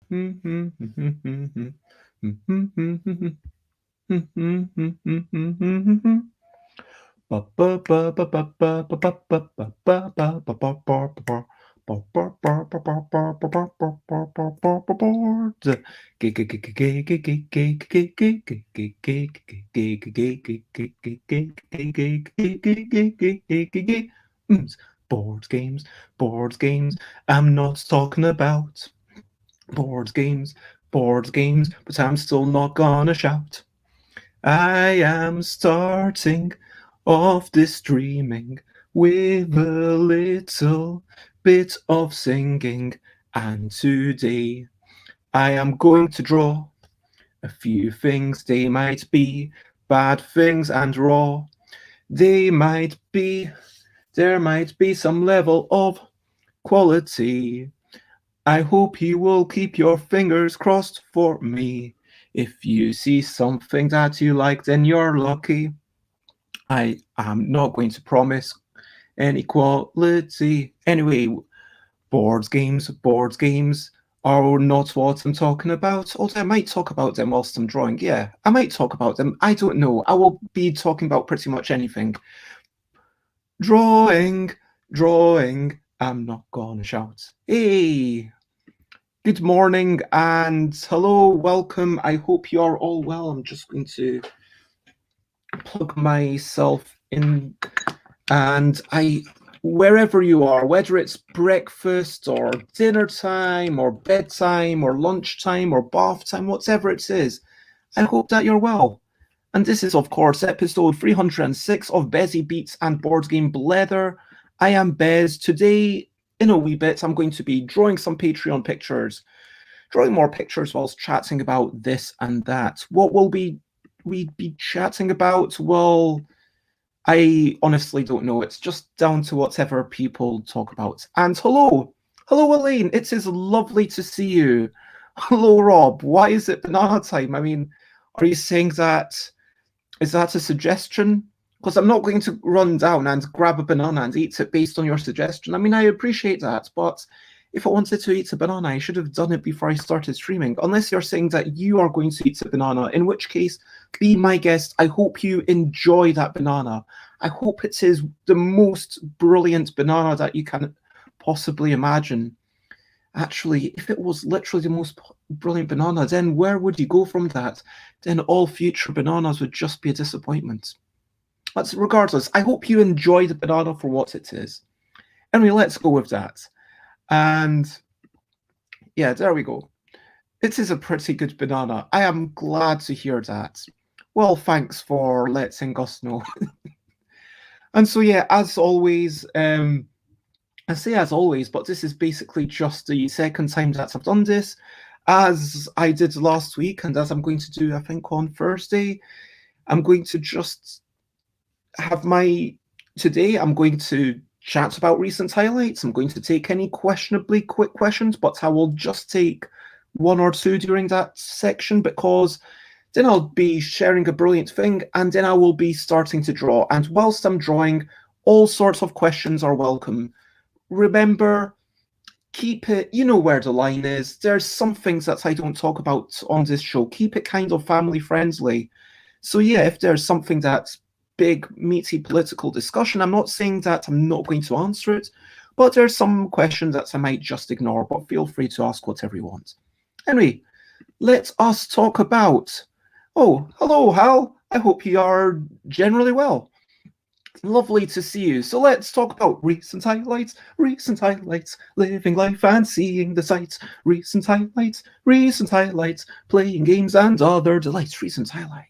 Board games, board games. I'm not talking about board games, but I'm still not gonna shout. I am starting off this dreaming with a little bit of singing, and today I am going to draw a few things. They might be bad things and raw. They might be, there might be some level of quality. I hope you will keep your fingers crossed for me. If you see something that you like, then you're lucky. I am not going to promise any quality. Anyway, board games are not what I'm talking about. Although I might talk about them whilst I'm drawing. Yeah, I might talk about them. I don't know. I will be talking about pretty much anything. Drawing, drawing. I'm not gonna shout. Hey! Good morning and hello, welcome. I hope you're all well. I'm just going to plug myself in and wherever you are, whether it's breakfast or dinner time or bedtime or lunchtime or bath time, whatever it is, I hope that you're well. And this is, of course, episode 306 of Bezzy Beats and Board Game Blether. I am Bez. Today, in a wee bit, I'm going to be drawing some Patreon pictures, drawing more pictures whilst chatting about this and that. What will we be chatting about? Well, I honestly don't know. It's just down to whatever people talk about. And hello, Elaine. It is lovely to see you. Hello, Rob. Why is it banana time? I mean, are you saying that? Is that a suggestion? Because I'm not going to run down and grab a banana and eat it based on your suggestion. I mean, I appreciate that, but if I wanted to eat a banana, I should have done it before I started streaming. Unless you're saying that you are going to eat a banana, in which case, be my guest. I hope you enjoy that banana. I hope it is the most brilliant banana that you can possibly imagine. Actually, if it was literally the most brilliant banana, then where would you go from that? Then all future bananas would just be a disappointment. But regardless, I hope you enjoy the banana for what it is. Anyway, let's go with that. And yeah, there we go. It is a pretty good banana. I am glad to hear that. Well, thanks for letting us know. And so, yeah, as always, I say as always, but this is basically just the second time that I've done this. As I did last week, and as I'm going to do, I think, on Thursday, I'm going to just have today, I'm going to chat about recent highlights. I'm going to take any questionably quick questions, but I will just take one or two during that section because then I'll be sharing a brilliant thing and then I will be starting to draw. And whilst I'm drawing, all sorts of questions are welcome. Remember, keep it, you know where the line is. There's some things that I don't talk about on this show. Keep it kind of family friendly. So yeah, if there's something that's big, meaty political discussion, I'm not saying that I'm not going to answer it, but there's some questions that I might just ignore, but feel free to ask whatever you want. Anyway, let us talk about... Oh, hello, Hal. I hope you are generally well. Lovely to see you. So let's talk about recent highlights, living life and seeing the sights, recent highlights, playing games and other delights, recent highlights.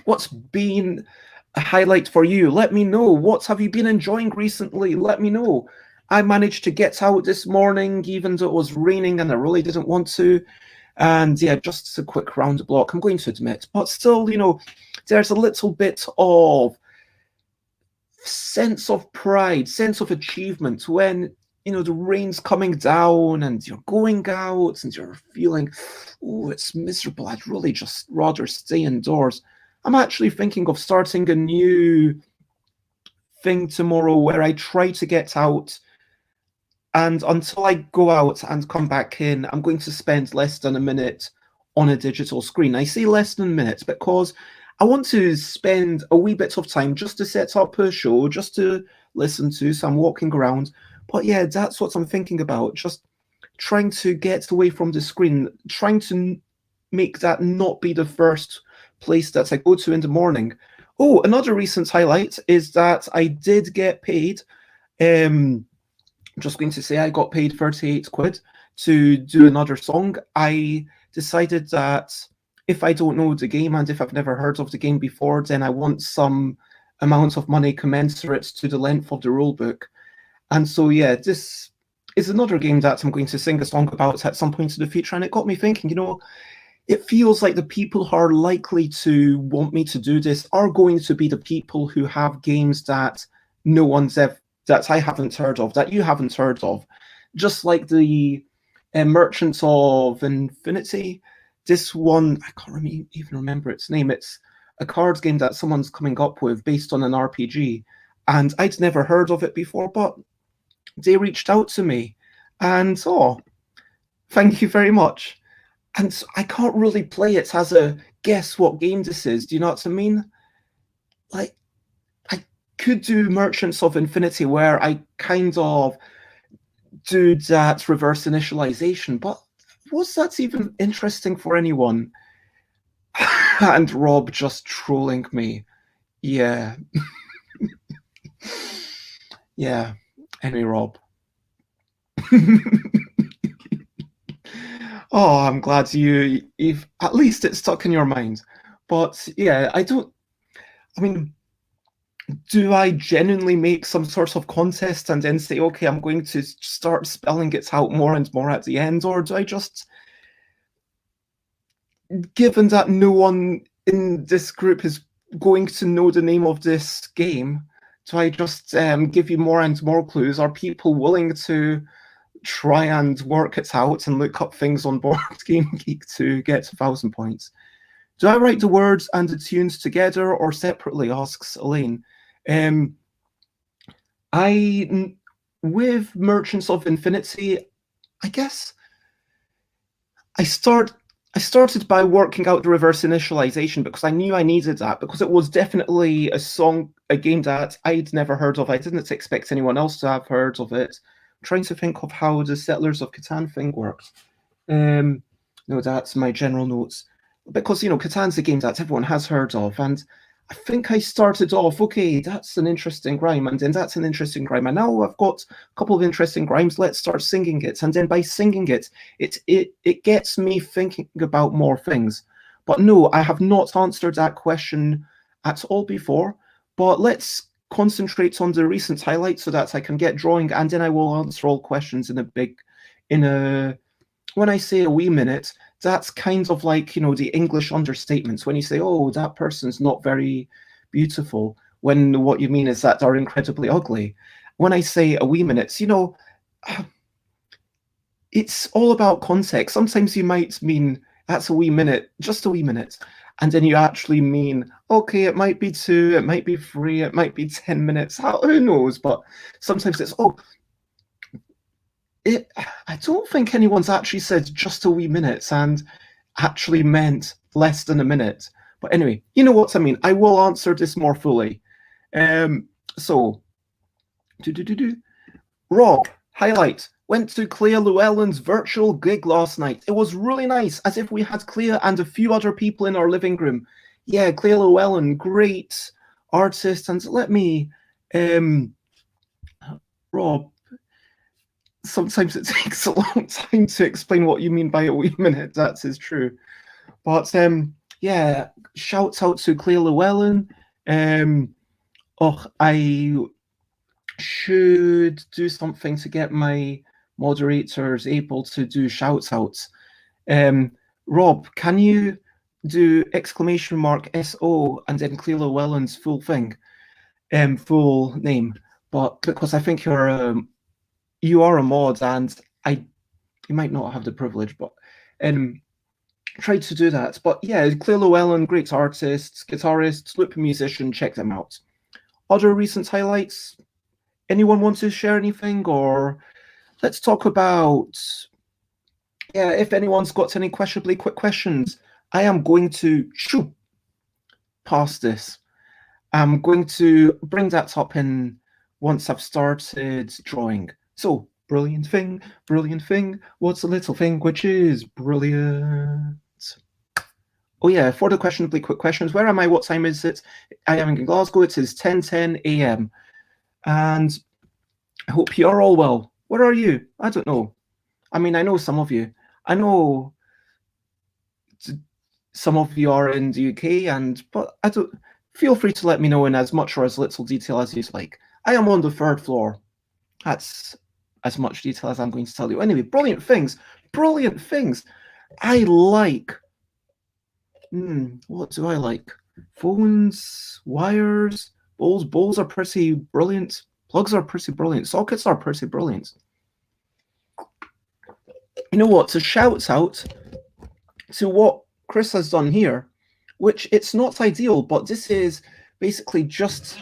What's been a highlight for you? Let me know. What have you been enjoying recently? Let me know. I managed to get out this morning, even though it was raining and I really didn't want to. And yeah, just a quick round the block, I'm going to admit. But still, you know, there's a little bit of sense of pride, sense of achievement when, you know, the rain's coming down and you're going out and you're feeling, oh, it's miserable. I'd really just rather stay indoors. I'm actually thinking of starting a new thing tomorrow where I try to get out And until I go out and come back in, I'm going to spend less than a minute on a digital screen. I say less than a minute because I want to spend a wee bit of time just to set up a show, just to listen to. So I'm walking around. But yeah, that's what I'm thinking about. Just trying to get away from the screen, trying to make that not be the first place that I go to in the morning. Oh, another recent highlight is that I did get paid. I'm just going to say I got paid 38 quid to do another song. I decided that if I don't know the game and if I've never heard of the game before, then I want some amount of money commensurate to the length of the rulebook. And so, yeah, this is another game that I'm going to sing a song about at some point in the future. And it got me thinking, it feels like the people who are likely to want me to do this are going to be the people who have games that no one's ever, that I haven't heard of, that you haven't heard of. Just like the Merchants of Infinity. This one, I can't even remember its name. It's a card game that someone's coming up with based on an RPG. And I'd never heard of it before, but they reached out to me. And, thank you very much. And so I can't really play it as a guess what game this is. Do you know what I mean? Like, I could do Merchants of Infinity where I kind of do that reverse initialization, but was that even interesting for anyone? And Rob just trolling me. Yeah. Yeah. Anyway, Rob. Oh, I'm glad you've at least it's stuck in your mind. But yeah, I mean, do I genuinely make some sort of contest and then say, okay, I'm going to start spelling it out more and more at the end? Or do I just, given that no one in this group is going to know the name of this game, do I just give you more and more clues? Are people willing to try and work it out and look up things on Board Game Geek to get 1,000 points? Do I write the words and the tunes together or separately? Asks Elaine. With Merchants of Infinity, I guess I started by working out the reverse initialization because I knew I needed that, because it was definitely a game that I'd never heard of. I didn't expect anyone else to have heard of it. I'm trying to think of how the Settlers of Catan thing works. No, that's my general notes. Because, Catan's a game that everyone has heard of, and I think I started off, okay, that's an interesting rhyme, and then that's an interesting rhyme, and now I've got a couple of interesting rhymes, let's start singing it. And then by singing it, it gets me thinking about more things. But no, I have not answered that question at all before, but let's concentrate on the recent highlights so that I can get drawing, and then I will answer all questions when I say a wee minute, that's kind of like, the English understatements. When you say, oh, that person's not very beautiful, when what you mean is that they're incredibly ugly. When I say a wee minute, it's all about context. Sometimes you might mean, that's a wee minute, just a wee minute. And then you actually mean, okay, it might be 2, it might be 3, it might be 10 minutes. Who knows? But sometimes it's, I don't think anyone's actually said just a wee minute and actually meant less than a minute. But anyway, you know what I mean. I will answer this more fully. So, Rob, highlight. Went to Claire Llewellyn's virtual gig last night. It was really nice, as if we had Claire and a few other people in our living room. Yeah, Claire Llewellyn, great artist. And let me, Rob, sometimes it takes a long time to explain what you mean by a wee minute. That is true. But yeah, shouts out to Claire Llewellyn. I should do something to get my moderators able to do shouts outs. Rob, can you do !SO and then Claire Llewellyn's full thing, full name? But because I think you are a mod, and you might not have the privilege, but try to do that. But yeah, Claire Llewellyn, great artist, guitarist, loop musician, check them out. Other recent highlights? Anyone want to share anything, or let's talk about, yeah, if anyone's got any questionably quick questions. I am going to shoo past this. I'm going to bring that up in once I've started drawing. So, brilliant thing, what's a little thing which is brilliant? Oh yeah, for the questionably quick questions, where am I? What time is it? I am in Glasgow. It is 10:10 a.m. And I hope you're all well. Where are you? I don't know. I mean, I know some of you. I know some of you are in the UK, but I don't. Feel free to let me know in as much or as little detail as you'd like. I am on the 3rd floor. That's as much detail as I'm going to tell you. Anyway, brilliant things. Brilliant things. I like. What do I like? Phones, wires, bowls. Bowls are pretty brilliant. Plugs are pretty brilliant. Sockets are pretty brilliant. You know what? To shout out to what Chris has done here, which it's not ideal, but this is basically just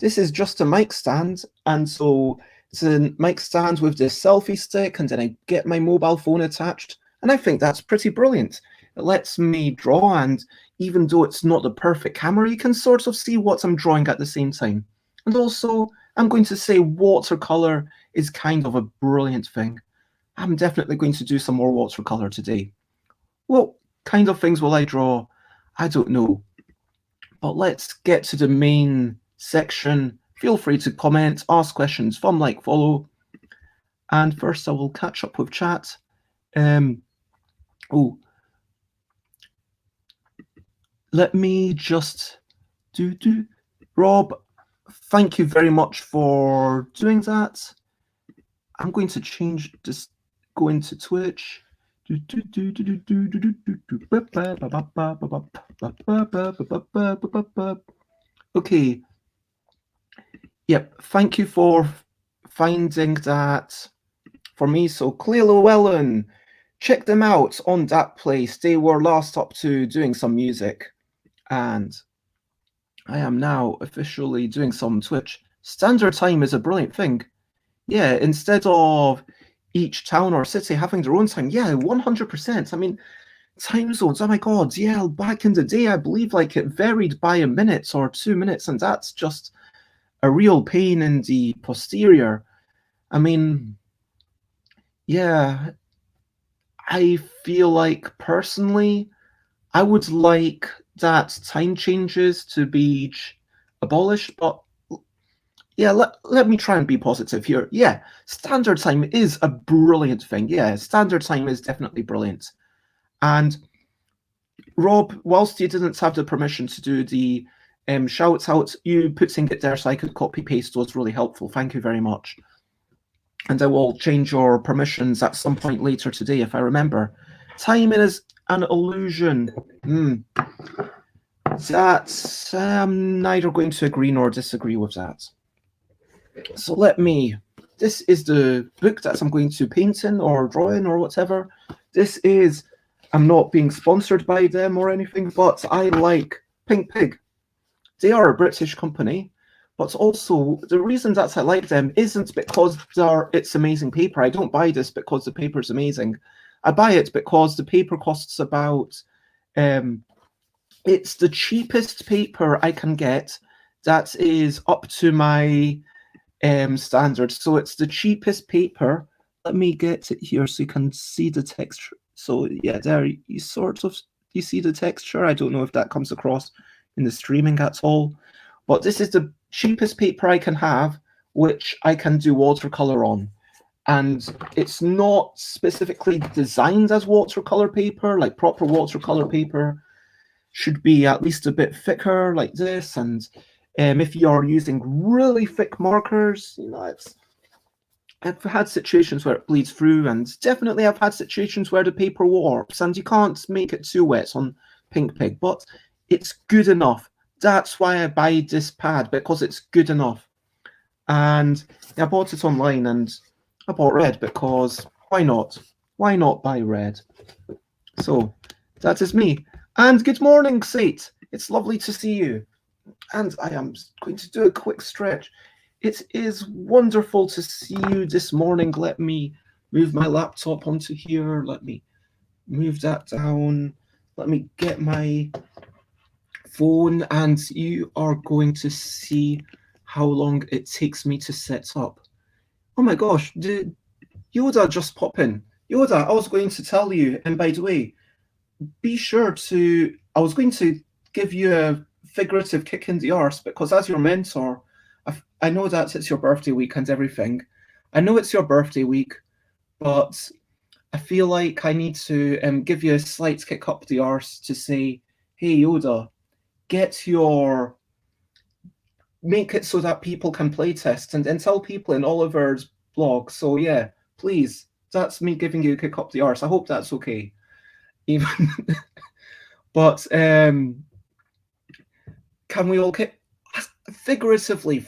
a mic stand, and so it's a mic stand with this selfie stick, and then I get my mobile phone attached, and I think that's pretty brilliant. It lets me draw, and even though it's not the perfect camera, you can sort of see what I'm drawing at the same time. And also, I'm going to say watercolor is kind of a brilliant thing. I'm definitely going to do some more watercolor today. What kind of things will I draw? I don't know. But let's get to the main section. Feel free to comment, ask questions, thumb, like, follow. And first I will catch up with chat. Let me just Rob, thank you very much for doing that. I'm going to change this, go into Twitch. Okay. Yep, thank you for finding that for me. So Claire Llewellyn, check them out on that place. They were last up to doing some music. And I am now officially doing some Twitch. Standard time is a brilliant thing. Yeah, instead of each town or city having their own time. Yeah, 100%. I mean, time zones, oh my god, yeah, back in the day, I believe like it varied by a minute or 2 minutes, and that's just a real pain in the posterior. I mean, yeah, I feel like personally, I would like that time changes to be abolished, but yeah, let me try and be positive here. Yeah, standard time is a brilliant thing. Yeah, standard time is definitely brilliant. And Rob, whilst you didn't have the permission to do the shout out, you putting it there so I could copy paste was really helpful. Thank you very much. And I will change your permissions at some point later today if I remember. Time is an illusion. That's I'm neither going to agree nor disagree with that. So this is the book that I'm going to paint in or draw in or whatever. This is, I'm not being sponsored by them or anything, but I like Pink Pig. They are a British company, but also the reason that I like them isn't because it's amazing paper. I don't buy this because the paper is amazing. I buy it because the paper costs about, it's the cheapest paper I can get that is up to my standard. So it's the cheapest paper. Let me get it here so you can see the texture. So yeah, there you see the texture. I don't know if that comes across in the streaming at all, but this is the cheapest paper I can have, which I can do watercolor on. And it's not specifically designed as watercolor paper, like proper watercolor paper should be at least a bit thicker like this. And if you're using really thick markers, you know, I've had situations where it bleeds through, and definitely I've had situations where the paper warps, and you can't make it too wet on Pink Pig, but it's good enough. That's why I buy this pad, because it's good enough. And I bought it online, and I bought red because why not? Why not buy red? So that is me. And good morning, Sate. It's lovely to see you. And I am going to do a quick stretch. It is wonderful to see you this morning. Let me move my laptop onto here. Let me move that down. Let me get my phone, and you are going to see how long it takes me to set up. Oh my gosh, did Yoda just pop in? Yoda, I was going to tell you, and by the way, be sure to, I was going to give you a figurative kick in the arse because as your mentor, I know that it's your birthday week and everything. I know it's your birthday week, but I feel like I need to give you a slight kick up the arse to say, hey Yoda, make it so that people can play test and tell people in Oliver's blog. So yeah, please, that's me giving you a kick up the arse. I hope that's okay. Even but can we all kick figuratively,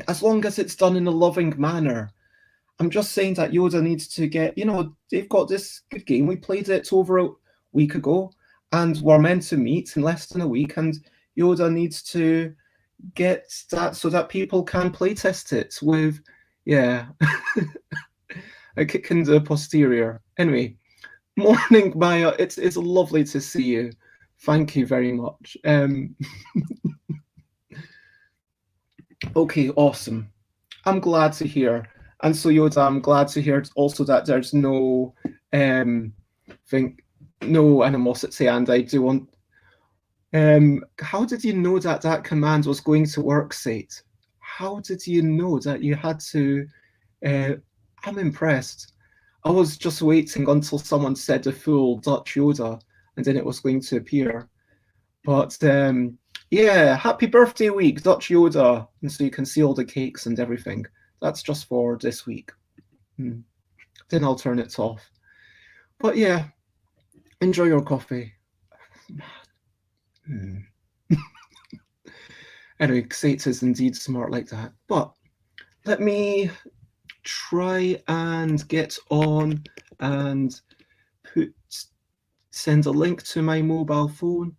as long as it's done in a loving manner. I'm just saying that Yoda needs to get, they've got this good game. We played it over a week ago, and we're meant to meet in less than a week, and Yoda needs to get that so that people can playtest it with, a kick in the posterior. Anyway, morning, Maya. It's lovely to see you. Thank you very much. Okay, awesome. I'm glad to hear. And so Yoda, I'm glad to hear also that there's no no animosity, and I do want how did you know that that command was going to work, Sate? How did you know that you had to I'm impressed. I was just waiting until someone said the full Dutch Yoda, and then it was going to appear. But yeah, happy birthday week, Dutch Yoda. And so you can see all the cakes and everything. That's just for this week. Then I'll turn it off. But yeah, enjoy your coffee. Anyway, Xate is indeed smart like that. But let me try and get on and send a link to my mobile phone.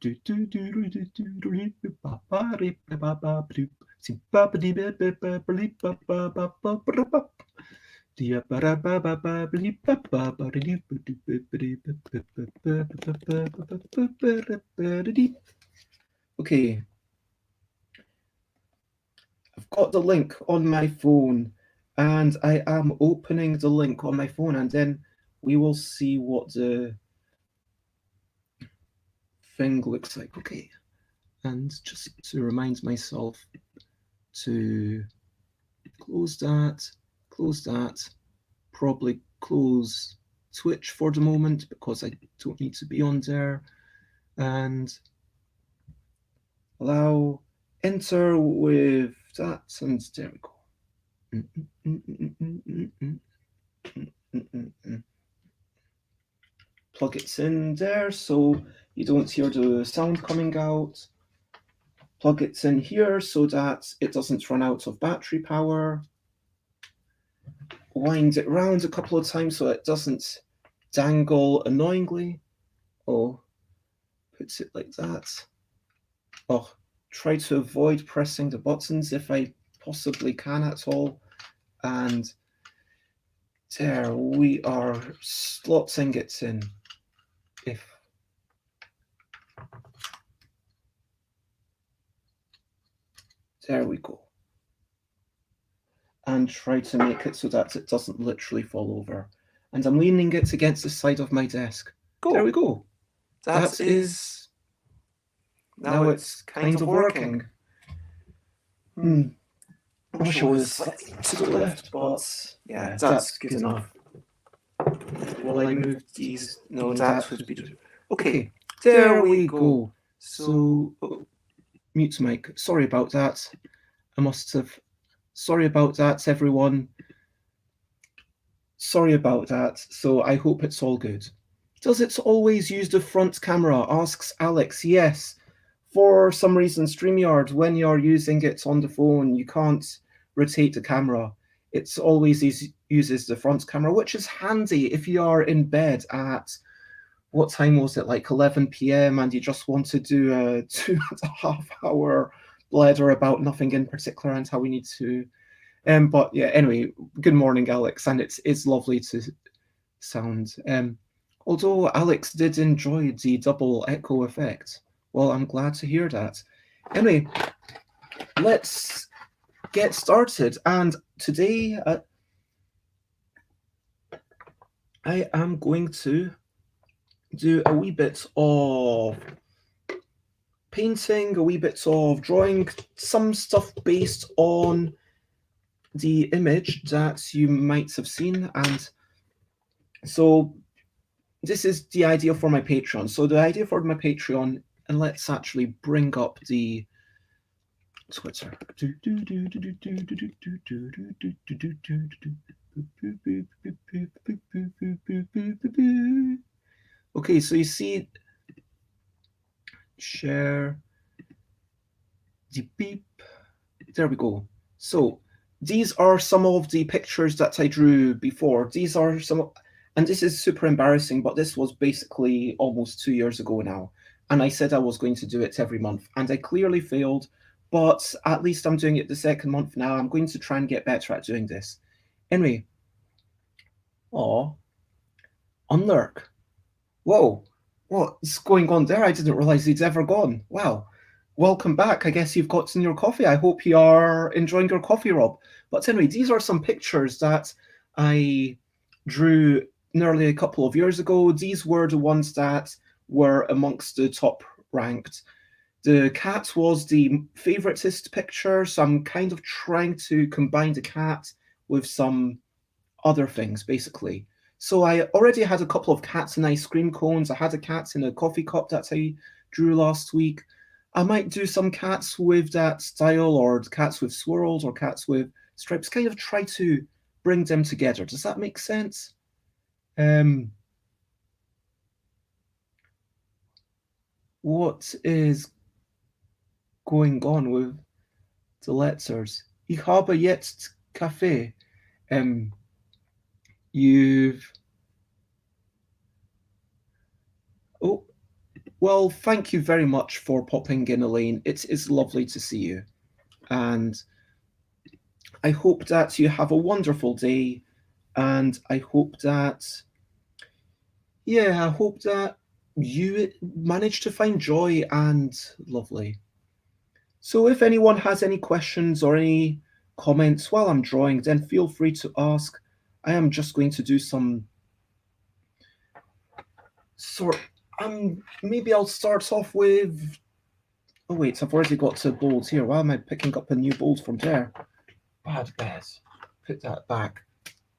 Okay. I've got the link on my phone, and I am opening the link on my phone, and then we will see what the thing looks like. Okay. And just to remind myself to close that, probably close Twitch for the moment because I don't need to be on there, and allow enter with that, and there we go. Plug it in there so you don't hear the sound coming out. Plug it in here so that it doesn't run out of battery power. Wind it round a couple of times so it doesn't dangle annoyingly. Oh, put it like that. Oh, try to avoid pressing the buttons if I possibly can at all. And there we are slotting it in. There we go. And try to make it so that it doesn't literally fall over. And I'm leaning it against the side of my desk. Cool. There we go. That is... Now it's kind of working. I wish I was slightly to the left, but yeah, that's good enough. Will I move these? No, that would be... Okay, there we go. So, mute mic. Sorry about that. I must have... Sorry about that, everyone. Sorry about that. So I hope it's all good. Does it always use the front camera? Asks Alex. Yes. For some reason, StreamYard, when you're using it on the phone, you can't rotate the camera. It always uses the front camera, which is handy if you are in bed at, what time was it, like 11 p.m. and you just want to do a 2.5 hour blather about nothing in particular and how we need to. But yeah, anyway, good morning, Alex, and it's lovely to sound. Although Alex did enjoy the double echo effect, well, I'm glad to hear that. Anyway, let's get started. And today, I am going to do a wee bit of painting, a wee bit of drawing, some stuff based on the image that you might have seen. And so this is the idea for my Patreon. So the idea for my Patreon, and let's actually bring up the Twitter. Okay, so you see, share the beep. There we go. So these are some of the pictures that I drew before. These are some, and this is super embarrassing, but this was basically almost 2 years ago now. And I said I was going to do it every month, and I clearly failed, but at least I'm doing it the second month now. I'm going to try and get better at doing this. Anyway, Unlurk. Whoa, what's going on there? I didn't realize he'd ever gone. Wow. Welcome back. I guess you've gotten your coffee. I hope you are enjoying your coffee, Rob. But anyway, these are some pictures that I drew nearly a couple of years ago. These were the ones that were amongst the top ranked. The cat was the favoritist picture, so I'm kind of trying to combine the cat with some other things, basically. So I already had a couple of cats in ice cream cones. I had a cat in a coffee cup that I drew last week. I might do some cats with that style, or cats with swirls, or cats with stripes, kind of try to bring them together. Does that make sense? What is going on with the letters? Ich habe jetzt Kaffee. You've... Oh, well, thank you very much for popping in, Elaine. It is lovely to see you. And I hope that you have a wonderful day. And I hope that, I hope that you manage to find joy and lovely. So if anyone has any questions or any comments while I'm drawing, then feel free to ask. I am just going to do some maybe I'll start off with... Oh wait, I've already got to bold here. Why am I picking up a new bold from there? Bad Bez. Put that back.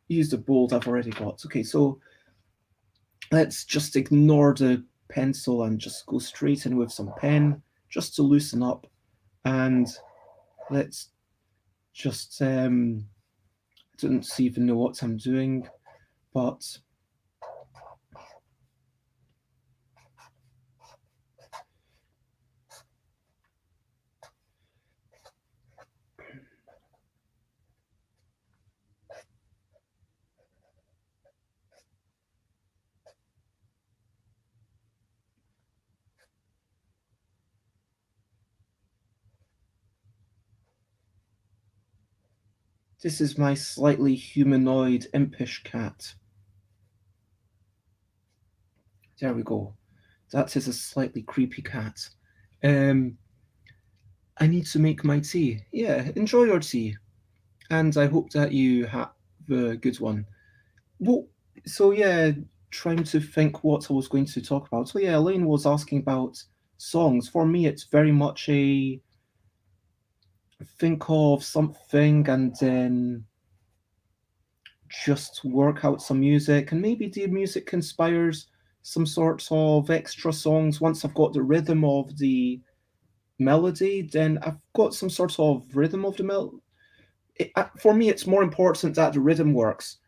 Use the bold I've already got. Okay, so let's just ignore the pencil and just go straight in with some pen, just to loosen up. And let's just... I don't even know what I'm doing, but... This is my slightly humanoid, impish cat. There we go. That is a slightly creepy cat. I need to make my tea. Yeah, enjoy your tea. And I hope that you have a good one. Well, so yeah, trying to think what I was going to talk about. So yeah, Elaine was asking about songs. For me, it's very much a think of something and then just work out some music, and maybe the music inspires some sort of extra songs. Once I've got the rhythm of the melody, then I've got some sort of rhythm of the melody. For me, it's more important that the rhythm works.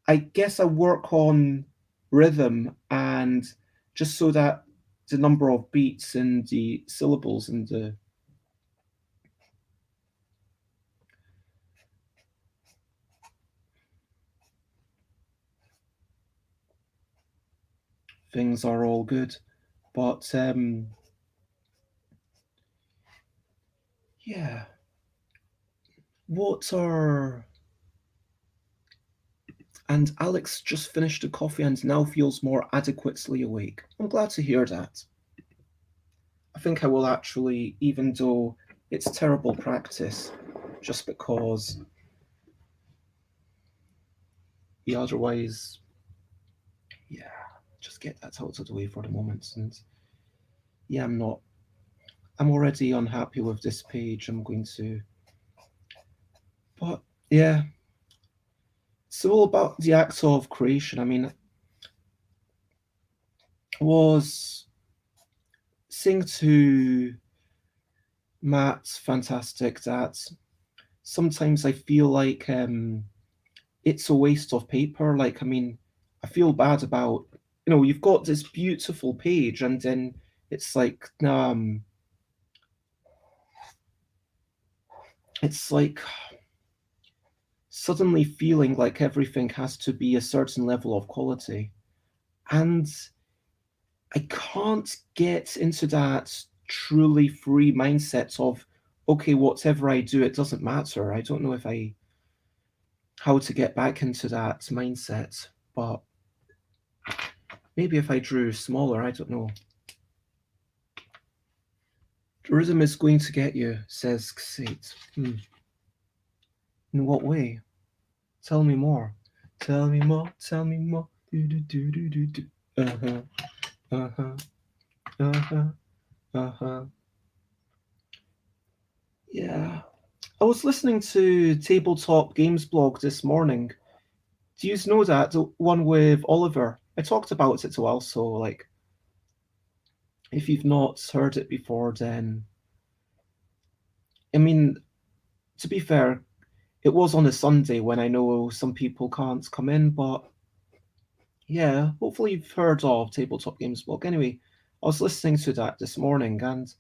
I guess I work on rhythm, and just so that the number of beats and the syllables and the things are all good. But yeah, what are... And Alex just finished a coffee and now feels more adequately awake. I'm glad to hear that. I think I will actually, even though it's terrible practice, just because, yeah, otherwise, yeah, just get that out of the way for the moment. And yeah, I'm already unhappy with this page. I'm going to, but yeah, it's all about the act of creation. I mean, I was saying to Matt, fantastic, that sometimes I feel like it's a waste of paper. Like, I mean, I feel bad about, you've got this beautiful page and then it's like, it's like suddenly feeling like everything has to be a certain level of quality. And I can't get into that truly free mindset of, okay, whatever I do, it doesn't matter. I don't know how to get back into that mindset, but maybe if I drew smaller, I don't know. The rhythm is going to get you, says Ksate. In what way? Tell me more. Tell me more, tell me more. Do, do, do, do, do, do. Uh-huh, uh-huh, uh-huh, uh-huh. Yeah. I was listening to Tabletop Games blog this morning. Do you know that? The one with Oliver? I talked about it also. Like, if you've not heard it before, then... I mean, to be fair, it was on a Sunday when I know some people can't come in, but yeah, hopefully you've heard of Tabletop Games blog. Anyway, I was listening to that this morning, and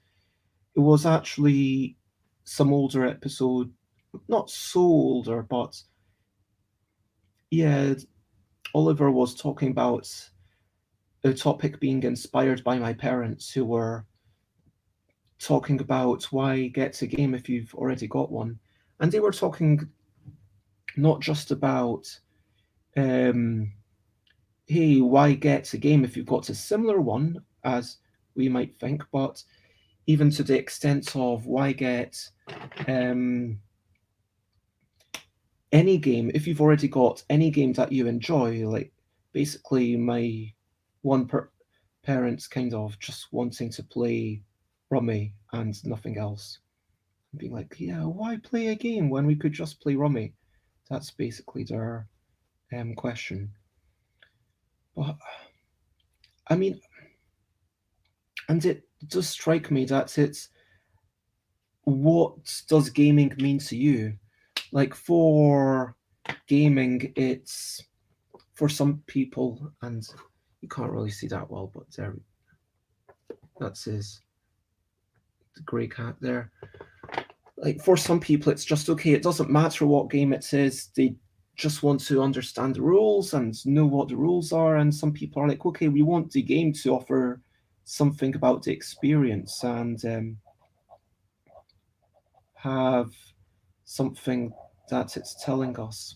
it was actually some older episode, not so older, but yeah, Oliver was talking about a topic being inspired by my parents who were talking about why get a game if you've already got one. And they were talking not just about, hey, why get a game if you've got a similar one, as we might think, but even to the extent of why get any game if you've already got any game that you enjoy. Like, basically, my one parents kind of just wanting to play Rummy and nothing else. And being like, yeah, why play a game when we could just play Rummy? That's basically their question. But I mean, and it does strike me that it's, what does gaming mean to you? Like, for gaming, it's for some people, and you can't really see that well, but there, that's his grey cat there. Like, for some people, it's just okay. It doesn't matter what game it is. They just want to understand the rules and know what the rules are. And some people are like, okay, we want the game to offer something about the experience and have something that it's telling us.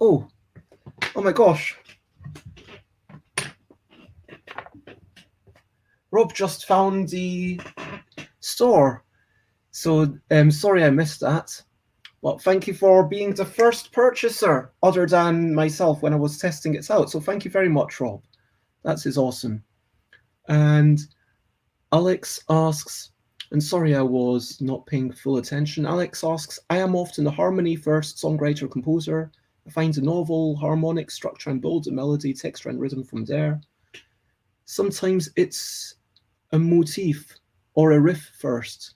Oh my gosh. Rob just found the store. So sorry I missed that. But thank you for being the first purchaser other than myself when I was testing it out. So thank you very much, Rob. That is awesome. And Alex asks, and sorry I was not paying full attention. Alex asks, I am often a harmony first songwriter composer. I find a novel, harmonic structure and build a melody, texture and rhythm from there. Sometimes it's a motif or a riff first.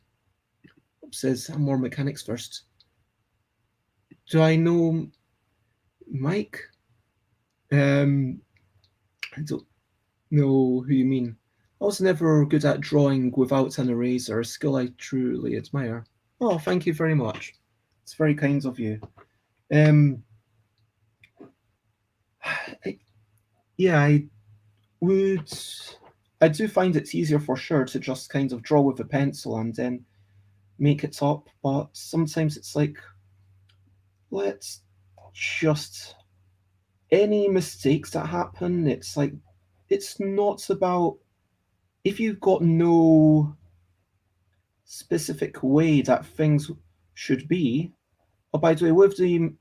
Says more mechanics first. Do I know Mike? I don't know who you mean. I was never good at drawing without an eraser, a skill I truly admire. Oh, thank you very much. It's very kind of you. Yeah, would I do find it's easier for sure to just kind of draw with a pencil and then make it up, but sometimes it's like, let's just any mistakes that happen, it's like it's not about if you've got no specific way that things should be. Oh, by the way, with the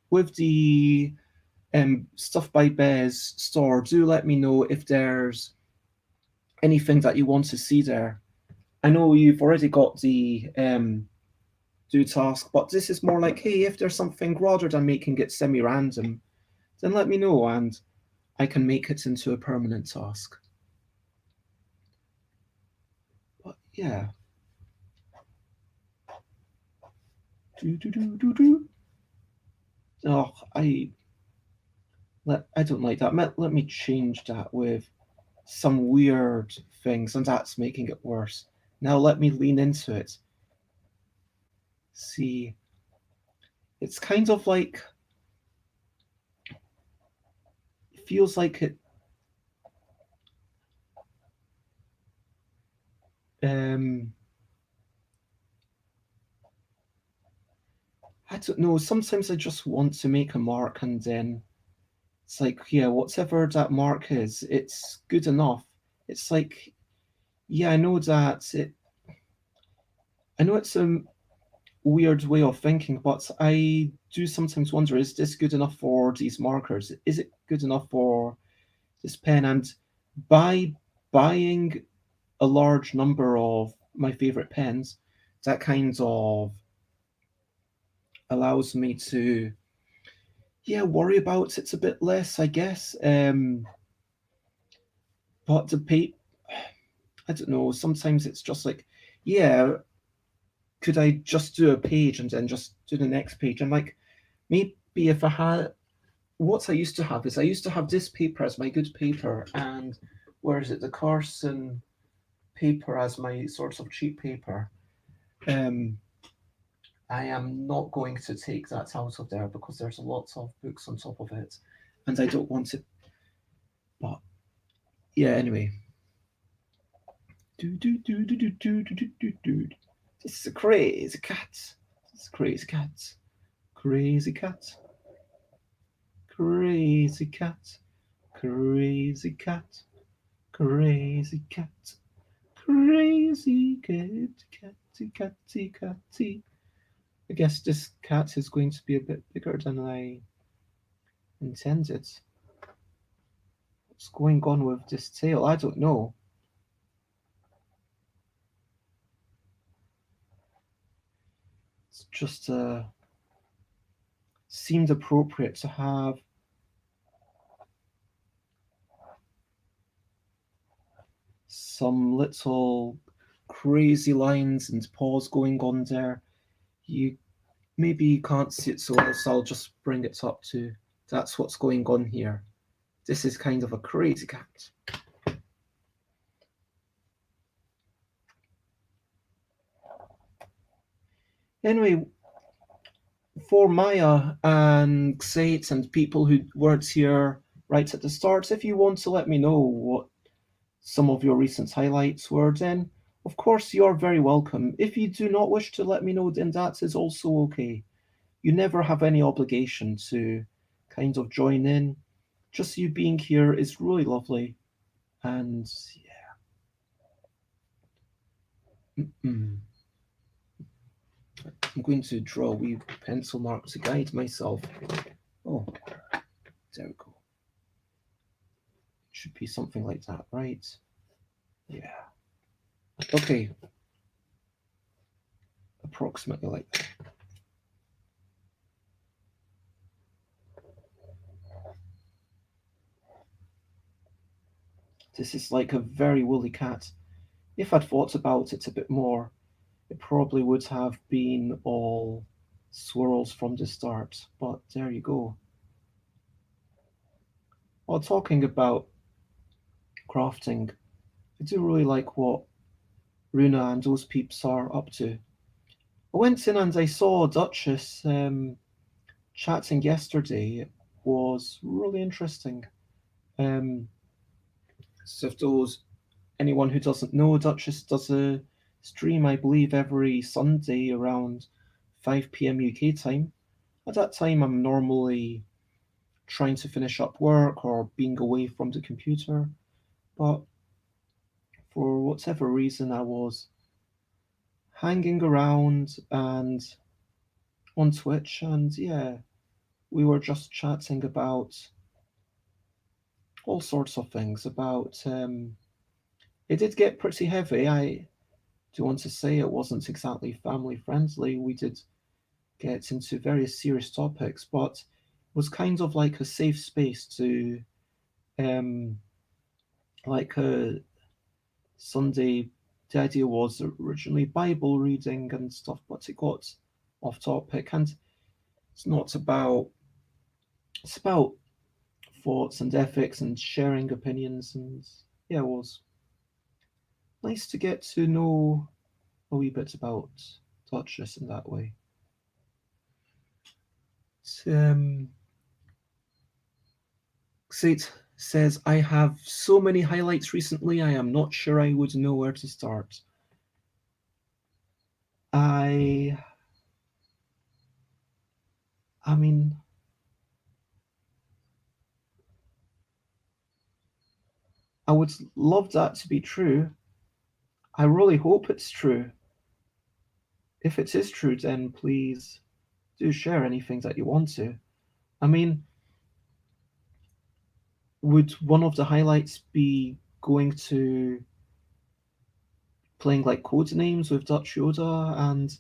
with the stuff by Bez store, do let me know if there's anything that you want to see there. I know you've already got the do task, but this is more like, hey, if there's something rather than making it semi-random, then let me know and I can make it into a permanent task. But yeah. Oh, I don't like that. Let me change that with some weird things, and that's making it worse. Now let me lean into it. See, it's kind of like it feels like it. I don't know. Sometimes I just want to make a mark, and then it's like, yeah, whatever that mark is, it's good enough. It's like, yeah, I know that it. I know it's a weird way of thinking, but I do sometimes wonder: is this good enough for these markers? Is it good enough for this pen? And by buying a large number of my favorite pens, that kind of allows me to, yeah, worry about it a bit less, I guess. But the paper, I don't know. Sometimes it's just like, yeah, could I just do a page and then just do the next page? And like, maybe if I had, what I used to have is I used to have this paper as my good paper, and where is it? The Carson paper as my sort of cheap paper. Um, I am not going to take that out of there because there's lots of books on top of it, and I don't want it. But yeah, anyway. This is a crazy cat. This is a crazy cat. Crazy cat. Crazy cat. Crazy cat. Crazy cat. Crazy cat. Catty, catty, catty. I guess this cat is going to be a bit bigger than I intended. What's going on with this tail? I don't know. It's just seemed appropriate to have some little crazy lines and paws going on there. You maybe can't see it so well, so I'll just bring it up to that's what's going on here. This is kind of a crazy cat. Anyway, for Maya and Xate and people who weren't here right at the start, if you want to let me know what some of your recent highlights were, then of course you are very welcome. If you do not wish to let me know, then that is also okay. You never have any obligation to kind of join in. Just you being here is really lovely. And yeah. I'm going to draw a wee pencil mark to guide myself. Oh, there we go. It should be something like that, right? Yeah. Okay. Approximately like that. This is like a very woolly cat. If I'd thought about it a bit more, it probably would have been all swirls from the start, but there you go. While talking about crafting, I do really like what Runa and those peeps are up to. I went in and I saw Duchess chatting yesterday. It was really interesting. So if anyone who doesn't know, Duchess does a stream, I believe, every Sunday around 5 p.m. UK time. At that time, I'm normally trying to finish up work or being away from the computer, but for whatever reason, I was hanging around and on Twitch, and yeah, we were just chatting about all sorts of things. It did get pretty heavy. I do want to say it wasn't exactly family friendly. We did get into various serious topics, but it was kind of like a safe space to, like a Sunday. The idea was originally Bible reading and stuff, but it got off topic, and it's not about. It's about thoughts and ethics and sharing opinions, and yeah, it was nice to get to know a wee bit about Duchess in that way. Xate says, I have so many highlights recently, I am not sure I would know where to start. I mean, I would love that to be true. I really hope it's true. If it is true, then please do share anything that you want to. I mean, would one of the highlights be going to playing like code names with Dutch Yoda and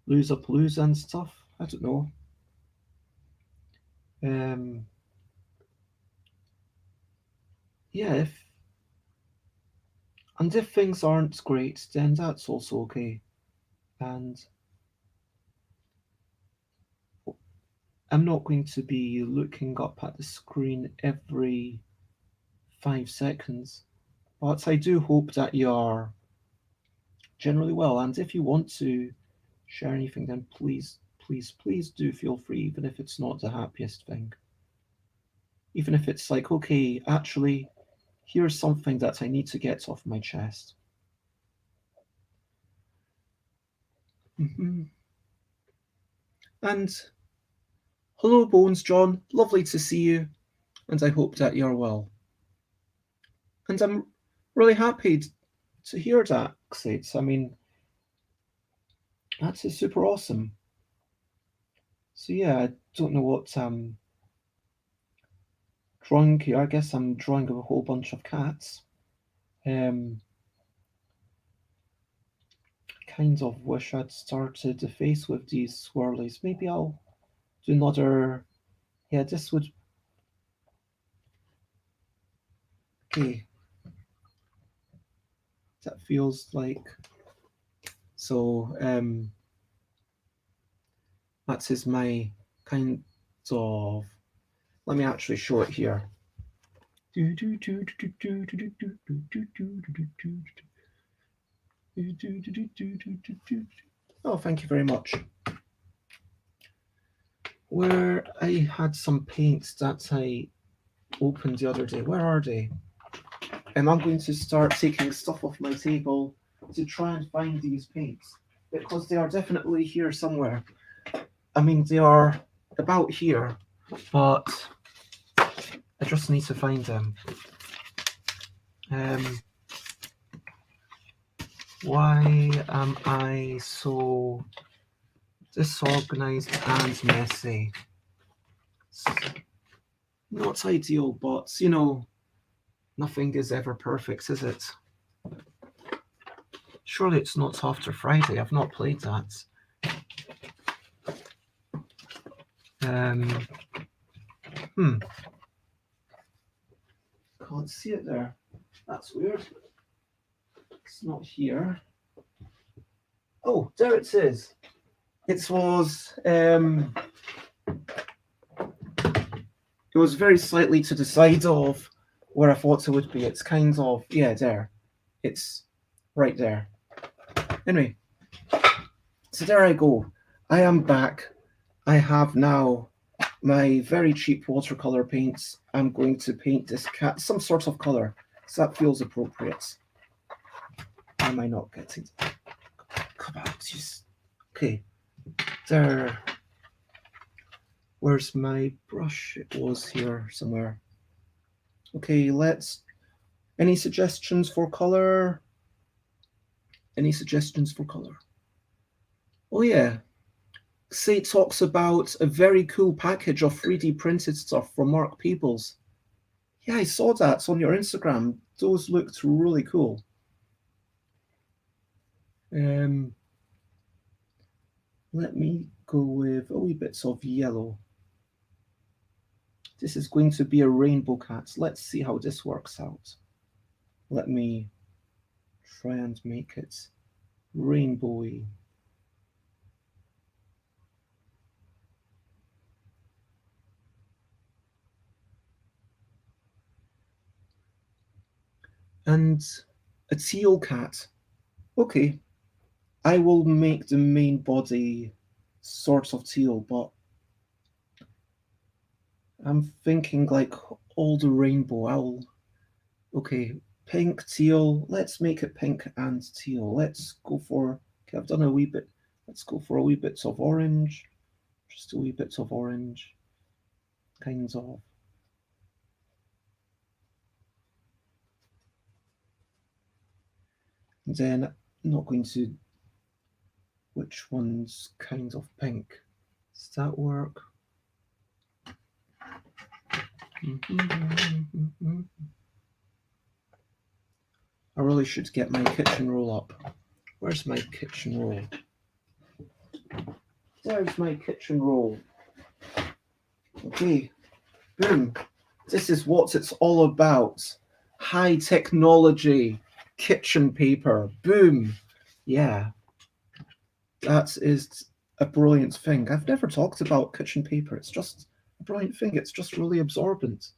Loserpalooza and stuff? I don't know. Yeah, if things aren't great, then that's also okay. And I'm not going to be looking up at the screen every 5 seconds, but I do hope that you're generally well. And if you want to share anything, then please do feel free, even if it's not the happiest thing. Even if it's like, okay, actually, here's something that I need to get off my chest. Mm-hmm. And hello, Bones John. Lovely to see you, and I hope that you're well. And I'm really happy to hear that, Xates. I mean, that's super awesome. So yeah, I don't know what drawing here. I guess I'm drawing a whole bunch of cats. Kind of wish I'd started the face with these swirlies. Maybe I'll do another. Yeah, this would. Okay. That feels like. So, that is my kind of. Let me actually show it here. Oh, thank you very much. Where I had some paints that I opened the other day. Where are they? And I'm going to start taking stuff off my table to try and find these paints, because they are definitely here somewhere. I mean, they are about here, but I just need to find them. Why am I so disorganized and messy? It's not ideal, but you know, nothing is ever perfect, is it? Surely it's not after Friday. I've not played that. Can't see it there. That's weird. It's not here. Oh, there it is. It was very slightly to the side of where I thought it would be. It's kind of, yeah, there. It's right there. Anyway, so there I go. I am back. I have now my very cheap watercolor paints, I'm going to paint this cat some sort of color. So that feels appropriate. Am I not getting? Come on, jeez. Okay, there. Where's my brush? It was here somewhere. Okay, let's. Any suggestions for color? Any suggestions for color? Oh yeah. Say talks about a very cool package of 3D printed stuff from Mark Peebles. Yeah, I saw that on your Instagram. Those looked really cool. Let me go with a wee bits of yellow. This is going to be a rainbow cat. Let's see how this works out. Let me try and make it rainbowy. And a teal cat. Okay, I will make the main body sort of teal, but I'm thinking like all the rainbow. Okay, pink, teal. Let's make it pink and teal. Let's go for. Okay, I've done a wee bit. Let's go for a wee bit of orange. Just a wee bit of orange. Kinds of. And then I'm not going to. Which one's kind of pink? Does that work? I really should get my kitchen roll up. Where's my kitchen roll? There's my kitchen roll. Okay, boom. This is what it's all about. High technology kitchen paper. Boom. Yeah. That is a brilliant thing. I've never talked about kitchen paper. It's just a brilliant thing. It's just really absorbent.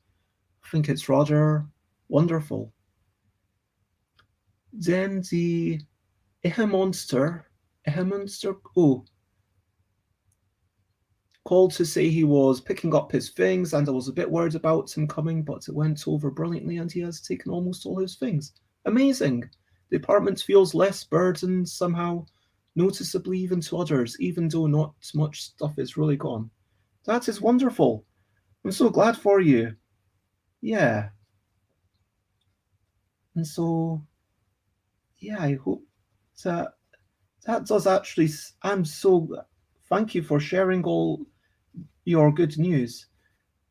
I think it's rather wonderful. Then the monster, called to say he was picking up his things and I was a bit worried about him coming, but it went over brilliantly and he has taken almost all his things. Amazing. The apartment feels less burdened somehow, noticeably even to others, even though not much stuff is really gone. That is wonderful. I'm so glad for you. Yeah. And so, yeah, I hope that does actually. Thank you for sharing all your good news.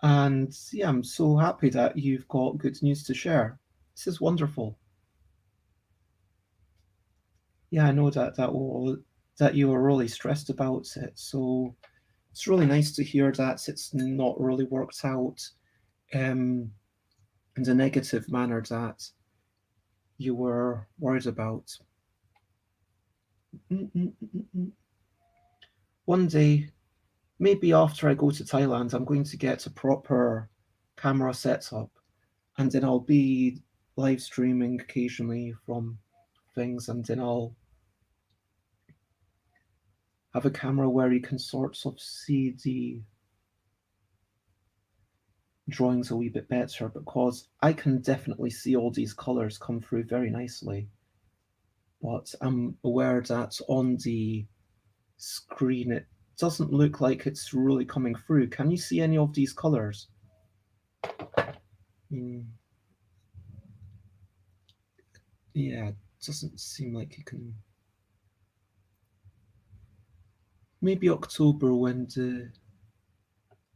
And yeah, I'm so happy that you've got good news to share. This is wonderful. Yeah, I know that you were really stressed about it. So it's really nice to hear that it's not really worked out in the negative manner that you were worried about. One day, maybe after I go to Thailand, I'm going to get a proper camera set up and then I'll be live streaming occasionally from things and then I'll have a camera where you can sort of see the drawings a wee bit better because I can definitely see all these colours come through very nicely. But I'm aware that on the screen it doesn't look like it's really coming through. Can you see any of these colours? Yeah, it doesn't seem like you can. Maybe October when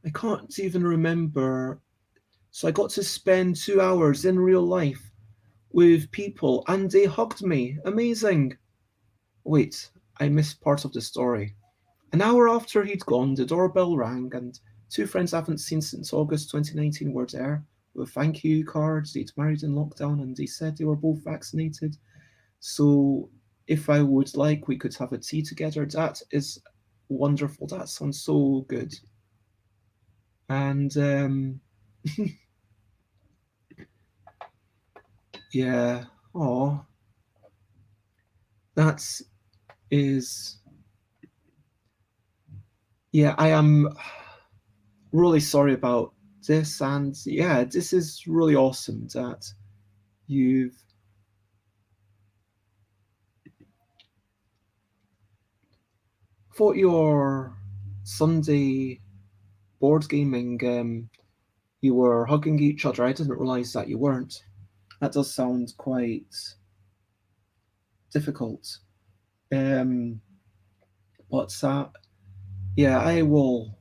I can't even remember. So I got to spend 2 hours in real life with people and they hugged me. Amazing. Wait, I missed part of the story. An hour after he'd gone, the doorbell rang and two friends I haven't seen since August 2019 were there with thank you cards. They'd married in lockdown and they said they were both vaccinated. So if I would like, we could have a tea together. That is wonderful. That sounds so good. And yeah, oh, that is, yeah, I am really sorry about this, and yeah, this is really awesome that you've thought your Sunday board gaming, you were hugging each other. I didn't realise that you weren't. That does sound quite difficult. Um, but yeah, I will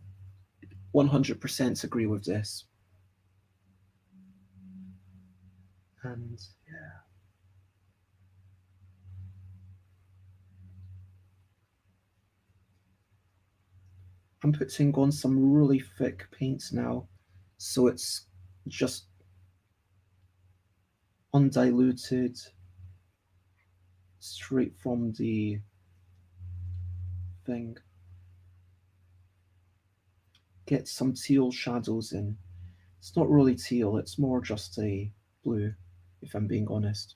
100% agree with this. And yeah, I'm putting on some really thick paints now, so it's just undiluted, straight from the thing. Get some teal shadows in. It's not really teal, it's more just a blue, if I'm being honest.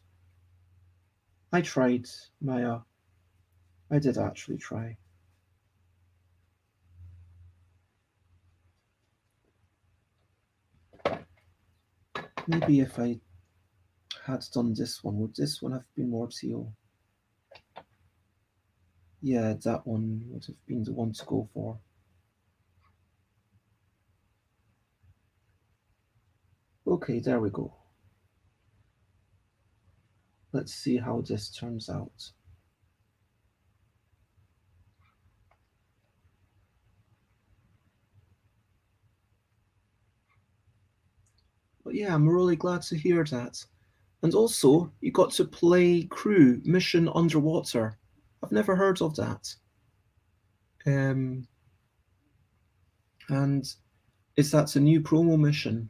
I tried, Maya. I did actually try. Maybe if I had done this one, would this one have been more teal? Yeah, that one would have been the one to go for. Okay, there we go. Let's see how this turns out. But yeah, I'm really glad to hear that. And also, you got to play Crew Mission Underwater. I've never heard of that. Um, and is that a new promo mission?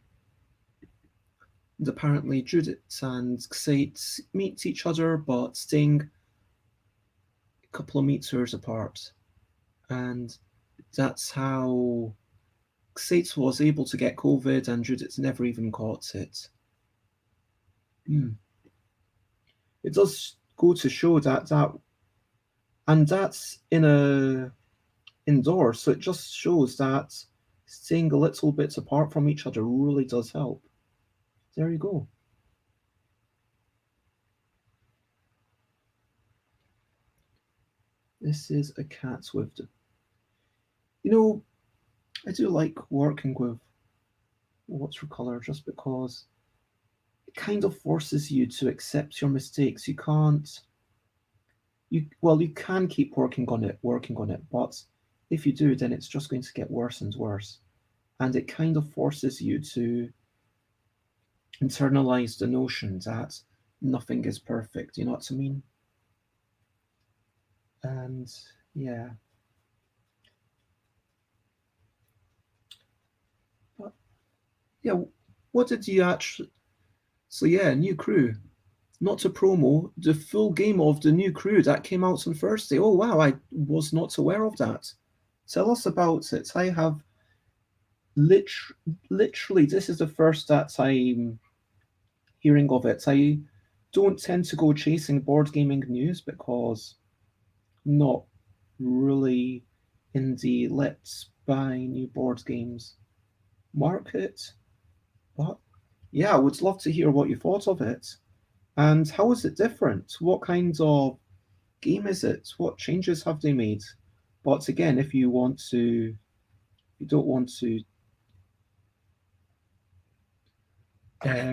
And apparently, Judith and Xate meet each other, but staying a couple of meters apart. And that's how Xate was able to get COVID, and Judith never even caught it. It does go to show and that's in a indoor, so it just shows that staying a little bit apart from each other really does help. There you go. This is a cat with I do like working with watercolor just because it kind of forces you to accept your mistakes. You can't you can keep working on it, but if you do, then it's just going to get worse and worse. And it kind of forces you to internalize the notion that nothing is perfect. You know what I mean? And yeah, but yeah, what did you actually? So yeah, new crew. Not to promo the full game of the new crew that came out on Thursday. Oh wow, I was not aware of that. Tell us about it. I have literally this is the first that I'm hearing of it. I don't tend to go chasing board gaming news because I'm not really in the let's buy new board games market. But yeah, I would love to hear what you thought of it. And how is it different? What kind of game is it? What changes have they made? But again, if you don't want to, I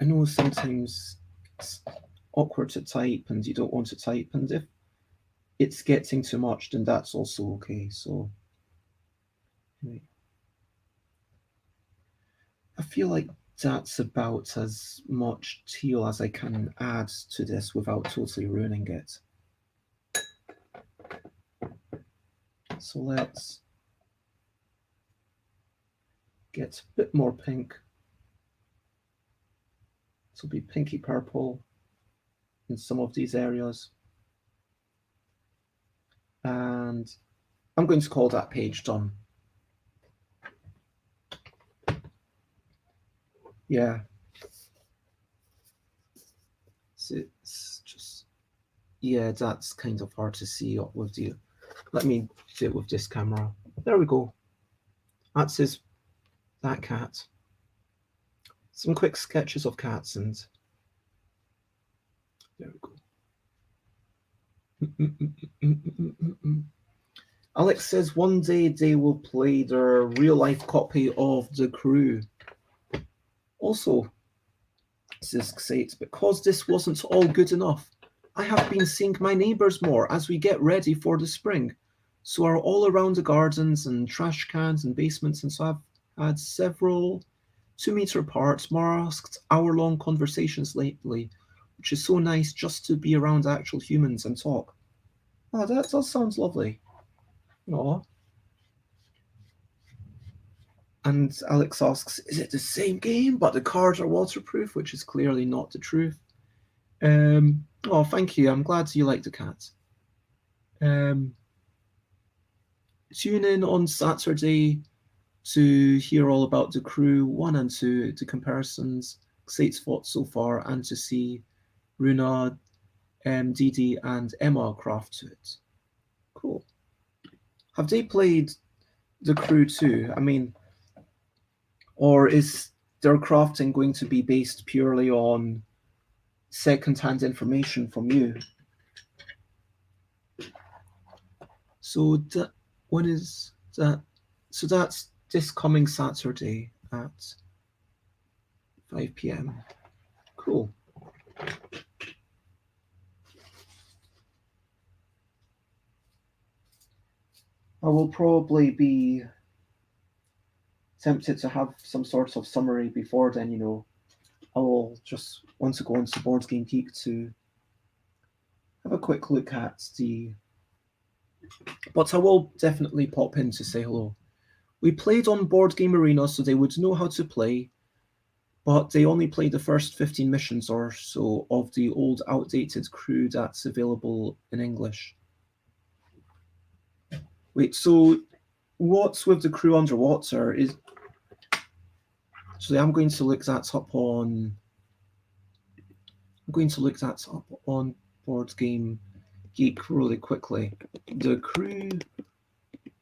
know sometimes it's awkward to type and you don't want to type, and if it's getting too much, then that's also okay. So, anyway, I feel like that's about as much teal as I can add to this without totally ruining it. So let's get a bit more pink. This will be pinky purple in some of these areas. And I'm going to call that page done. Yeah. So it's just, yeah, that's kind of hard to see with the, let me do it with this camera. There we go. That's that cat. Some quick sketches of cats, and there we go. Alex says one day they will play their real-life copy of The Crew. Also, says Xate, because this wasn't all good enough, I have been seeing my neighbours more as we get ready for the spring. So are all around the gardens and trash cans and basements, and so I've had several 2 meter apart, masked hour-long conversations lately, which is so nice just to be around actual humans and talk. Oh, that does sound lovely. Aw. And Alex asks, is it the same game, but the cards are waterproof, which is clearly not the truth. Oh, thank you. I'm glad you like the cat. Tune in on Saturday to hear all about The Crew 1 and 2, the comparisons, Xate's thoughts so far, and to see Runa, Didi, and Emma craft to it. Cool. Have they played The Crew 2? I mean, or is their crafting going to be based purely on second-hand information from you? So when is that? So that's this coming Saturday at 5 p.m. Cool. I will probably be tempted to have some sort of summary before then, I will just want to go onto Board Game Geek to have a quick look at but I will definitely pop in to say hello. We played on Board Game Arena so they would know how to play, but they only played the first 15 missions or so of the old outdated Crew that's available in English. Wait, so what's with the Crew underwater is... So I'm going to look that up on... Board Game Geek really quickly. The Crew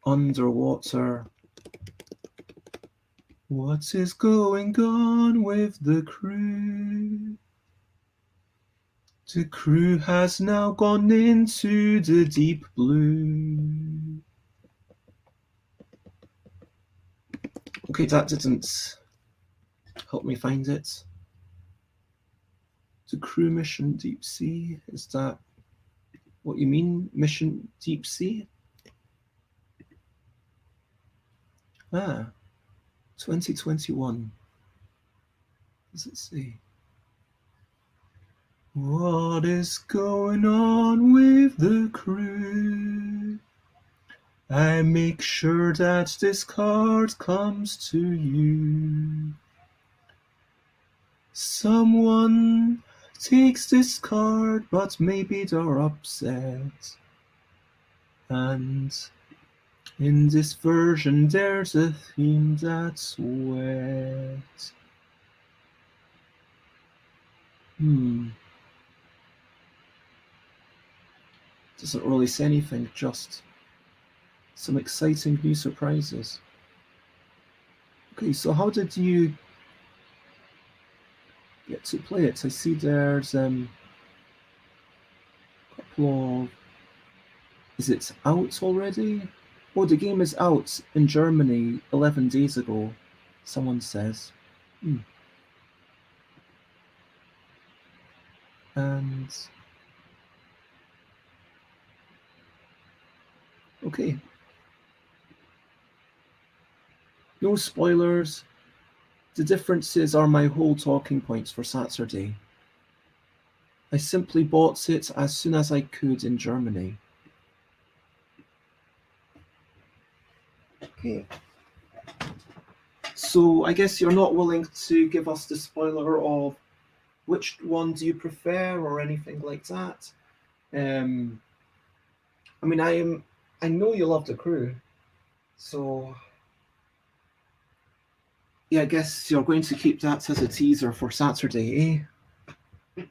underwater. What is going on with the Crew? The Crew has now gone into the deep blue. Okay, that didn't help me find it. The Crew mission deep sea, is that what you mean? Mission deep sea? 2021. Does it say? What is going on with the Crew? I make sure that this card comes to you. Someone takes this card, but maybe they're upset. And in this version, there's a theme that's wet. Doesn't really say anything, just some exciting new surprises. Okay, so how did you get to play it? I see there's a couple of... Is it out already? Oh, the game is out in Germany 11 days ago, someone says. And... Okay. No spoilers. The differences are my whole talking points for Saturday. I simply bought it as soon as I could in Germany. Okay. So I guess you're not willing to give us the spoiler of which one do you prefer or anything like that. I mean, I know you love the Crew, so yeah, I guess you're going to keep that as a teaser for Saturday, eh?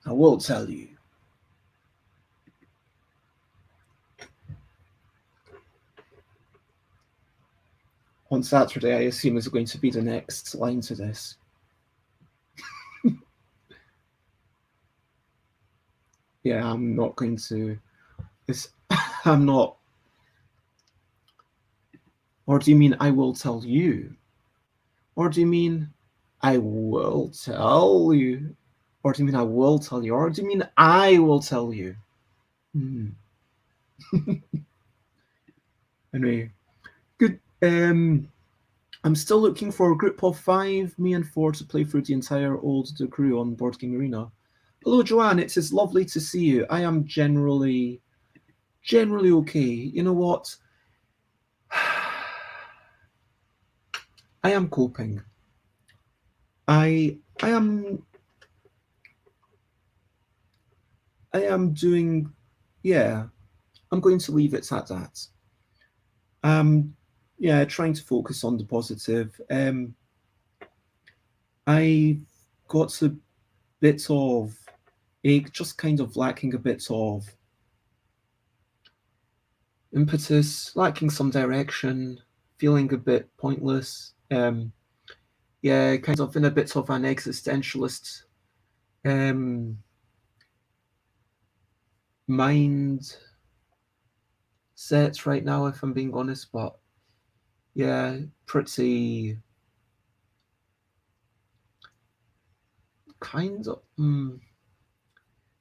I will tell you. on Saturday, I assume, is going to be the next line to this. Yeah, I'm not going to. I'm not. Or do you mean I will tell you? Or do you mean I will tell you? Or do you mean I will tell you? Or do you mean I will tell you? Anyway, good. I'm still looking for a group of 5, me and 4, to play through the entire old crew on Board Game Arena. Hello, Joanne. It is lovely to see you. I am generally okay. You know what? I am coping. I am doing. Yeah, I'm going to leave it at that. Yeah, trying to focus on the positive. I got a bit of just kind of lacking a bit of impetus, lacking some direction, feeling a bit pointless. Yeah, kind of in a bit of an existentialist mind set right now, if I'm being honest. But yeah, pretty kind of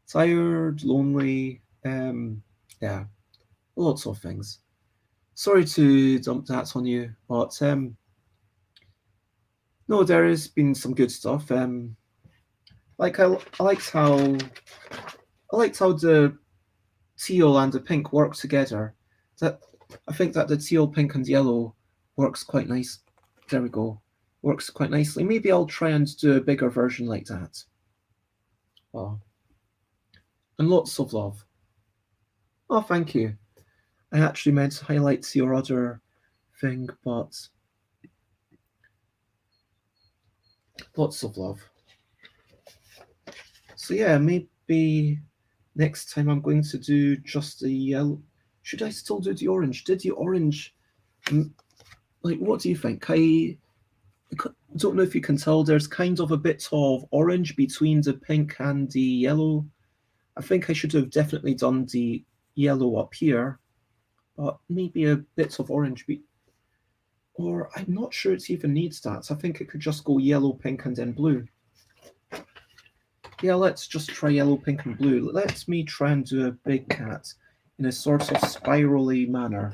tired, lonely. Yeah, lots of things. Sorry to dump that on you, but no, there has been some good stuff. Like I liked how the teal and the pink work together. That I think that the teal, pink, and yellow works quite nice. There we go. Works quite nicely. Maybe I'll try and do a bigger version like that. Oh. And lots of love. Oh, thank you. I actually meant to highlight your other thing, but lots of love. So yeah, maybe next time I'm going to do just the yellow. Should I still do the orange? Did the orange? Like, what do you think? I don't know if you can tell. There's kind of a bit of orange between the pink and the yellow. I think I should have definitely done the yellow up here, but maybe a bit of orange. Or I'm not sure it even needs that. I think it could just go yellow, pink, and then blue. Yeah, let's just try yellow, pink, and blue. Let me try and do a big cat in a sort of spirally manner.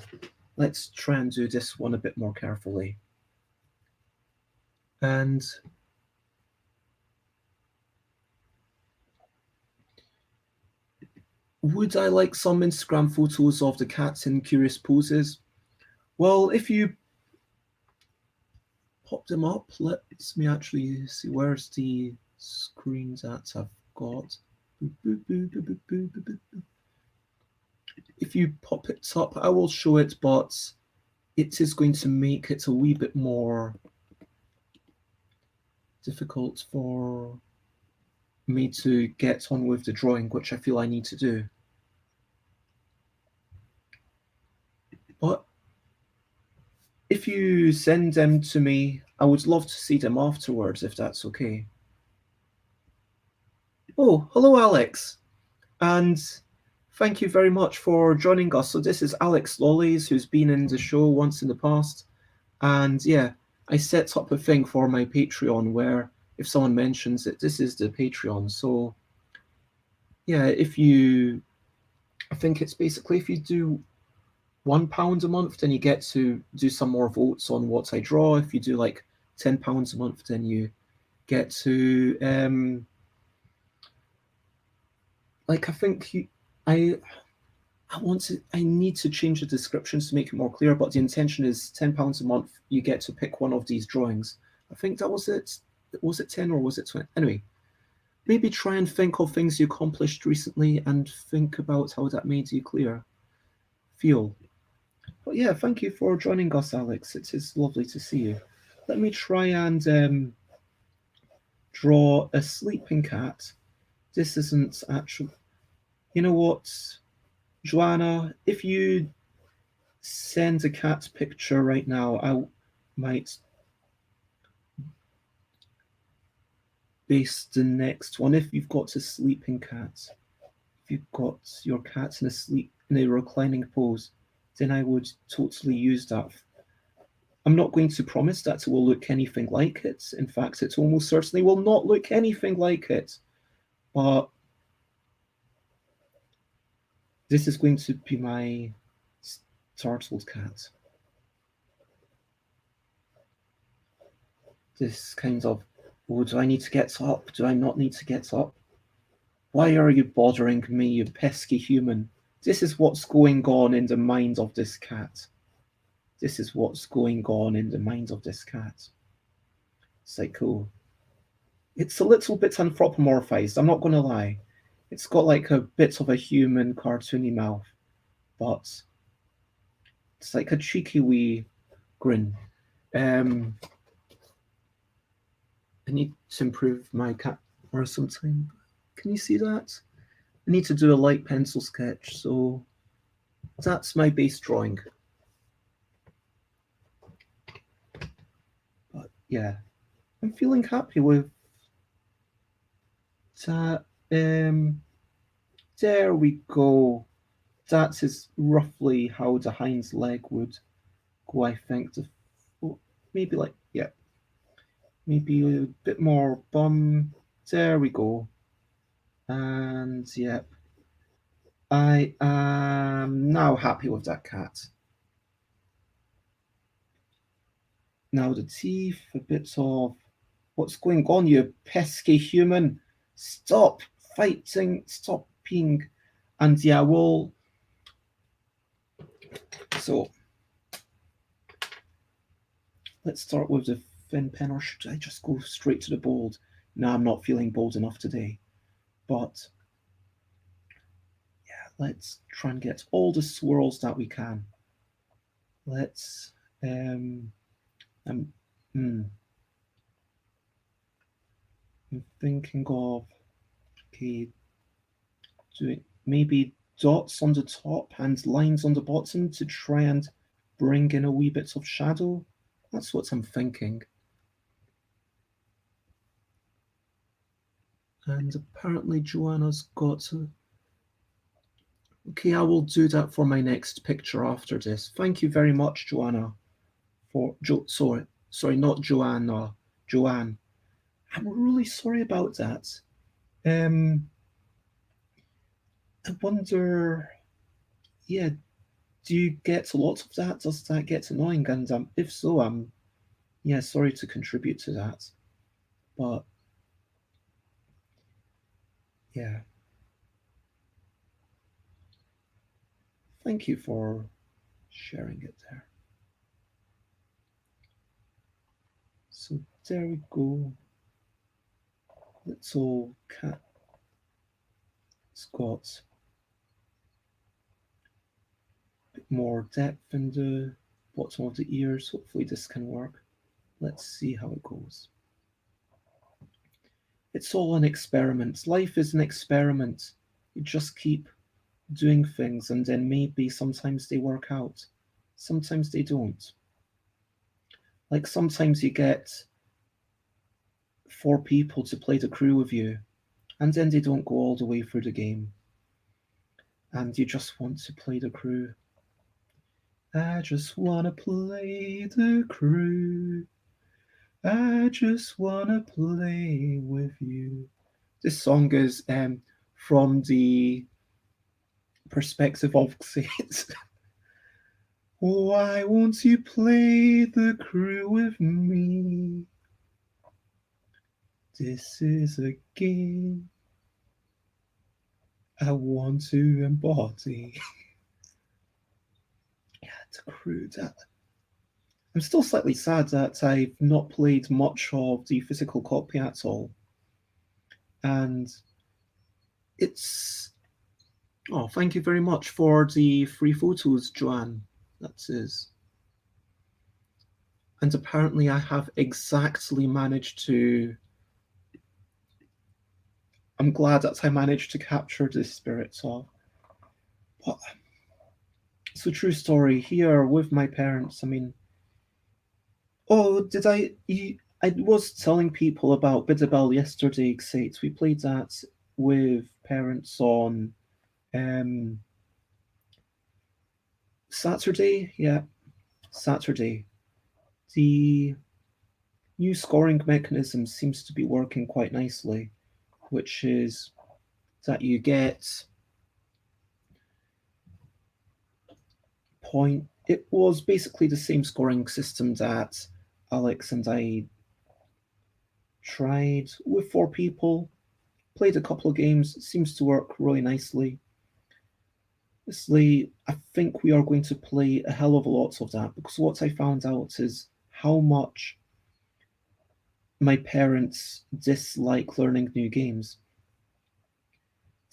Let's try and do this one a bit more carefully. And would I like some Instagram photos of the cats in curious poses? Well, if you pop them up, let me actually see where's the screen that I've got. If you pop it up, I will show it, but it is going to make it a wee bit more difficult for me to get on with the drawing, which I feel I need to do. But if you send them to me, I would love to see them afterwards, if that's okay. Oh, hello, Alex. And thank you very much for joining us. So this is Alex Lollies, who's been in the show once in the past. And yeah, I set up a thing for my Patreon where if someone mentions it, this is the Patreon. So yeah, I think it's basically if you do £1 a month, then you get to do some more votes on what I draw. If you do like £10 a month, then you get to like I think I need to change the descriptions to make it more clear, but the intention is £10 a month, you get to pick one of these drawings. I think that was it. Was it 10 or was it 20? Anyway, maybe try and think of things you accomplished recently and think about how that made you feel. But yeah, thank you for joining us, Alex. It is lovely to see you. Let me try and draw a sleeping cat. This isn't actually. You know what, Joanna? If you send a cat picture right now, might base the next one. If you've got a sleeping cat, if you've got your cat in a reclining pose, then I would totally use that. I'm not going to promise that it will look anything like it. In fact, it almost certainly will not look anything like it. But this is going to be my startled cat. This kind of, oh, do I need to get up? Do I not need to get up? Why are you bothering me, you pesky human? This is what's going on in the mind of this cat. This is what's going on in the mind of this cat. Psycho. It's a little bit anthropomorphized, I'm not going to lie. It's got like a bit of a human cartoony mouth, but it's like a cheeky wee grin. I need to improve my camera sometime. Can you see that? I need to do a light pencil sketch, so that's my base drawing. But yeah, I'm feeling happy with that. There we go. That is roughly how the hind leg would go, I think. Maybe like, yeah, maybe a bit more bum. There we go. And yeah, I am now happy with that cat. Now the teeth, a bit of what's going on, you pesky human? Stop fighting, stop being. And yeah, well, so let's start with the thin pen, or should I just go straight to the bold? No, I'm not feeling bold enough today. But yeah, let's try and get all the swirls that we can. Let's I'm thinking of, okay, doing maybe dots on the top and lines on the bottom to try and bring in a wee bit of shadow. That's what I'm thinking. And apparently Joanna's got a... Okay, I will do that for my next picture after this. Thank you very much, Joanna. Sorry, not Joanna, Joanne. I'm really sorry about that. I wonder, yeah, do you get a lot of that? Does that get annoying? And if so, I'm, yeah, sorry to contribute to that. But yeah, thank you for sharing it there. So there we go. Little cat. It's got a bit more depth in the bottom of the ears. Hopefully this can work. Let's see how it goes. It's all an experiment. Life is an experiment. You just keep doing things and then maybe sometimes they work out. Sometimes they don't. Like sometimes you get 4 people to play the crew with you and then they don't go all the way through the game. And you just want to play the crew. I just want to play the crew. I just want to play with you. This song is from the perspective of Xate. Why won't you play the crew with me? This is a game I want to embody. Yeah, the crew. I'm still slightly sad that I've not played much of the physical copy at all. And it's... Oh, thank you very much for the free photos, Joanne. That is. And apparently I have exactly managed to... I'm glad that I managed to capture the spirit of... But it's a true story here with my parents. I mean, Oh, did I? I was telling people about Bidabel yesterday, Xate. We played that with parents on um, Saturday. Yeah, Saturday. The new scoring mechanism seems to be working quite nicely, which is that you get point. It was basically the same scoring system that Alex and I tried with four people. Played a couple of games. It seems to work really nicely. Honestly, I think we are going to play a hell of a lot of that because what I found out is how much my parents dislike learning new games.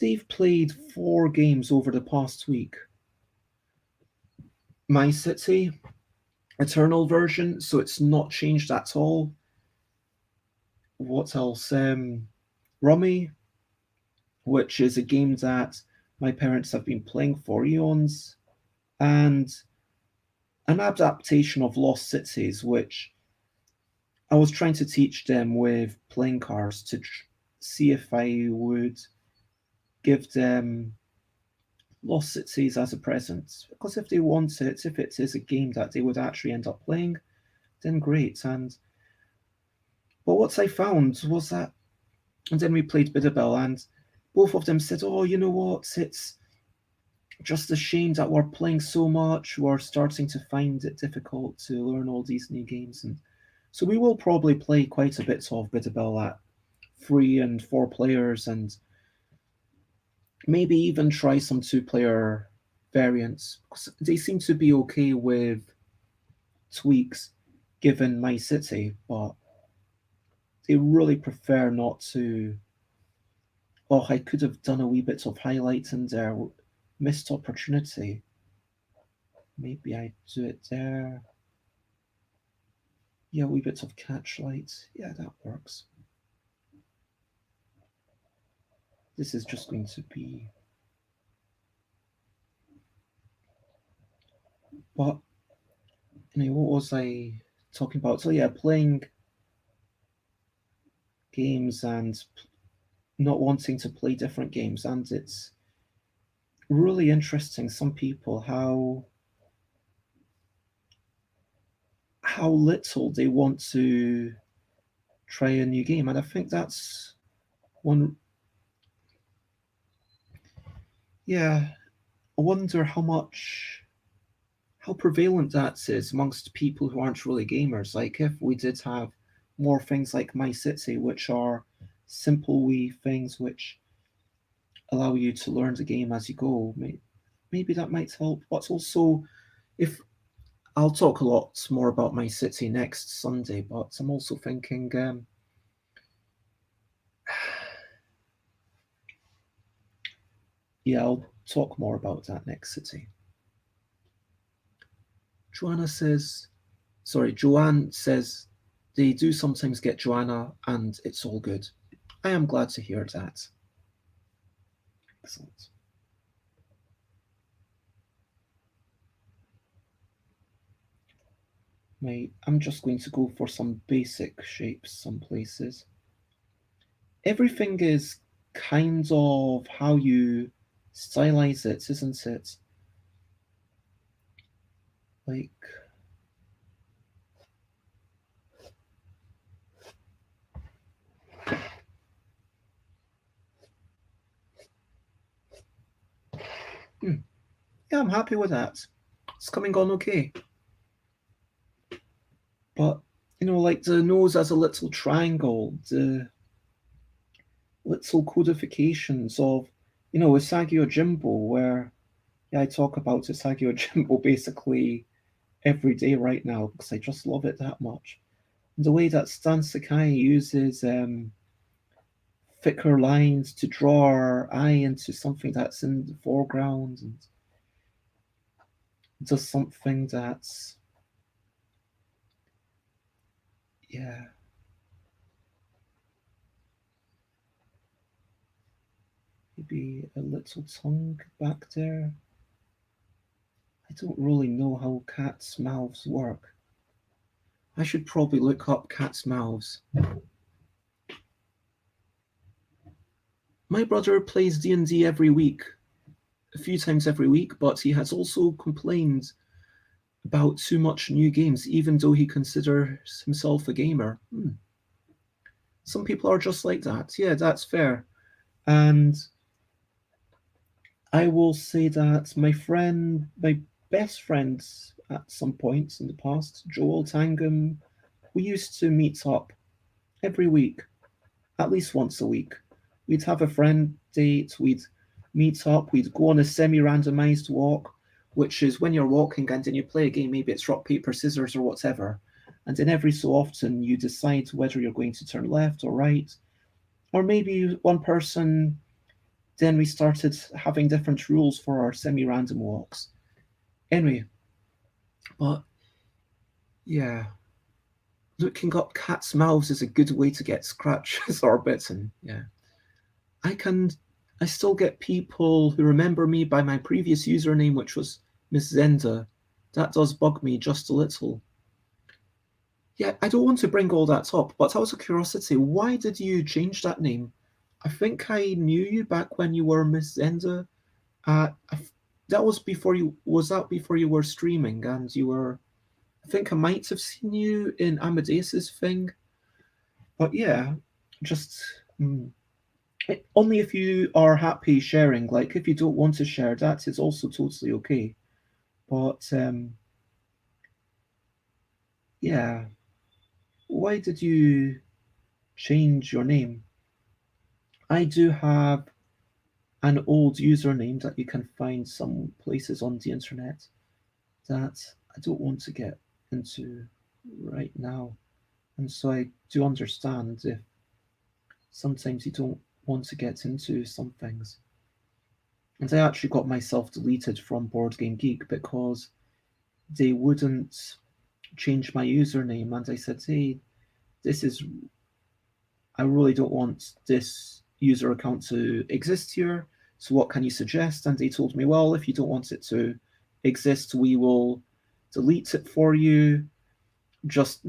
They've played four games over the past week. My City, Eternal version, so it's not changed at all. What else? Rummy, which is a game that my parents have been playing for eons, and an adaptation of Lost Cities, which I was trying to teach them with playing cards to see if I would give them Lost Cities as a present. Because if they want it, if it is a game that they would actually end up playing, then great. But what I found was that, and then we played Bidabel, and both of them said, "Oh, you know what? It's just a shame that we're playing so much. We're starting to find it difficult to learn all these new games." And so we will probably play quite a bit of Bidabel at 3 and 4 players, and maybe even try some 2 player variants. They seem to be okay with tweaks given my city, but they really prefer not to. Oh, I could have done a wee bit of highlight in there. Missed opportunity. Maybe I do it there. Yeah, a wee bit of catch light. Yeah, that works. This is just going to be. But anyway, what was I talking about? So yeah, playing games and not wanting to play different games, and it's really interesting. Some people how little they want to try a new game, and I think that's one. Yeah, I wonder how prevalent that is amongst people who aren't really gamers. Like if we did have more things like My City, which are simple wee things which allow you to learn the game as you go, maybe that might help. But also, if I'll talk a lot more about My City next Sunday, but I'm also thinking, yeah, I'll talk more about that next city. Joanne says they do sometimes get Joanna and it's all good. I am glad to hear that. Excellent. I'm just going to go for some basic shapes some places. Everything is kind of how you stylize it, isn't it? Like, yeah, I'm happy with that. It's coming on okay. But, like the nose as a little triangle, the little codifications of, Isagio Jimbo, where yeah, I talk about Isagio Jimbo basically every day right now because I just love it that much. And the way that Stan Sakai uses thicker lines to draw our eye into something that's in the foreground and does something that's, yeah, maybe a little tongue back there. I don't really know how cats' mouths work. I should probably look up cats' mouths. My brother plays D&D every week, a few times every week, but he has also complained about too much new games, even though he considers himself a gamer. Some people are just like that. Yeah, that's fair. And I will say that my best friend at some points in the past, Joel Tangam, we used to meet up every week, at least once a week. We'd have a friend date, we'd meet up, we'd go on a semi randomized walk, which is when you're walking and then you play a game, maybe it's rock, paper, scissors, or whatever. And then every so often you decide whether you're going to turn left or right. Or maybe one person, then we started having different rules for our semi random walks. Anyway, but yeah, looking up cats' mouths is a good way to get scratches or bitten. Yeah. I can I still get people who remember me by my previous username, which was Miss Zenda. That does bug me just a little. Yeah, I don't want to bring all that up, but out of curiosity, why did you change that name? I think I knew you back when you were Miss Zenda. That was before you was that before you were streaming and you were. I think I might have seen you in Amadeus's thing, but yeah, just. Only if you are happy sharing. Like if you don't want to share, that is also totally okay. But yeah, why did you change your name? I do have an old username that you can find some places on the internet that I don't want to get into right now. And so I do understand if sometimes you don't want to get into some things. And I actually got myself deleted from Board Game Geek because they wouldn't change my username. And I said, hey, I really don't want this user account to exist here. So what can you suggest? And they told me, well, if you don't want it to exist, we will delete it for you. Just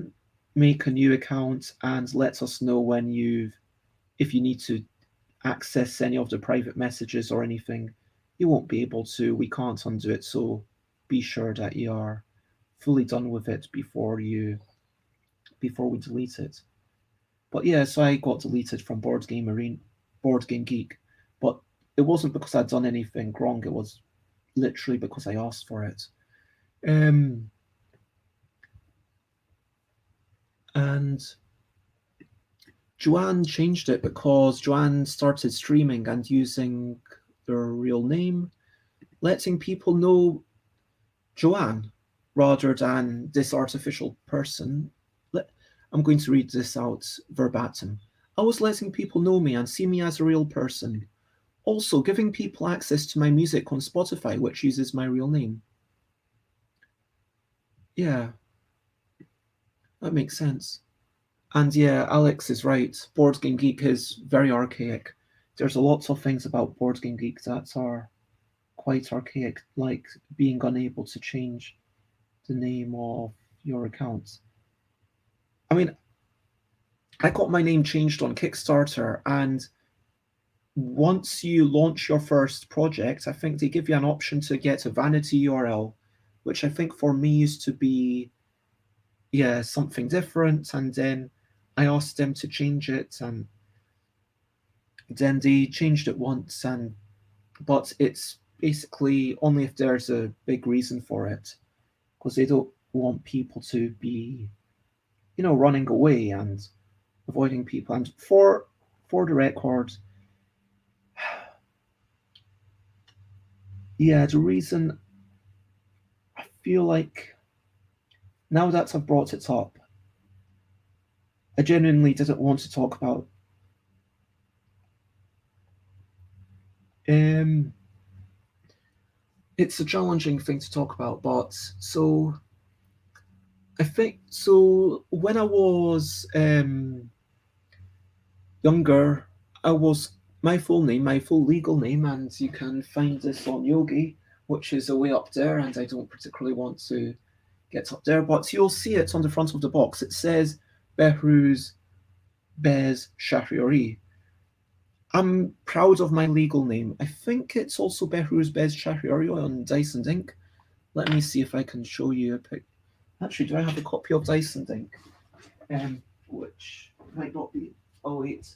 make a new account and let us know if you need to access any of the private messages or anything. You won't be able to. We can't undo it. So be sure that you are fully done with it before we delete it. But yeah, so I got deleted from Board Game Geek, but it wasn't because I'd done anything wrong. It was literally because I asked for it. And Joanne changed it because Joanne started streaming and using their real name, letting people know Joanne rather than this artificial person. I'm going to read this out verbatim. I was letting people know me and see me as a real person. Also, giving people access to my music on Spotify, which uses my real name. Yeah, that makes sense. And yeah, Alex is right. Board Game Geek is very archaic. There's a lot of things about Board Game Geek that are quite archaic, like being unable to change the name of your account. I mean, I got my name changed on Kickstarter, and once you launch your first project, I think they give you an option to get a vanity URL, which I think for me used to be, yeah, something different. And then I asked them to change it, and then they changed it once, but it's basically only if there's a big reason for it, because they don't want people to be, running away and avoiding people. And for the record, yeah, the reason I feel like now that I've brought it up, I genuinely didn't want to talk about. It's a challenging thing to talk about, but so I think so. When I was younger, I was my full name, my full legal name, and you can find this on Yogi, which is way up there, and I don't particularly want to get up there, but you'll see it on the front of the box. It says Behruz Bez Shahriori. I'm proud of my legal name. I think it's also Behruz Bez Shahriori on Dice and Ink. Let me see if I can show you a pic. Actually, do I have a copy of Dice and Ink? Which might not be. Oh wait.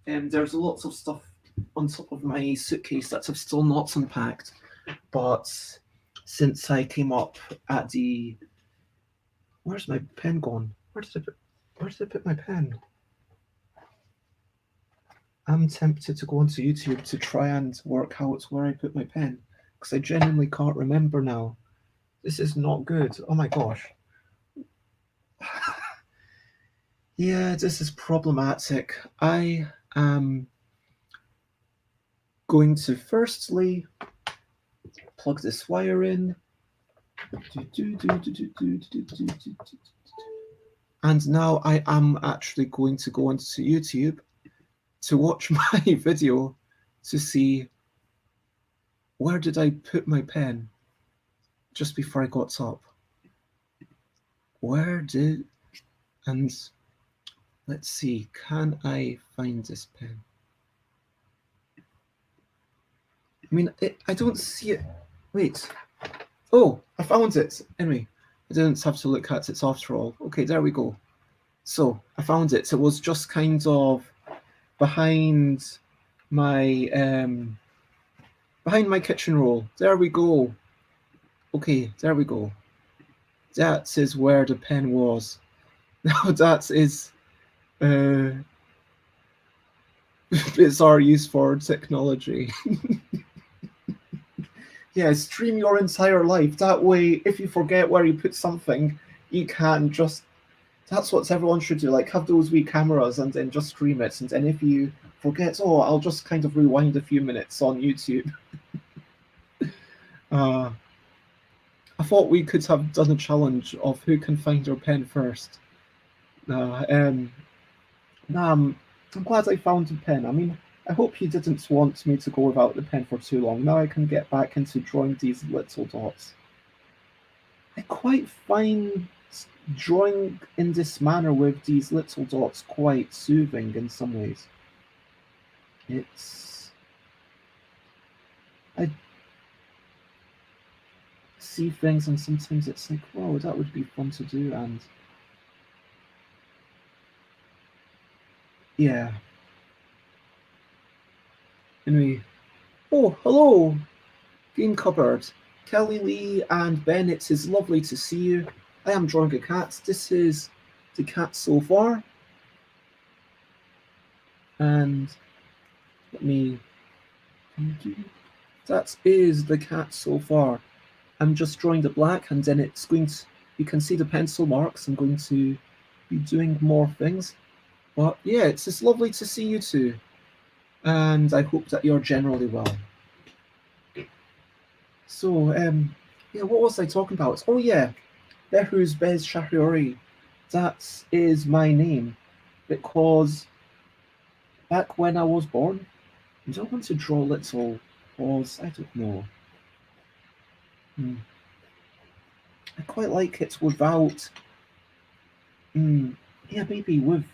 There's lots of stuff on top of my suitcase that I've still not unpacked. But since I came up at the, where's my pen gone? Where did I put my pen? I'm tempted to go onto YouTube to try and work out where I put my pen, because I genuinely can't remember now. This is not good. Oh my gosh. Yeah, this is problematic. I am going to firstly plug this wire in. And now I am actually going to go onto YouTube to watch my video to see where did I put my pen just before I got up. And let's see, can I find this pen? I mean, I don't see it. Wait. Oh, I found it. Anyway, I didn't have to look at it after all. Okay, there we go. So I found it. It was just kind of behind my kitchen roll. There we go. Okay, there we go. That is where the pen was. Now that is it's our use for technology. Yeah, stream your entire life. That way, if you forget where you put something, you can just... That's what everyone should do. Like, have those wee cameras and then just stream it. And then if you forget, oh, I'll just kind of rewind a few minutes on YouTube. I thought we could have done a challenge of who can find their pen first. I'm glad I found the pen. I mean, I hope you didn't want me to go without the pen for too long. Now I can get back into drawing these little dots. I quite find drawing in this manner with these little dots quite soothing in some ways. I see things and sometimes it's like, whoa, that would be fun to do, and yeah. Anyway, oh, hello, Game Cupboard. Kelly Lee and Ben, it is lovely to see you. I am drawing a cat. This is the cat so far. And let me... That is the cat so far. I'm just drawing the black, and then it's going to... You can see the pencil marks. I'm going to be doing more things. But yeah, it's just lovely to see you two. And I hope that you're generally well. So, yeah, what was I talking about? Oh yeah, Behruz Bez Shahriori. That is my name, because back when I was born, I don't want to draw little paws, I don't know. I quite like it without, yeah, maybe with,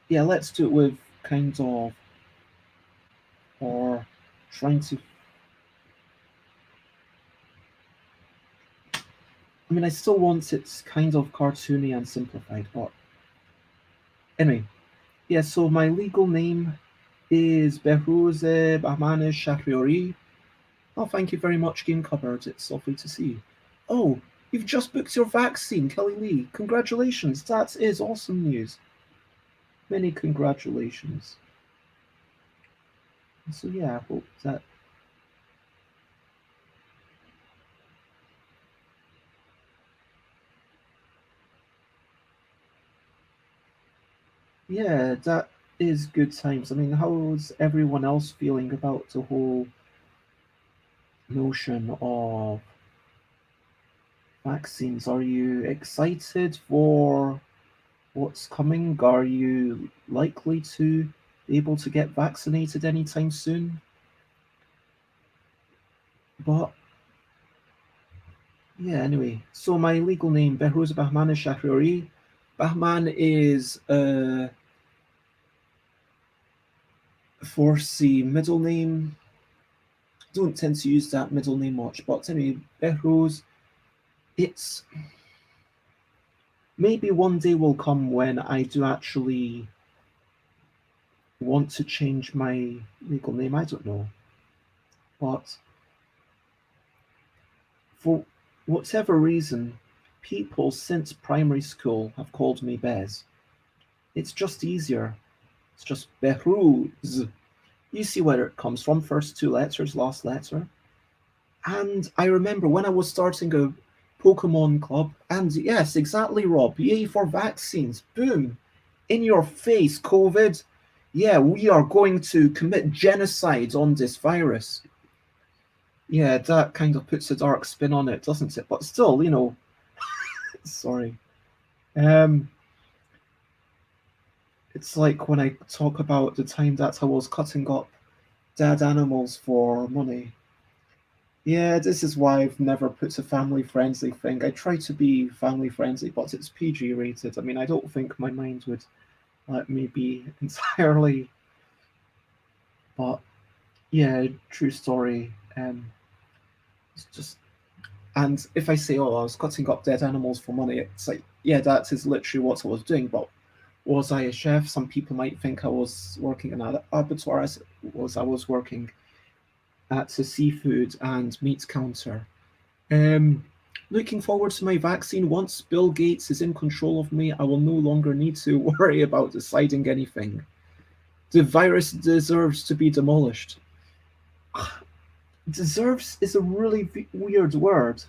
yeah, let's do it with kind of, or trying to, I mean, I still want it kind of cartoony and simplified, but anyway, yeah, so my legal name is Behruz Bahman Shahriori. Oh, thank you very much, Game Cupboard. It's lovely to see you. Oh, you've just booked your vaccine, Kelly Lee. Congratulations. That is awesome news. Many congratulations. So yeah, I hope that... Yeah, that is good times. I mean, how's everyone else feeling about the whole notion of vaccines? Are you excited for what's coming? Are you likely to be able to get vaccinated anytime soon? But Yeah, anyway. So my legal name, Behrouz Bahman Shahriori. Bahman is a Farsi middle name. Don't tend to use that middle name much, but anyway, Behrouz, it's maybe one day will come when I do actually want to change my legal name. I don't know. But for whatever reason, people since primary school have called me Bez. It's just easier. It's just Behrooz. You see where it comes from. First two letters, last letter. And I remember when I was starting a Pokemon club, and yes, exactly, Rob. Yay for vaccines. Boom. In your face, COVID. Yeah, we are going to commit genocide on this virus. Yeah, that kind of puts a dark spin on it, doesn't it? But still, sorry. Um, it's like when I talk about the time that I was cutting up dead animals for money. Yeah, this is why I've never put a family friendly thing. I try to be family friendly, but it's PG rated. I mean, I don't think my mind would let me be entirely. But yeah, true story. It's just, and if I say, "Oh, I was cutting up dead animals for money," it's like, yeah, that is literally what I was doing. But was I a chef? Some people might think I was working in an abattoir. I was working at a seafood and meat counter. Um, Looking forward to my vaccine. Once Bill Gates is in control of me, I will no longer need to worry about deciding anything. The virus deserves to be demolished. Deserves is a really weird word.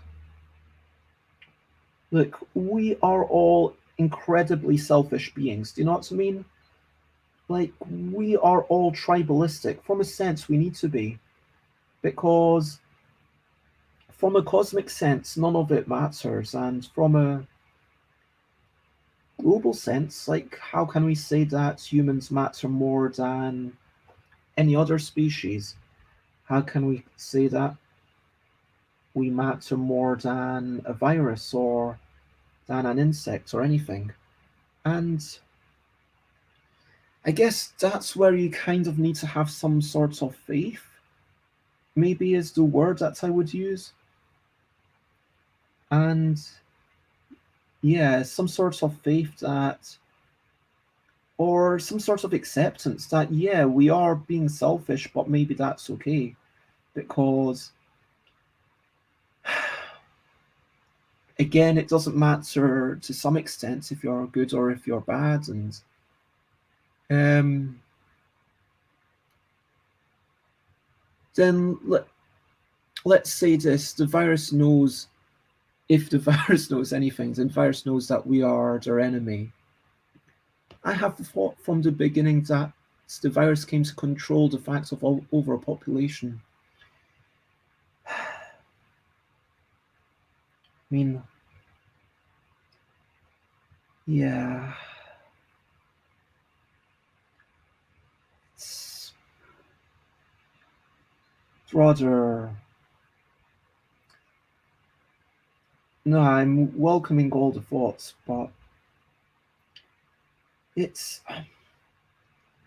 Look, we are all incredibly selfish beings. Do you know what I mean? Like, we are all tribalistic. From a sense, we need to be. Because from a cosmic sense, none of it matters. And from a global sense, like, how can we say that humans matter more than any other species? How can we say that we matter more than a virus or than an insect or anything? And I guess that's where you kind of need to have some sort of faith, maybe is the word that I would use. And yeah, some sort of faith that, or some sort of acceptance that, yeah, we are being selfish, but maybe that's okay. Because again, it doesn't matter to some extent if you're good or if you're bad. And um, then let's say this: the virus knows, if the virus knows anything, then the virus knows that we are their enemy. I have thought from the beginning that the virus came to control the fact of overpopulation. I mean, yeah, it's rather. No, I'm welcoming all the thoughts, but it's,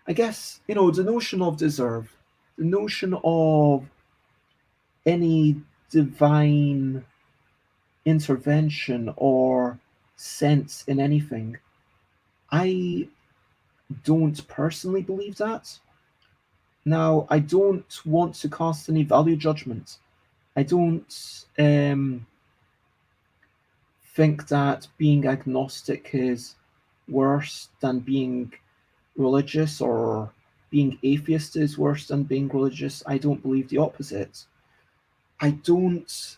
I guess, the notion of deserve, the notion of any divine intervention or sense in anything. I don't personally believe that. Now, I don't want to cast any value judgment. I don't think that being agnostic is worse than being religious, or being atheist is worse than being religious. I don't believe the opposite. I don't.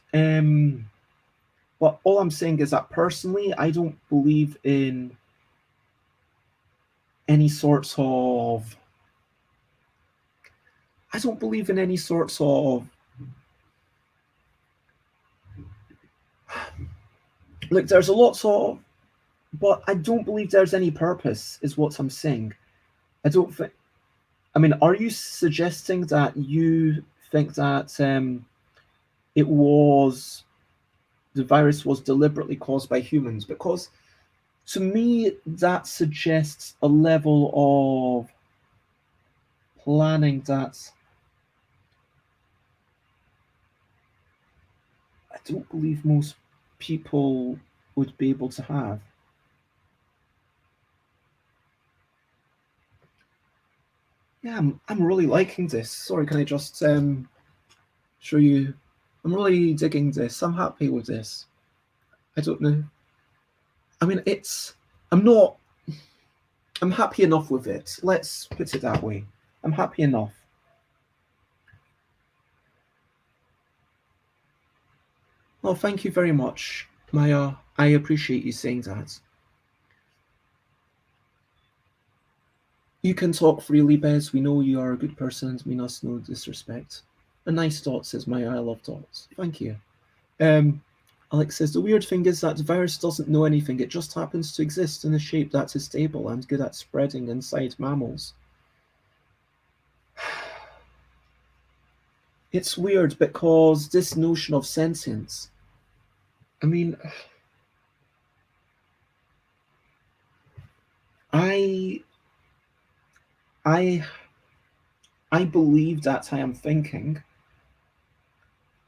But all I'm saying is that personally, I don't believe in any sorts of. I don't believe in any sorts of. Look, there's a lot of, but I don't believe there's any purpose. Is what I'm saying. I don't think. I mean, are you suggesting that you think that it was the virus was deliberately caused by humans, because to me that suggests a level of planning that I don't believe most people would be able to have. Yeah, I'm really liking this. Sorry, can I just show you? I'm really digging this. I'm happy with this. I don't know. I mean, I'm not. I'm happy enough with it. Let's put it that way. I'm happy enough. Well, thank you very much, Maya. I appreciate you saying that. You can talk freely, Bez. We know you are a good person. Mean us no disrespect. A nice dot, says Maya. I love dots. Thank you. Um, Alex says, the weird thing is that the virus doesn't know anything. It just happens to exist in a shape that is stable and good at spreading inside mammals. It's weird because this notion of sentience, I mean, I I I believe that I am thinking,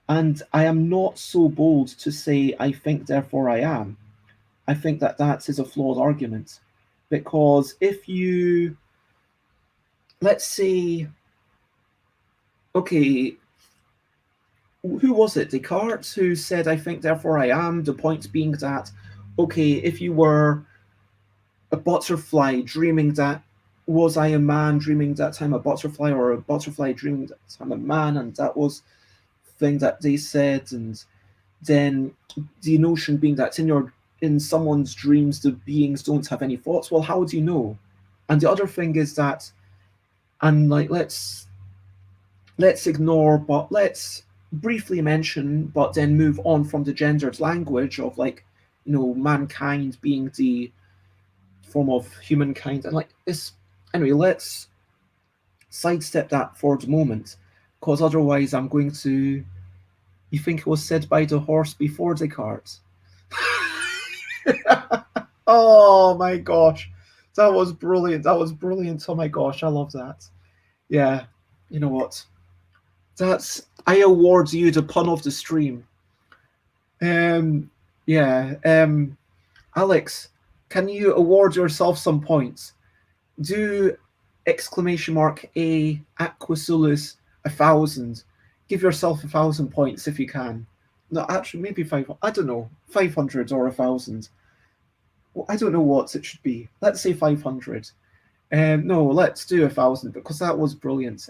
and I am not so bold to say I think therefore I am. I think that that is a flawed argument, because if you, let's say, okay, who was it? Descartes, who said I think therefore I am. The point being that, okay, if you were a butterfly dreaming that, was I a man dreaming that I'm a butterfly, or a butterfly dreaming that I'm a man, and that was the thing that they said. And then the notion being that in someone's dreams the beings don't have any thoughts. Well, how do you know? And the other thing is that, and like let's ignore, but let's briefly mention, but then move on from the gendered language of, like, mankind being the form of humankind, and like this. Anyway, let's sidestep that for the moment, because otherwise I'm going to. You think it was said by the horse before Descartes? Oh my gosh, that was brilliant! That was brilliant! Oh my gosh, I love that. Yeah, you know what? I award you the pun of the stream. Yeah. Alex, can you award yourself some points? Do exclamation mark a Aquasulus 1,000. Give yourself 1,000 points if you can. No, actually, maybe 500. I don't know, 500 or 1,000. Well, I don't know what it should be. Let's say 500. No, let's do 1,000 because that was brilliant.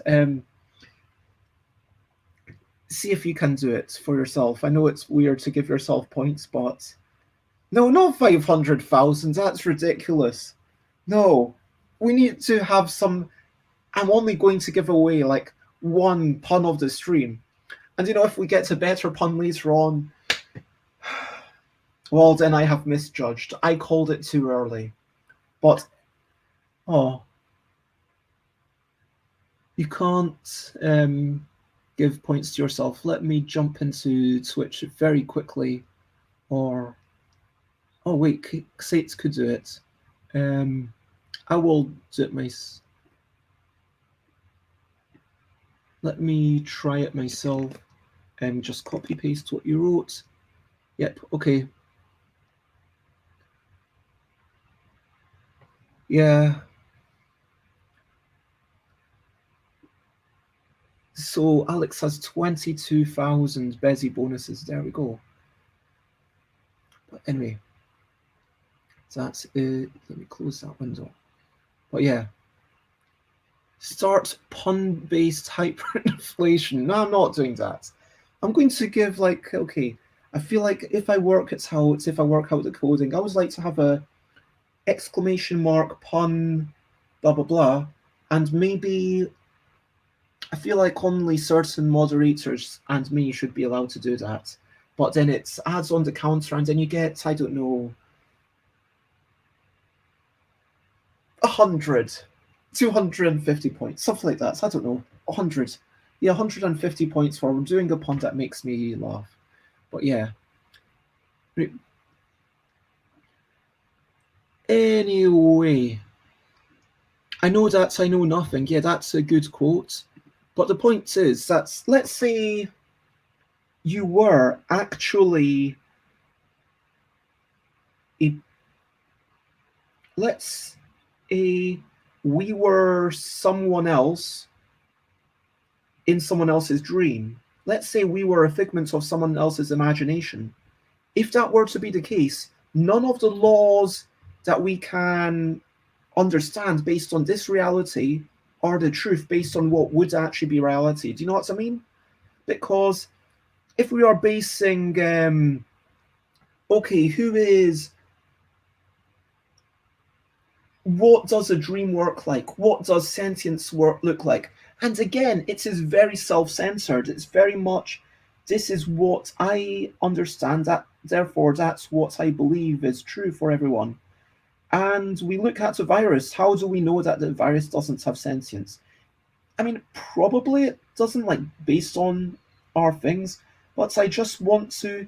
See if you can do it for yourself. I know it's weird to give yourself points, but no, not 500,000. That's ridiculous. No, we need to have some. I'm only going to give away like one pun of the stream. And if we get a better pun later on, well, then I have misjudged. I called it too early. But, oh, you can't give points to yourself. Let me jump into Twitch very quickly. Or, oh, wait, Xates could do it. I will do it myself. Let me try it myself and just copy paste what you wrote. Yep, okay. Yeah. So Alex has 22,000 Bezzy bonuses. There we go. But anyway, that's it. Let me close that window. But yeah. Start pun-based hyperinflation. No, I'm not doing that. I'm going to give, like, okay, I feel like if I work out the coding, I would like to have a exclamation mark pun blah blah blah, and maybe I feel like only certain moderators and me should be allowed to do that. But then it adds on the counter, and then you get, I don't know, 100, 250 points, something like that. I don't know, 100. Yeah, 150 points for doing a pun that makes me laugh. But yeah. Right. Anyway, I know that I know nothing. Yeah, that's a good quote. But the point is that let's say you were actually a let's a we were someone else in someone else's dream. Let's say we were a figment of someone else's imagination. If that were to be the case, none of the laws that we can understand based on this reality are the truth based on what would actually be reality. Do you know what I mean? Because if we are basing, okay, what does a dream work like? What does sentience look like? And again, it is very self-centered. It's very much, this is what I understand, that therefore that's what I believe is true for everyone. And we look at a virus. How do we know that the virus doesn't have sentience? I mean, probably it doesn't, like, based on our things, but I just want to,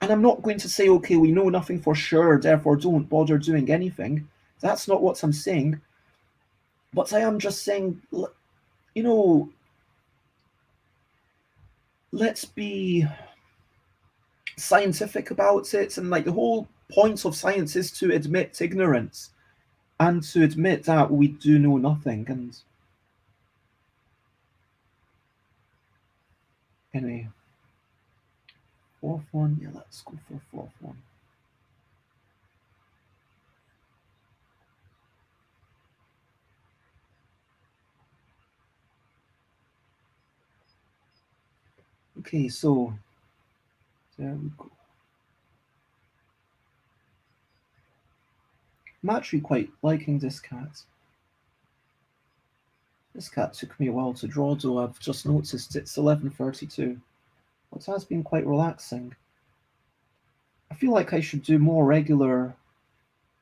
and I'm not going to say, okay, we know nothing for sure, therefore don't bother doing anything. That's not what I'm saying. But I am just saying, you know, let's be scientific about it. And, like, the whole point of science is to admit ignorance and to admit that we do know nothing. And anyway, fourth one. Yeah, let's go for fourth one. Okay, so there we go. I'm actually quite liking this cat. This cat took me a while to draw, though I've just noticed it's 11:32. But it has been quite relaxing. I feel like I should do more regular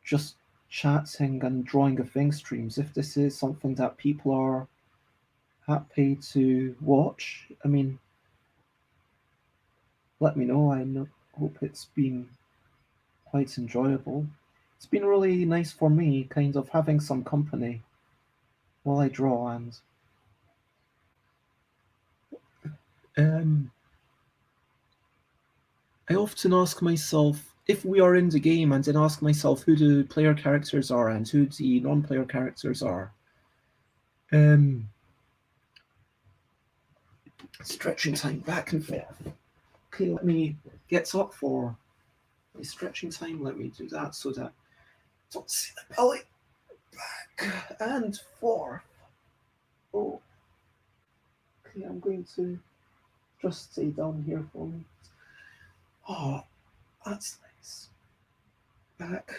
just chatting and drawing of thing streams if this is something that people are happy to watch. I mean, let me know. Hope it's been quite enjoyable. It's been really nice for me, kind of having some company while I draw, and I often ask myself if we are in the game, and then ask myself who the player characters are and who the non-player characters are. Stretching time back and forth. Okay, let me get up for my stretching time. Let me do that so that I don't see the belly. Back and forth. Oh, okay, I'm going to just stay down here for me. Oh, that's nice. Back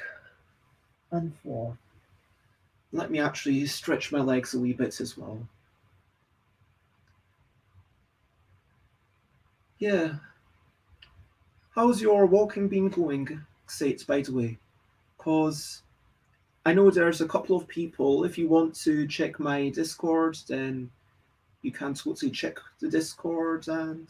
and forth. Let me actually stretch my legs a wee bit as well. Yeah. How's your walking been going, Sate, by the way? Because I know there's a couple of people. If you want to check my Discord, then you can totally check the Discord. And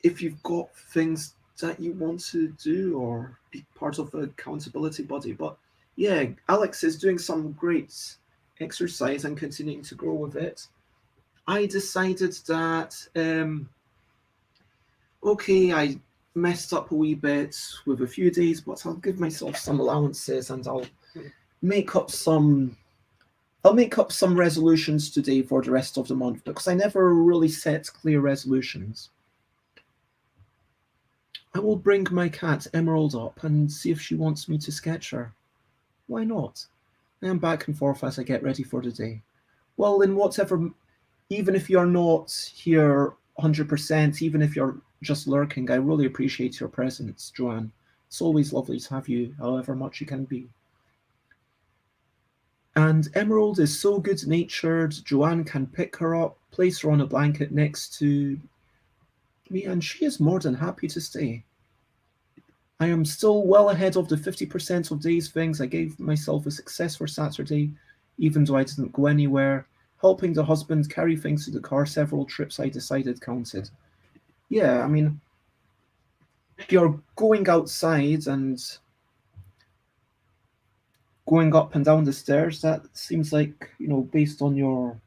if you've got things that you want to do or be part of an accountability body. But yeah, Alex is doing some great exercise and continuing to grow with it. I decided that, okay, I messed up a wee bit with a few days, but I'll give myself some allowances and I'll make up some resolutions today for the rest of the month, because I never really set clear resolutions. I will bring my cat Emerald up and see if she wants me to sketch her. Why not? I am back and forth as I get ready for the day. Well, in whatever, even if you're not here 100%, even if you're just lurking, I really appreciate your presence, Joanne. It's always lovely to have you, however much you can be. And Emerald is so good-natured. Joanne can pick her up, place her on a blanket next to me, and she is more than happy to stay. I am still well ahead of the 50% of days things. I gave myself a success for Saturday, even though I didn't go anywhere. Helping the husband carry things to the car, several trips I decided counted. Yeah, I mean, you're going outside and going up and down the stairs. That seems like, based on your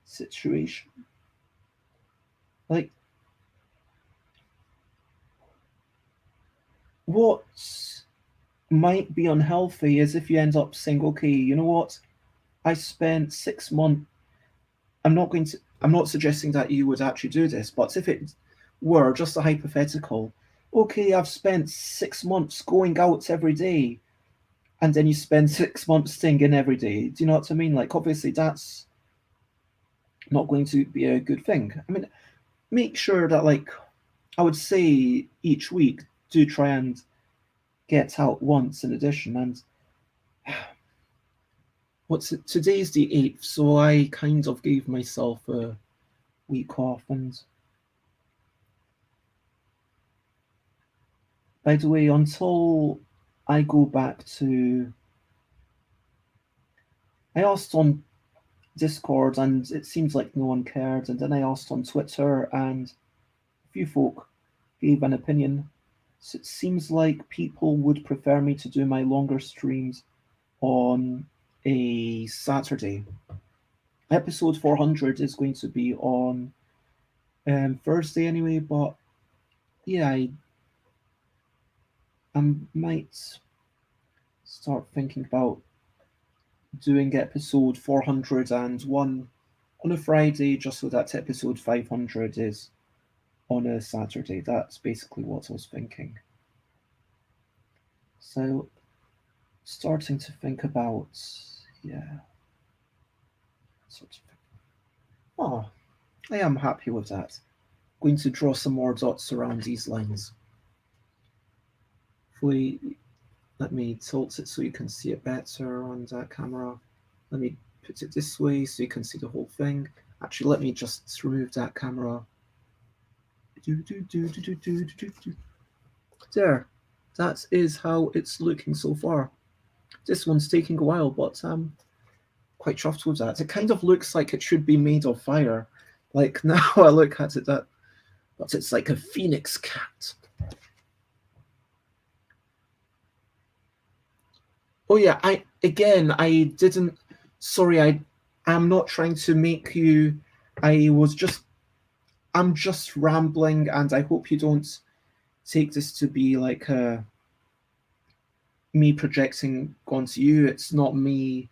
situation. Like, what might be unhealthy is if you end up saying, okay, you know what? I spent 6 months. I'm not suggesting that you would actually do this, but if it were just a hypothetical, okay, I've spent 6 months going out every day, and then you spend 6 months staying in every day. Do you know what I mean? Like, obviously, that's not going to be a good thing. I mean, make sure that, like, I would say each week, do try and get out once in addition. And what's it? Today's the 8th, so I kind of gave myself a week off. And by the way, until I go back to, I asked on Discord and it seems like no one cared, and then I asked on Twitter and a few folk gave an opinion. So it seems like people would prefer me to do my longer streams on a Saturday. Episode 400 is going to be on Thursday anyway, but yeah, I might start thinking about doing episode 401 on a Friday just so that episode 500 is on a Saturday. That's basically what I was thinking. So, starting to think about, yeah, sort of. Oh, I am happy with that. Going to draw some more dots around these lines. Let me tilt it so you can see it better on that camera. Let me put it this way so you can see the whole thing. Actually, let me just remove that camera. There. That is how it's looking so far. This one's taking a while, but I'm quite chuffed with that. It kind of looks like it should be made of fire. Like, now I look at it, but it's like a phoenix cat. Oh yeah, I'm not trying to make you. I'm just rambling, and I hope you don't take this to be like me projecting onto you. It's not me.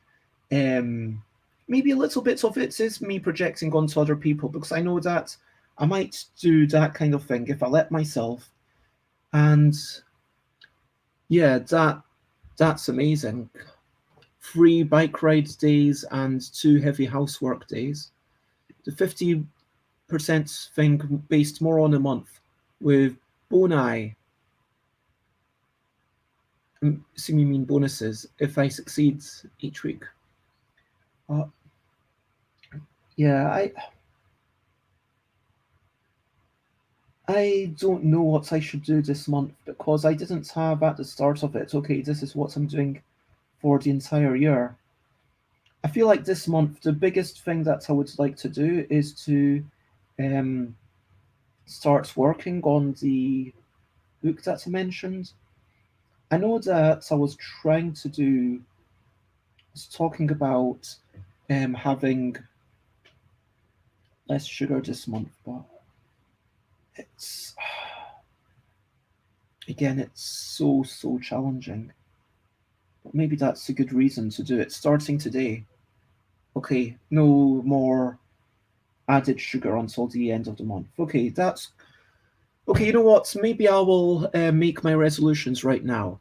Maybe a little bit of it is me projecting onto other people, because I know that I might do that kind of thing if I let myself. And yeah, that's amazing. 3 bike ride days and 2 heavy housework days. The 50% thing based more on a month with Bonai. I'm assuming you mean bonuses if I succeed each week. Yeah, I don't know what I should do this month, because I didn't have at the start of it, okay, this is what I'm doing for the entire year. I feel like this month, the biggest thing that I would like to do is to start working on the book that I mentioned. I know that I was talking about having less sugar this month, but it's again, it's so challenging. But maybe that's a good reason to do it. Starting today, okay, no more added sugar until the end of the month. Okay, that's okay. You know what? Maybe I will make my resolutions right now.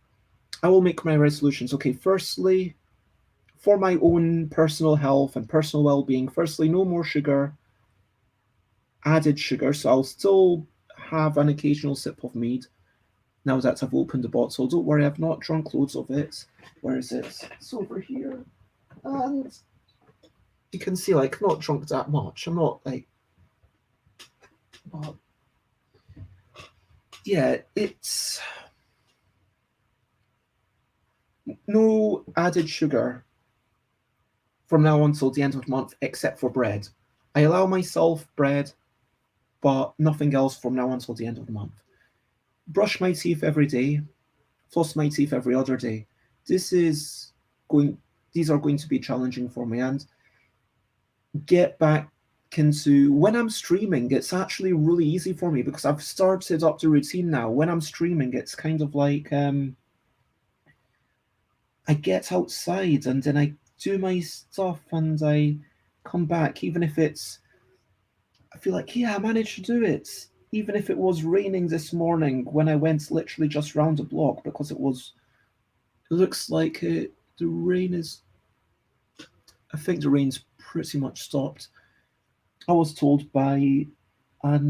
I will make my resolutions. Okay, firstly, for my own personal health and personal well-being, firstly, no more sugar, added sugar. So I'll still have an occasional sip of mead now that I've opened the bottle. Don't worry, I've not drunk loads of it. Where is it? It's over here. And you can see, like, not drunk that much. I'm not like, but yeah, it's no added sugar from now on till the end of the month, except for bread. I allow myself bread, but nothing else from now on till the end of the month. brush my teeth every day, floss my teeth every other day. This is going. These are going to be challenging for me, and get back into when I'm streaming. It's actually really easy for me because I've started up the routine now. When I'm streaming, it's kind of like I get outside and then I do my stuff and I come back, even if it's. I feel like yeah, I managed to do it. Even if it was raining this morning when I went literally just round the block because it was. It looks like the rain is. I think the rain's pretty much stopped. I was told by a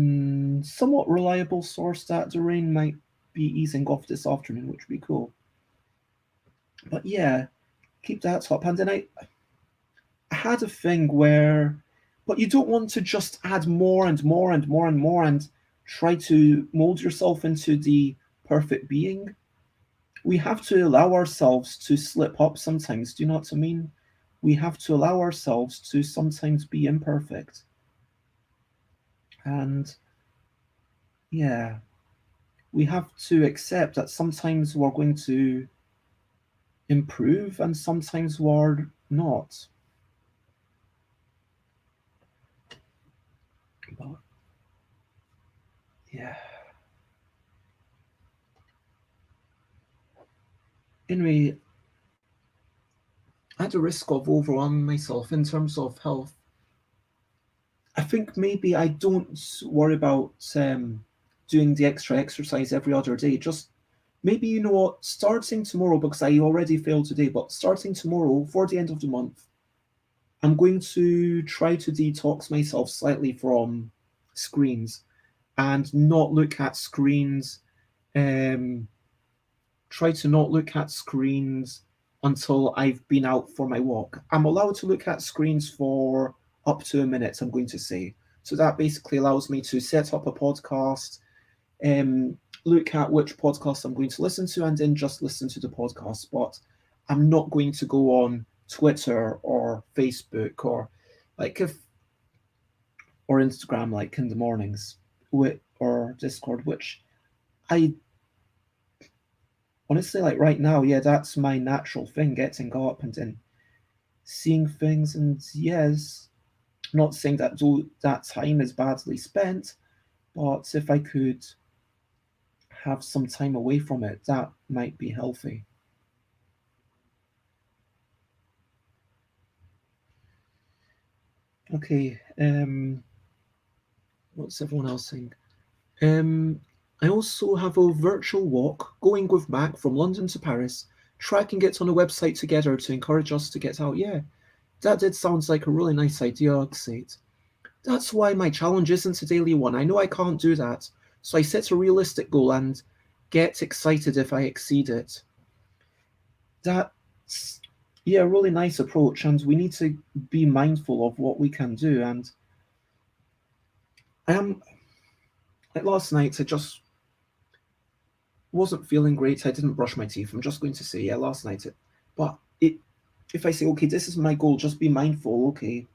somewhat reliable source that the rain might be easing off this afternoon, which would be cool. But yeah, keep that up. And then I had a thing where, but you don't want to just add more and more and more and more and try to mold yourself into the perfect being. We have to allow ourselves to slip up sometimes. Do you know what I mean? We have to allow ourselves to sometimes be imperfect. And yeah, we have to accept that sometimes we're going to improve and sometimes we're not. But yeah. Anyway, at the risk of overwhelming myself in terms of health, I think maybe I don't worry about doing the extra exercise every other day. Just maybe, you know what, starting tomorrow, because I already failed today, but starting tomorrow for the end of the month, I'm going to try to detox myself slightly from screens and not look at screens. Um, Try to not look at screens until I've been out for my walk. I'm allowed to look at screens for up to a minute, I'm going to say. So that basically allows me to set up a podcast, look at which podcast I'm going to listen to, and then just listen to the podcast. But I'm not going to go on Twitter or Facebook or like if or Instagram like in the mornings or Discord, which I honestly like right now, yeah, that's my natural thing, getting up and then seeing things. And yes, not saying that that time is badly spent, but if I could have some time away from it, that might be healthy. Okay, what's everyone else saying? Um, I also have a virtual walk going with Mac from London to Paris, tracking it on a website together to encourage us to get out. Yeah, that did sounds like a really nice idea, Oxate. That's why my challenge isn't a daily one. I know I can't do that, so I set a realistic goal and get excited if I exceed it. That's yeah, a really nice approach, and we need to be mindful of what we can do. And I am like last night, I just wasn't feeling great. I didn't brush my teeth. I'm just going to say, yeah, last night. But if I say, okay, this is my goal, just be mindful. Okay,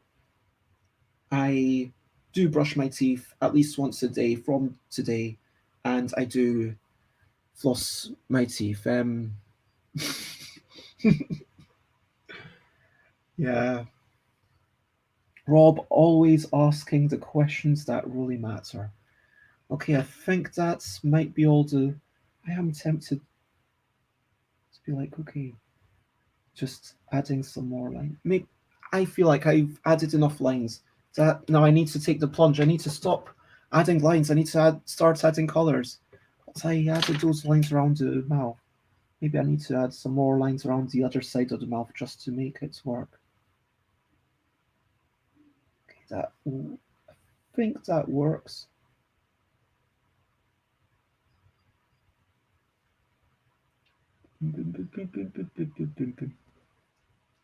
I do brush my teeth at least once a day from today, and I do floss my teeth. Yeah, Rob always asking the questions that really matter. Okay, I think that might be all the. I am tempted to be like, okay, just adding some more lines. Maybe I feel like I've added enough lines. That now I need to take the plunge. I need to stop adding lines. I need to start adding colors. But I added those lines around the mouth. Maybe I need to add some more lines around the other side of the mouth just to make it work. Okay, I think that works.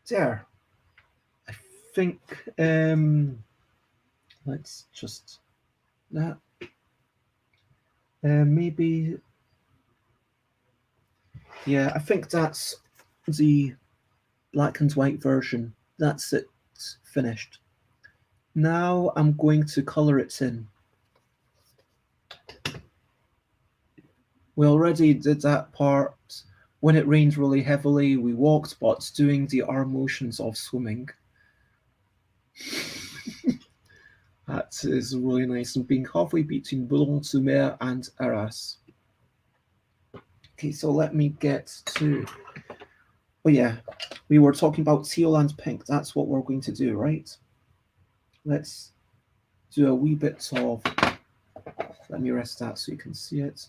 There. I think let's just that maybe yeah, I think that's the black and white version. That's it finished. Now I'm going to color it in. We already did that part. When it rained really heavily, we walked, but doing the arm motions of swimming. That is really nice, and being halfway between Boulogne-sur-Mer and Arras. Okay, so let me get to... Oh yeah, we were talking about teal and pink. That's what we're going to do, right? Let's do a wee bit of... Let me rest that so you can see it.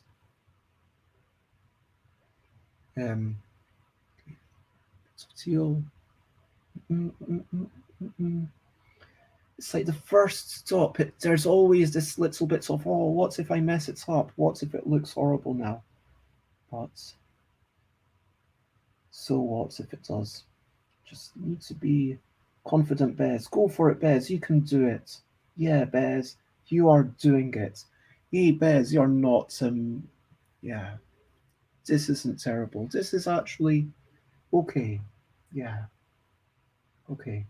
Teal. It's like the first stop. There's always this little bit of, oh, what if I mess it up? What if it looks horrible now? But so what if it does? Just need to be confident, Bez. Go for it, Bez. You can do it. Yeah, Bez, you are doing it. Hey, Bez, you're not. Yeah, this isn't terrible. This is actually okay. Yeah, okay.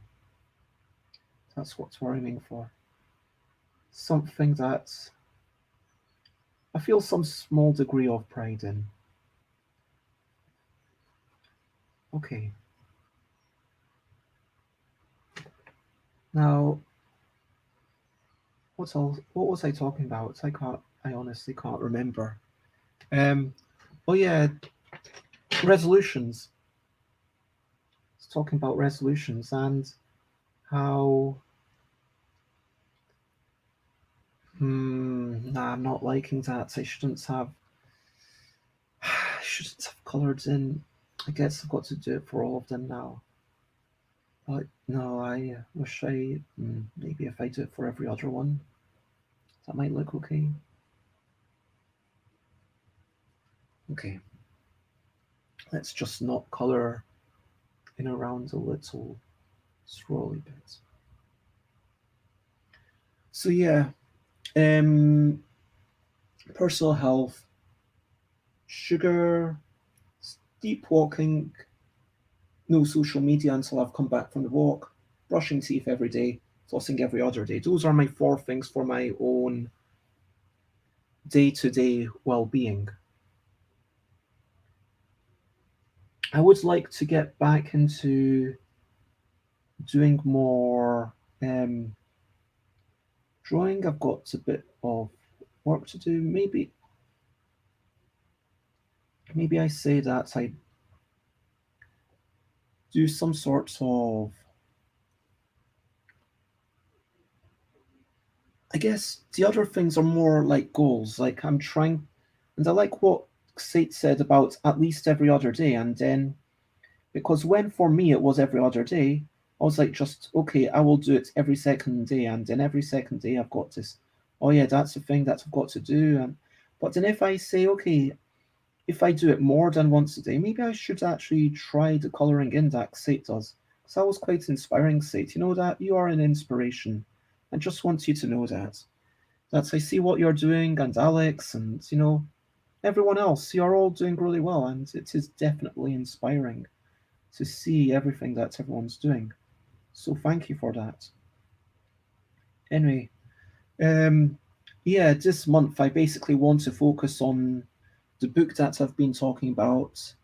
That's what we're aiming for. Something that I feel some small degree of pride in. Okay. Now, what was I talking about? I honestly can't remember. Oh yeah, resolutions. It's talking about resolutions and how nah, I'm not liking that. I shouldn't have colored in. I guess I've got to do it for all of them now. But no, I wish maybe if I do it for every other one, that might look okay. Okay. Let's just not color in around a little swirly bit. So yeah, personal health, sugar, deep walking, no social media until I've come back from the walk, brushing teeth every day, flossing every other day. Those are my 4 things for my own day-to-day well-being. I would like to get back into doing more drawing. I've got a bit of work to do. Maybe I say that I do some sort of, I guess the other things are more like goals. Like I'm trying, and I like what Sate said about at least every other day. And then, because when for me it was every other day, I was like, just okay, I will do it every second day. And then every second day I've got this, oh yeah, that's the thing that I've got to do. And but then if I say, okay, if I do it more than once a day, maybe I should actually try the colouring in that Sate does. Because that was quite inspiring, Sate. You know that you are an inspiration. I just want you to know that. That I see what you're doing, and Alex, and everyone else. You're all doing really well, and it is definitely inspiring to see everything that everyone's doing. So thank you for that. Anyway, um, yeah, this month I basically want to focus on the book that I've been talking about,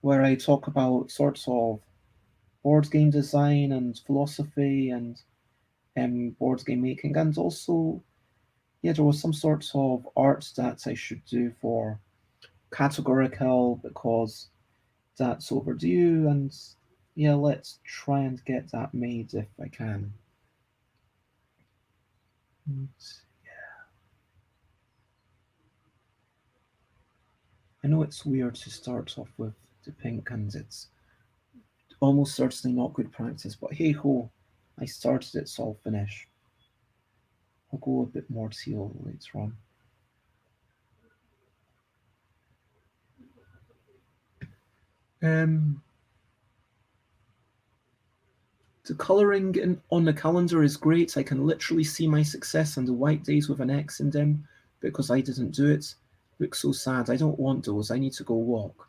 where I talk about sorts of board game design and philosophy and board game making, and also, yeah, there was some sorts of art that I should do for categorical because that's overdue, and yeah, let's try and get that made if I can. And I know it's weird to start off with the pink, and it's almost certainly not good practice, but hey ho, I started it, so I'll finish. I'll go a bit more teal later on. The colouring on the calendar is great. I can literally see my success and the white days with an X in them because I didn't do it. Looks so sad. I don't want those. I need to go walk.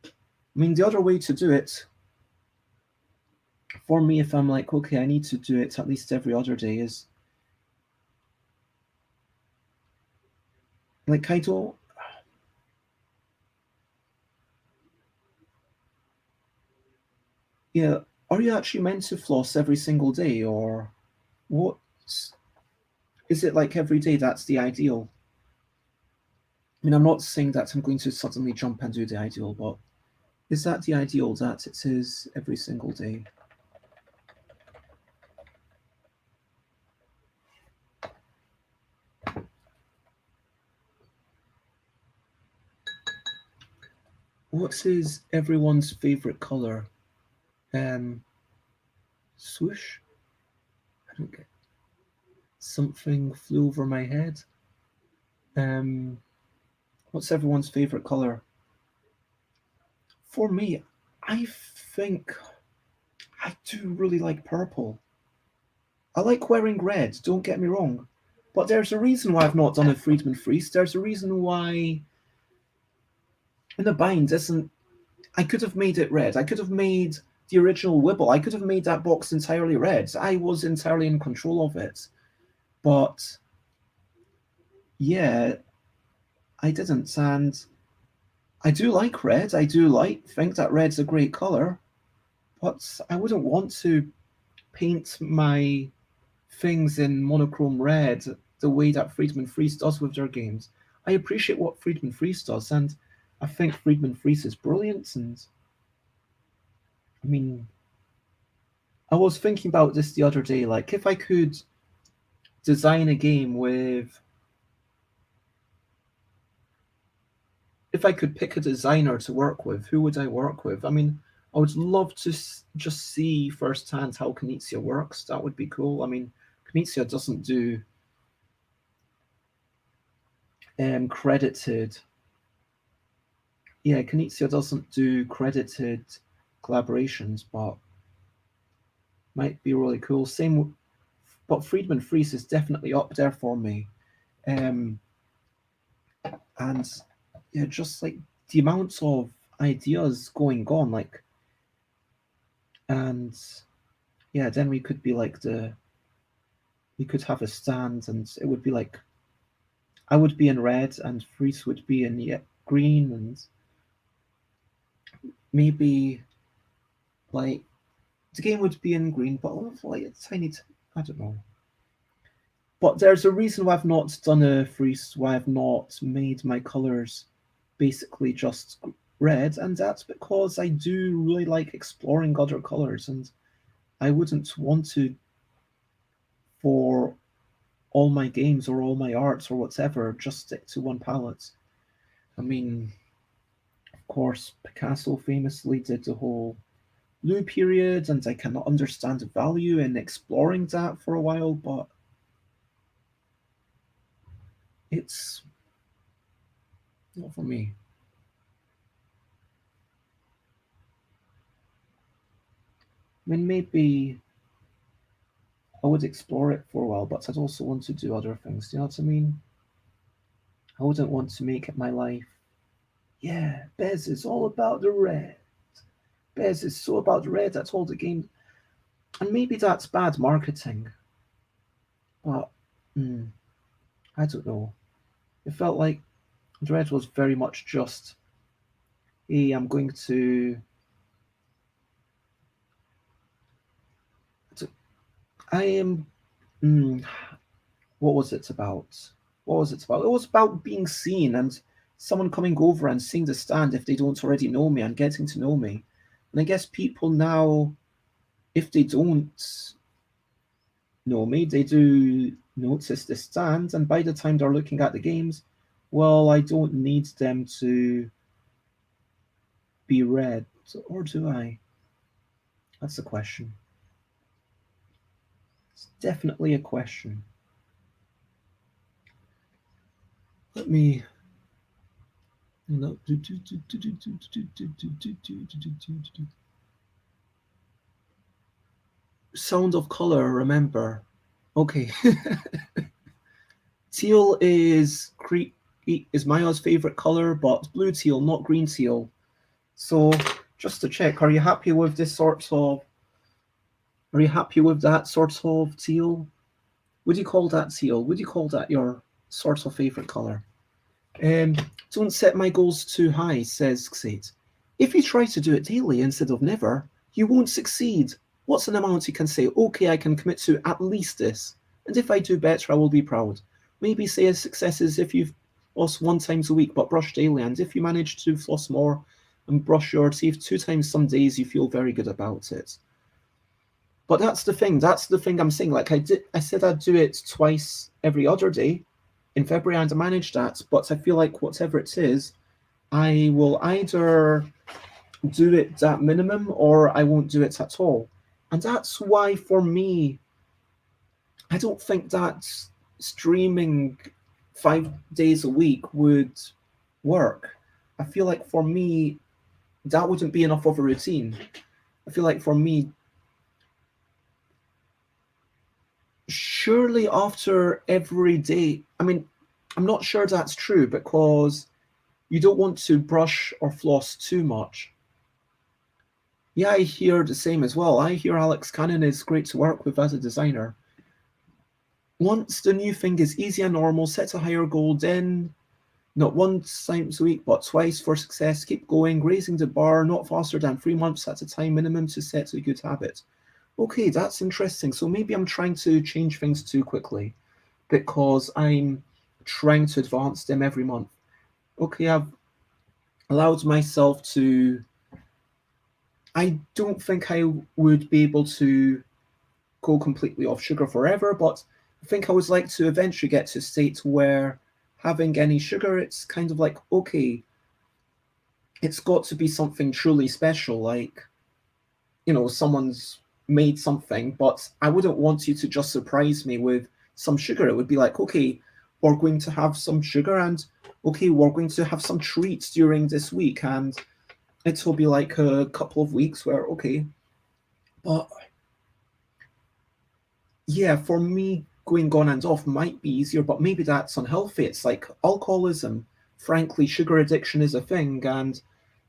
I mean, the other way to do it, for me, if I'm like, okay, I need to do it at least every other day, is like I don't. Yeah, are you actually meant to floss every single day, or what? Is it like every day that's the ideal? I mean, I'm not saying that I'm going to suddenly jump and do the ideal, but is that the ideal that it is every single day? What is everyone's favorite color? Swoosh? I don't get. Something flew over my head. Um, what's everyone's favorite color? For me, I think I do really like purple. I like wearing red, don't get me wrong. But there's a reason why I've not done a Friedman Freeze. There's a reason why in the bind isn't. I could have made it red. I could have made the original Wibble. I could have made that box entirely red. I was entirely in control of it. But yeah, I didn't. And I do like red. I do think that red's a great color. But I wouldn't want to paint my things in monochrome red the way that Friedman Freeze does with their games. I appreciate what Friedman Freeze does, and I think Friedman Freeze is brilliant. And I mean, I was thinking about this the other day. Like, if I could design a game with, if I could pick a designer to work with, who would I work with? I mean, I would love to just see firsthand how Knizia works. That would be cool. I mean, Knizia doesn't do credited. Yeah, Knizia doesn't do credited collaborations, but might be really cool. Same, but Friedman Freeze is definitely up there for me. And yeah, just like the amounts of ideas going on, like, and yeah, then we could be like we could have a stand, and it would be like I would be in red, and Freeze would be in green, and maybe like the game would be in green, but like a tiny, I don't know. But there's a reason why I've not done a freeze, why I've not made my colors basically just red, and that's because I do really like exploring other colors, and I wouldn't want to, for all my games or all my arts or whatever, just stick to one palette. I mean, of course, Picasso famously did the whole Lou period, and I cannot understand the value in exploring that for a while, but it's not for me. I mean, maybe I would explore it for a while, but I'd also want to do other things. Do you know what I mean? I wouldn't want to make it my life. Yeah, Bez is all about the red. Bez is so about the red, that's all the game. And maybe that's bad marketing, but I don't know. It felt like the red was very much just, hey, I'm going to I am. What was it about? What was it about? It was about being seen and someone coming over and seeing the stand if they don't already know me and getting to know me. And I guess people now, if they don't know me, they do notice the stand, and by the time they're looking at the games, well, I don't need them to be read, or do I? That's a question. It's definitely a question. Let me. Sound of color, remember. Okay. Teal is Maya's favorite color, but blue teal, not green teal. So just to check, are you happy with this sort of? Are you happy with that sort of teal? Would you call that teal? Would you call that your sort of favorite color? Don't set my goals too high, says Xate. If you try to do it daily instead of never, You won't succeed. What's an amount you can say, okay, I can commit to at least this, and if I do better, I will be proud. Maybe say a success is if you've floss 1 time a week but brush daily, and if you manage to floss more and brush your teeth 2 times some days, you feel very good about it. But that's the thing. That's the thing I'm saying. Like I said I'd do it twice every other day in February, and I managed that. But I feel like whatever it is, I will either do it at minimum or I won't do it at all. And that's why for me, I don't think that streaming 5 days a week would work. I feel like for me, that wouldn't be enough of a routine. I feel like for me, surely after every day, I mean, I'm not sure that's true because you don't want to brush or floss too much. Yeah, I hear the same as well. I hear Alex Cannon is great to work with as a designer. Once the new thing is easy and normal, set a higher goal, then not 1 time a week, but twice for success. Keep going, raising the bar, not faster than 3 months at a time minimum to set a good habit. Okay, that's interesting. So maybe I'm trying to change things too quickly because I'm trying to advance them every month. Okay, I've allowed myself to. I don't think I would be able to go completely off sugar forever, but I think I would like to eventually get to a state where having any sugar, it's kind of like, okay, it's got to be something truly special, like, someone's made something, but I wouldn't want you to just surprise me with some sugar. It would be like, okay, we're going to have some sugar, and okay, we're going to have some treats during this week, and it will be like a couple of weeks where, okay, but yeah, for me, going on and off might be easier, but maybe that's unhealthy. It's like alcoholism. Frankly, sugar addiction is a thing, and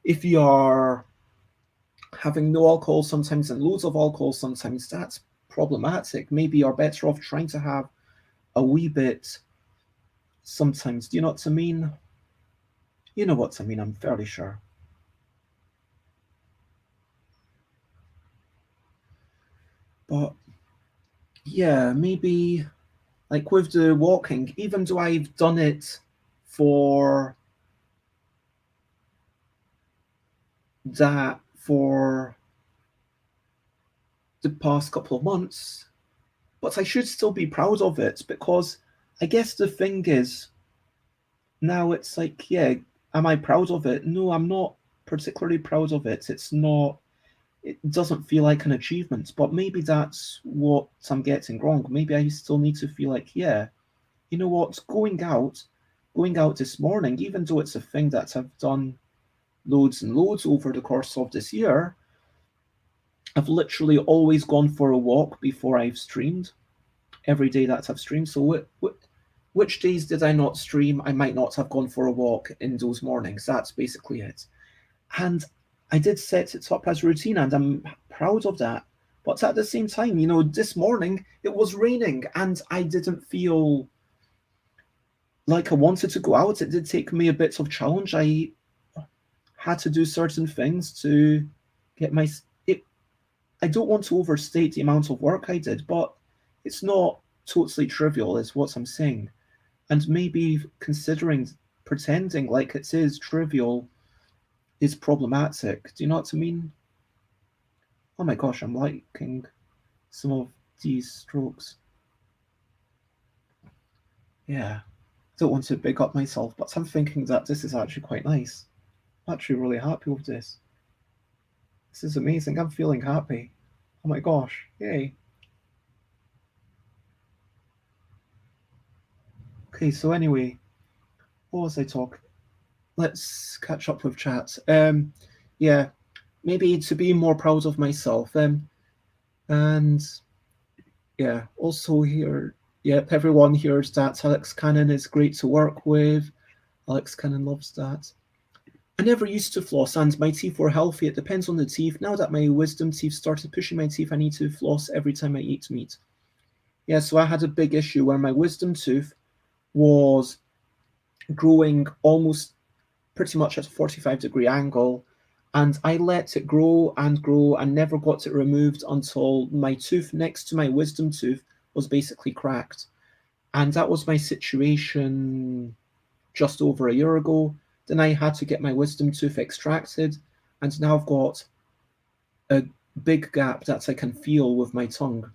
if you are having no alcohol sometimes and loads of alcohol sometimes, that's problematic. Maybe you're better off trying to have a wee bit sometimes. Do you know what I mean? You know what I mean, I'm fairly sure. But yeah, maybe like with the walking, even though I've done it for for the past couple of months, but I should still be proud of it because I guess the thing is now it's like, yeah, am I proud of it? No, I'm not particularly proud of it. It doesn't feel like an achievement, but maybe that's what I'm getting wrong. Maybe I still need to feel like, yeah, you know what, going out this morning, even though it's a thing that I've done loads and loads over the course of this year, I've literally always gone for a walk before I've streamed. Every day that I've streamed. So which days did I not stream? I might not have gone for a walk in those mornings. That's basically it. And I did set it up as routine, and I'm proud of that. But at the same time, this morning it was raining, and I didn't feel like I wanted to go out. It did take me a bit of challenge. I had to do certain things to get my. I don't want to overstate the amount of work I did, but it's not totally trivial, is what I'm saying. And maybe considering pretending like it is trivial is problematic. Do you know what I mean? Oh my gosh, I'm liking some of these strokes. Yeah. Don't want to big up myself, but I'm thinking that this is actually quite nice. I'm actually really happy with this. This is amazing. I'm feeling happy. Oh my gosh. Yay. Okay, so anyway, what was I talking? Let's catch up with chat. Yeah, maybe to be more proud of myself. And yeah, also here, yep, everyone hears that Alex Cannon is great to work with. Alex Cannon loves that. I never used to floss, and my teeth were healthy. It depends on the teeth. Now that my wisdom teeth started pushing my teeth, I need to floss every time I eat meat. Yeah, so I had a big issue where my wisdom tooth was growing almost pretty much at a 45-degree angle, And I let it grow and never got it removed until my tooth next to my wisdom tooth was basically cracked. And that was my situation just over a year ago. Then I had to get my wisdom tooth extracted, and now I've got a big gap that I can feel with my tongue.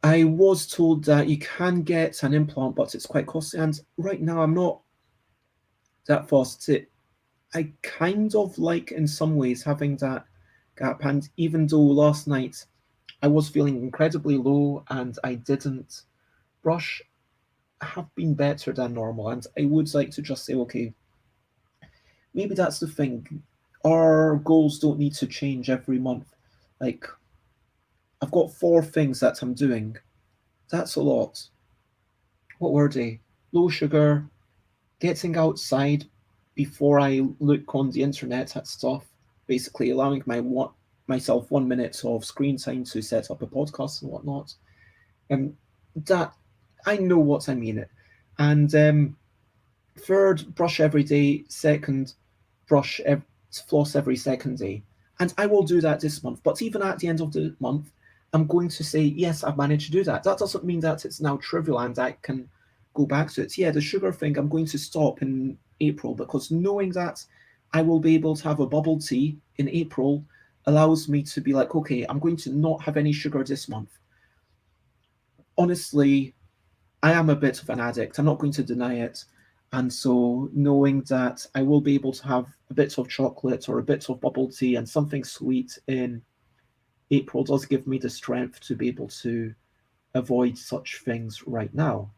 I was told that you can get an implant, but it's quite costly. And right now, I'm not that fussed. I kind of like, in some ways, having that gap. And even though last night I was feeling incredibly low and I didn't brush, I have been better than normal. And I would like to just say, okay, maybe that's the thing. Our goals don't need to change every month. Like, I've got 4 things that I'm doing. That's a lot. What were they? Low sugar, getting outside before I look on the internet at stuff, basically allowing myself 1 minute of screen time to set up a podcast and whatnot. That I know what I mean. And third, brush every day. Second, floss every second day. And I will do that this month. But even at the end of the month, I'm going to say, yes, I've managed to do that. That doesn't mean that it's now trivial and I can go back to it. Yeah, the sugar thing, I'm going to stop in April, because knowing that I will be able to have a bubble tea in April allows me to be like, okay, I'm going to not have any sugar this month. Honestly, I am a bit of an addict. I'm not going to deny it. And so knowing that I will be able to have a bit of chocolate or a bit of bubble tea and something sweet in April does give me the strength to be able to avoid such things right now.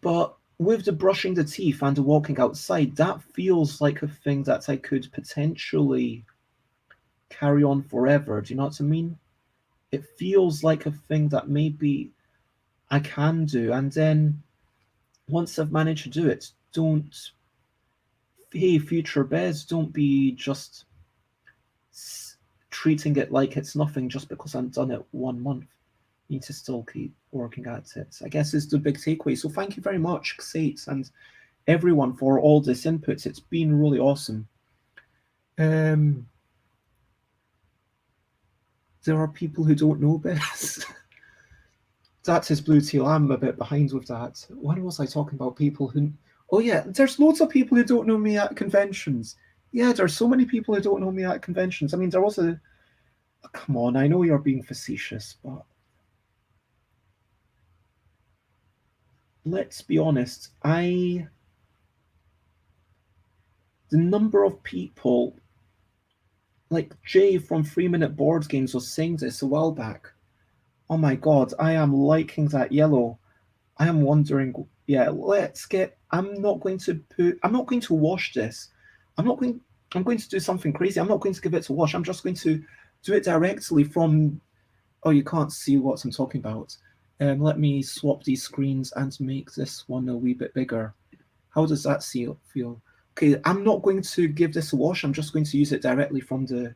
But with the brushing the teeth and the walking outside, that feels like a thing that I could potentially carry on forever. Do you know what I mean? It feels like a thing that maybe I can do. And then once I've managed to do it, hey, future Bez, don't be just treating it like it's nothing just because I've done it 1 month. You need to still keep working at it, I guess, is the big takeaway. So thank you very much, Xate, and everyone for all this input. It's been really awesome. There are people who don't know this. That is Blue Teal. I'm a bit behind with that. When was I talking about people who... Oh yeah, there's loads of people who don't know me at conventions. Yeah, there's so many people who don't know me at conventions. I mean, there was a... Come on, I know you're being facetious, but... Let's be honest, the number of people... Like Jay from 3 Minute Board Games was saying this a while back. Oh my god, I am liking that yellow. I am wondering, yeah, I'm not going to wash this. I'm going to do something crazy. I'm not going to give it to wash. I'm just going to do it directly from, oh, you can't see what I'm talking about. Let me swap these screens and make this one a wee bit bigger. How does that feel? Okay, I'm not going to give this a wash. I'm just going to use it directly from the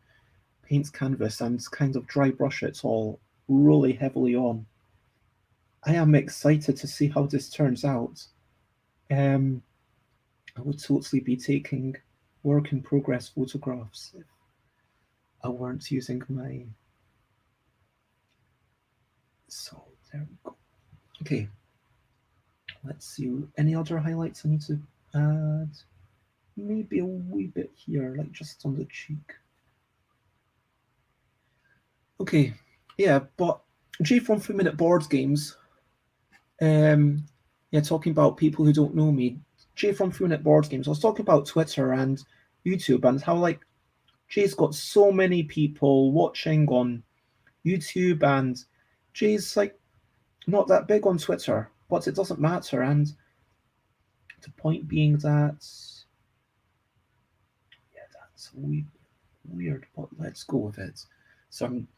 paint canvas and kind of dry brush it all really heavily on. I am excited to see how this turns out. I would totally be taking work in progress photographs if I weren't using my... So there we go. Okay, let's see. Any other highlights I need to add? Maybe a wee bit here, like just on the cheek. Okay, yeah, but Jay from 3 Minute Board Games, yeah, talking about people who don't know me. Jay from 3 Minute Board Games, I was talking about Twitter and YouTube and how, like, Jay's got so many people watching on YouTube, and Jay's, like, not that big on Twitter, but it doesn't matter. And the point being that, yeah, that's weird, but let's go with it. So I'm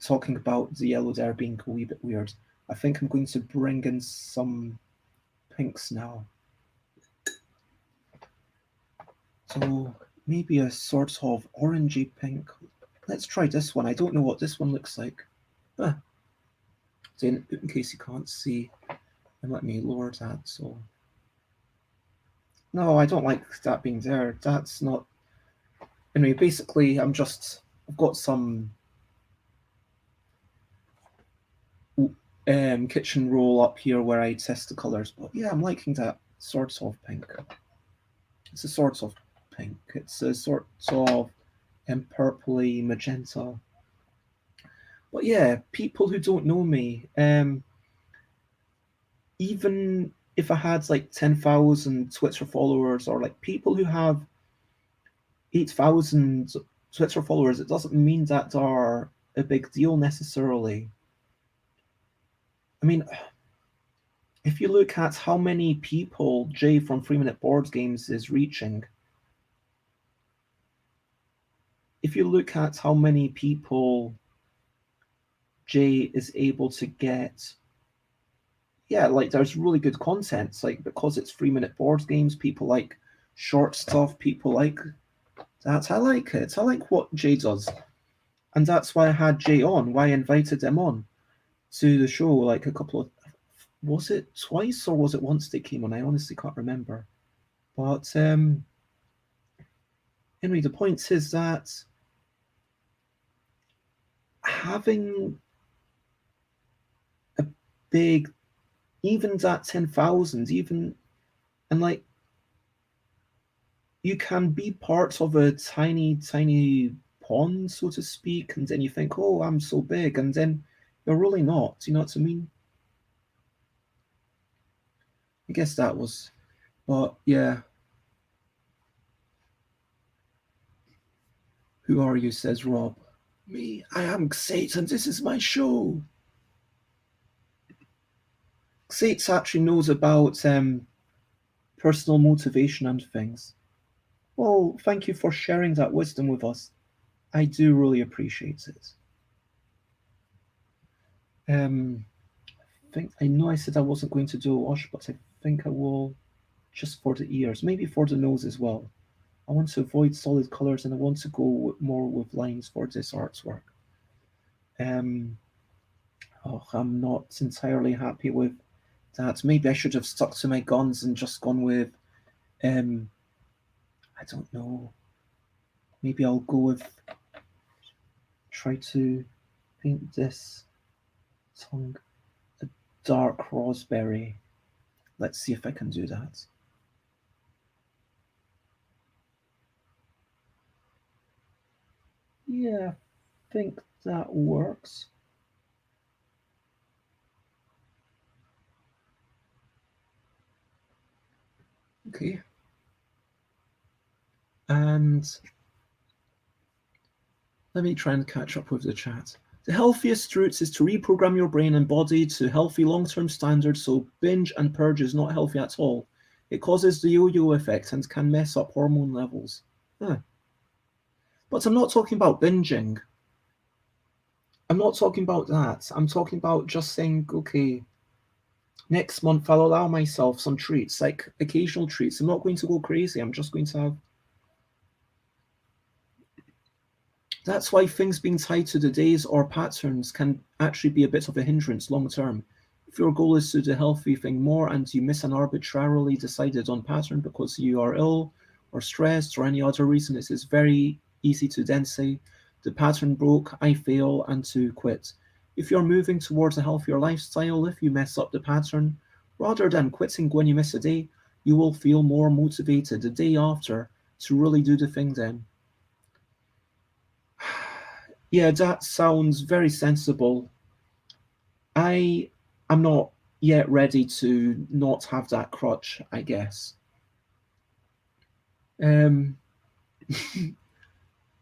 talking about the yellow there being a wee bit weird. I think I'm going to bring in some pinks now. So maybe a sort of orangey pink. Let's try this one. I don't know what this one looks like. So in case you can't see, and let me lower that. So No, I don't like that being there. That's not. Anyway, basically, I've got some kitchen roll up here where I test the colours. But yeah, I'm liking that sort of pink. It's a sort of pink. It's a sort of purpley magenta. But yeah, people who don't know me, even if I had like 10,000 Twitter followers, or like people who have 8,000 Twitter followers, it doesn't mean that are a big deal necessarily. I mean, if you look at how many people Jay from 3 Minute Board Games is reaching, if you look at how many people Jay is able to get, yeah, like there's really good content. Like because it's 3 Minute Board Games, people like short stuff, people like that. I like it. I like what Jay does. And that's why I had Jay on, why I invited him on to the show like a couple of, was it twice or was it once they came on? I honestly can't remember. But anyway, the point is that having a big, even that 10,000, even, and like, you can be part of a tiny, tiny pond, so to speak, and then you think, oh, I'm so big, and then you're really not. You know what I mean? I guess that was, but yeah. Who are you? Says Rob. Me, I am Satan. This is my show. Sates actually knows about personal motivation and things. Well, thank you for sharing that wisdom with us. I do really appreciate it. I think I know I said I wasn't going to do a wash, but I think I will just for the ears, maybe for the nose as well. I want to avoid solid colours and I want to go more with lines for this artwork. Um, I'm not entirely happy with that. Maybe I should have stuck to my guns and just gone with, I don't know. Maybe I'll go with, try to paint this tongue a dark raspberry. Let's see if I can do that. Yeah, I think that works. Okay. And let me try and catch up with the chat. The healthiest route is to reprogram your brain and body to healthy long-term standards, so binge and purge is not healthy at all. It causes the yo-yo effect and can mess up hormone levels. Huh. But I'm not talking about binging. I'm not talking about that. I'm talking about just saying, okay, next month I'll allow myself some treats, like occasional treats. I'm not going to go crazy. I'm just going to have. That's why things being tied to the days or patterns can actually be a bit of a hindrance long term. If your goal is to do the healthy thing more and you miss an arbitrarily decided on pattern because you are ill or stressed or any other reason, it is very easy to then say, the pattern broke, I fail, and to quit. If you're moving towards a healthier lifestyle, if you mess up the pattern, rather than quitting when you miss a day, you will feel more motivated the day after to really do the thing then. Yeah, that sounds very sensible. I am not yet ready to not have that crutch, I guess. Um,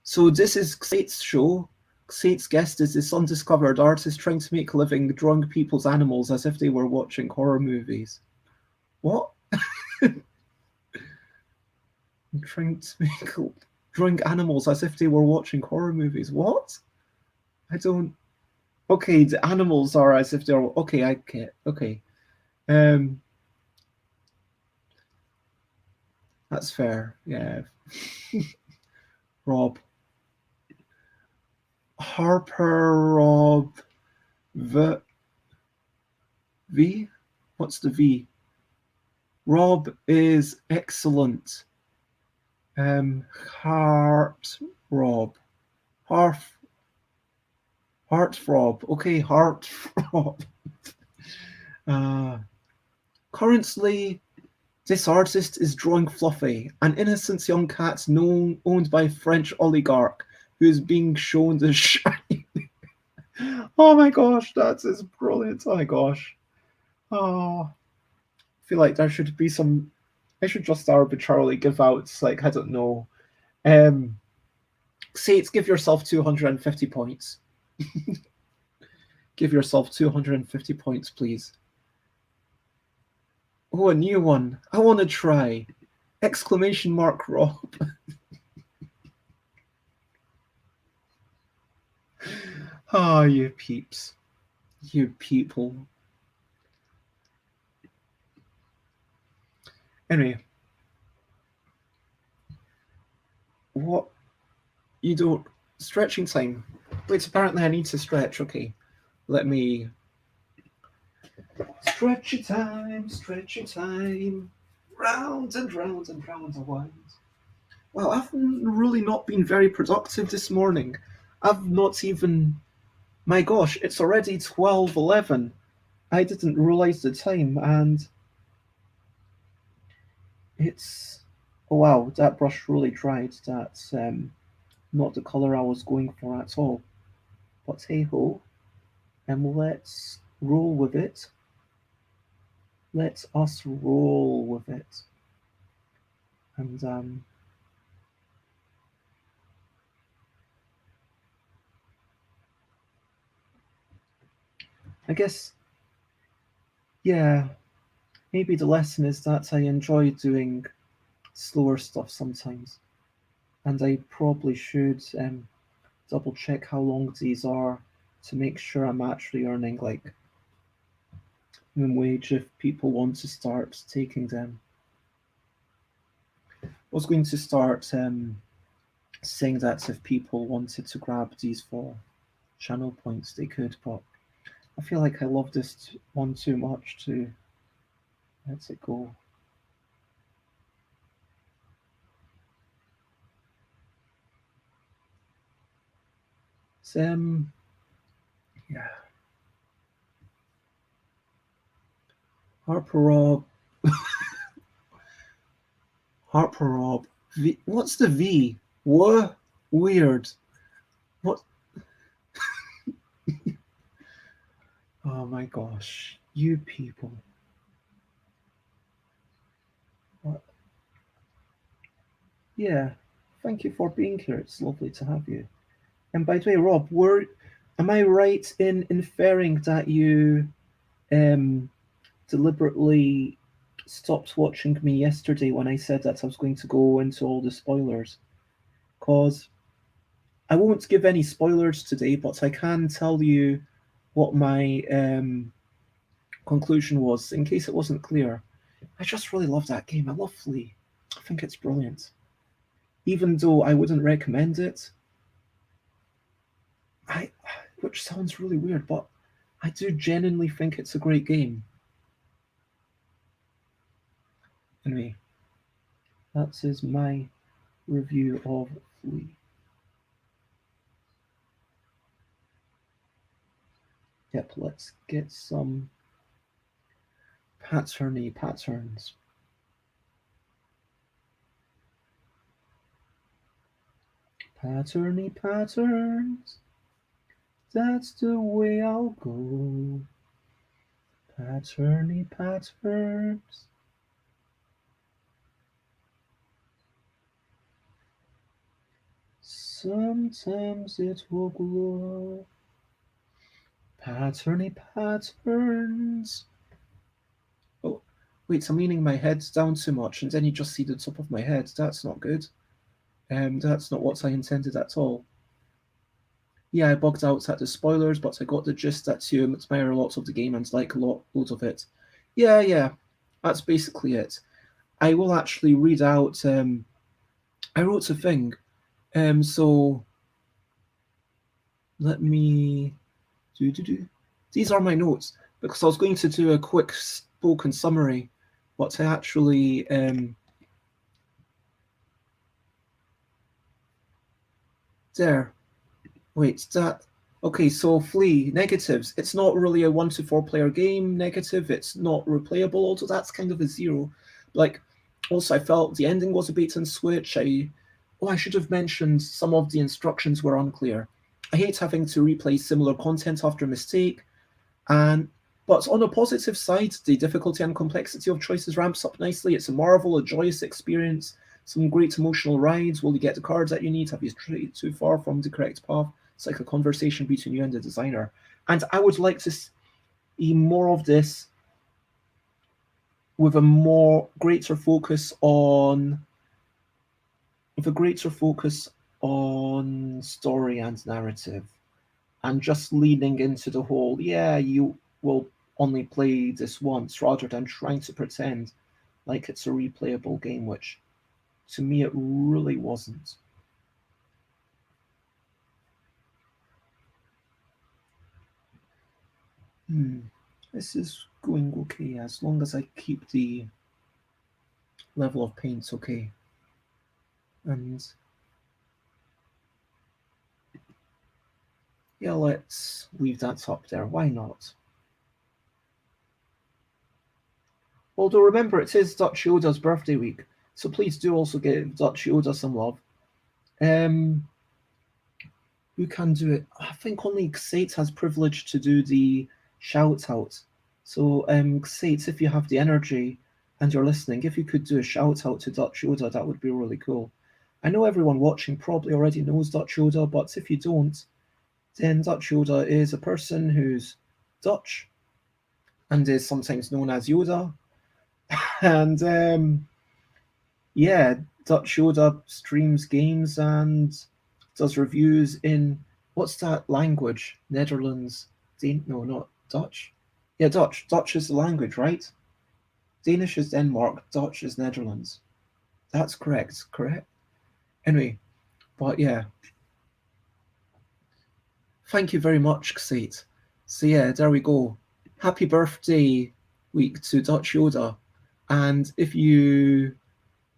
so this is Xate's show. Xate's guest is this undiscovered artist trying to make a living drawing people's animals as if they were watching horror movies. What? I'm trying to make drawing animals as if they were watching horror movies. What? I don't. Okay, the animals are as if they're okay. I get okay. Um, that's fair. Yeah. Rob. Harper Rob V. V? What's the V? Rob is excellent. Heart Rob. Heartthrob. Okay, Heartthrob. Currently, this artist is drawing Fluffy, an innocent young cat owned by a French oligarch who is being shown the shine. Oh my gosh, that is brilliant. Oh my gosh. Oh, I feel like there should be some. I should just arbitrarily give out, like, I don't know. Say it's give yourself 250 points. Give yourself 250 points, please. Oh, a new one. I want to try. Exclamation mark Rob. Ah, oh, you peeps. You people. Anyway. What? You don't... Stretching time. Wait, apparently I need to stretch. Okay. Let me... Stretchy time, stretchy time. Round and round and round and round. Well, I've really not been very productive this morning. I've not even... My gosh, it's already 12:11. I didn't realise the time, and it's... Oh wow, that brush really dried. That's not the colour I was going for at all. But hey ho, and let's roll with it. Let us roll with it. And I guess, yeah, maybe the lesson is that I enjoy doing slower stuff sometimes. And I probably should double check how long these are to make sure I'm actually earning like minimum wage if people want to start taking them. I was going to start saying that if people wanted to grab these for channel points, they could, but I feel like I love this one too much to let it go. Yeah. Harper Rob. Harper Rob. V. What's the V? What? Weird. What? Oh my gosh. You people. What? Yeah. Thank you for being here. It's lovely to have you. And by the way, Rob, am I right in inferring that you deliberately stopped watching me yesterday when I said that I was going to go into all the spoilers? Because I won't give any spoilers today, but I can tell you what my conclusion was, in case it wasn't clear. I just really love that game. I love Flea. I think it's brilliant. Even though I wouldn't recommend it, which sounds really weird, but I do genuinely think it's a great game. Anyway, that is my review of Flea. Yep, let's get some patterny patterns. Patterny patterns. That's the way I'll go. Patterny patterns. Sometimes it will glow. Patterny patterns. Oh, wait, I'm leaning my head down too much, and then you just see the top of my head. That's not good. That's not what I intended at all. Yeah, I bugged out at the spoilers, but I got the gist that you admire lots of the game and like loads of it. Yeah, that's basically it. I will actually read out. I wrote a thing, so let me do. These are my notes because I was going to do a quick spoken summary but I actually there. Wait, that okay? So Flea negatives. It's not really a 1 to 4 player game. Negative. It's not replayable. Although that's kind of a zero. Like, also I felt the ending was a bait and switch. I should have mentioned some of the instructions were unclear. I hate having to replay similar content after a mistake. And but on a positive side, the difficulty and complexity of choices ramps up nicely. It's a marvel, a joyous experience, some great emotional rides. Will you get the cards that you need? Have you strayed too far from the correct path? It's like a conversation between you and the designer. And I would like to see more of this with a greater focus on story and narrative, and just leaning into the whole, yeah, you will only play this once, rather than trying to pretend like it's a replayable game, which to me it really wasn't. This is going okay as long as I keep the level of paint okay. And yeah, let's leave that up there. Why not? Although remember, it is Dutch Yoda's birthday week, so please do also give Dutch Yoda some love. Who can do it? I think only Xate has privilege to do the shout out. So, Xate, if you have the energy and you're listening, if you could do a shout out to Dutch Yoda, that would be really cool. I know everyone watching probably already knows Dutch Yoda, but if you don't, then Dutch Yoda is a person who's Dutch and is sometimes known as Yoda. And yeah, Dutch Yoda streams games and does reviews in what's that language? Netherlands? No, not Dutch. Yeah, Dutch. Dutch is the language, right? Danish is Denmark. Dutch is Netherlands. That's correct. Correct. Anyway, but yeah, thank you very much, Xate. So yeah, there we go. Happy birthday week to Dutch Yoda. And if you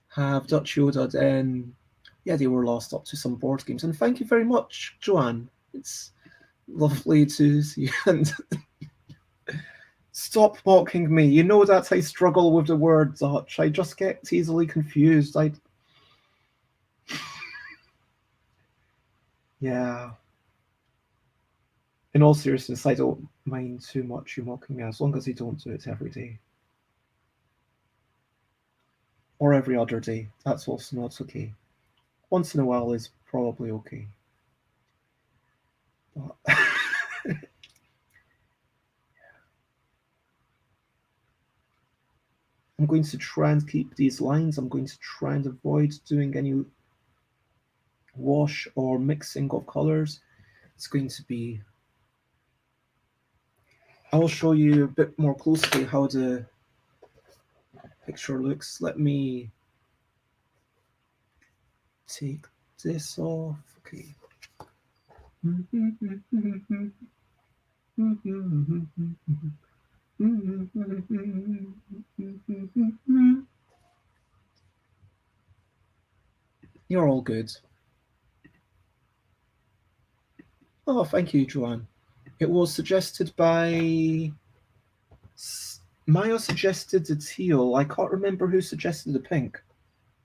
have Dutch Yoda, then yeah, they were lost up to some board games. And thank you very much, Joanne. It's lovely to see you. And stop mocking me. You know that I struggle with the word Dutch. I just get easily confused. Yeah. In all seriousness, I don't mind too much you mocking me as long as you don't do it every day. Or every other day. That's also not okay. Once in a while is probably okay. But I'm going to try and keep these lines. I'm going to try and avoid doing any wash or mixing of colors. It's going to be. I will show you a bit more closely how the picture looks. Let me take this off. Okay. You're all good. Oh, thank you, Joanne. It was suggested by Maya suggested the teal. I can't remember who suggested the pink.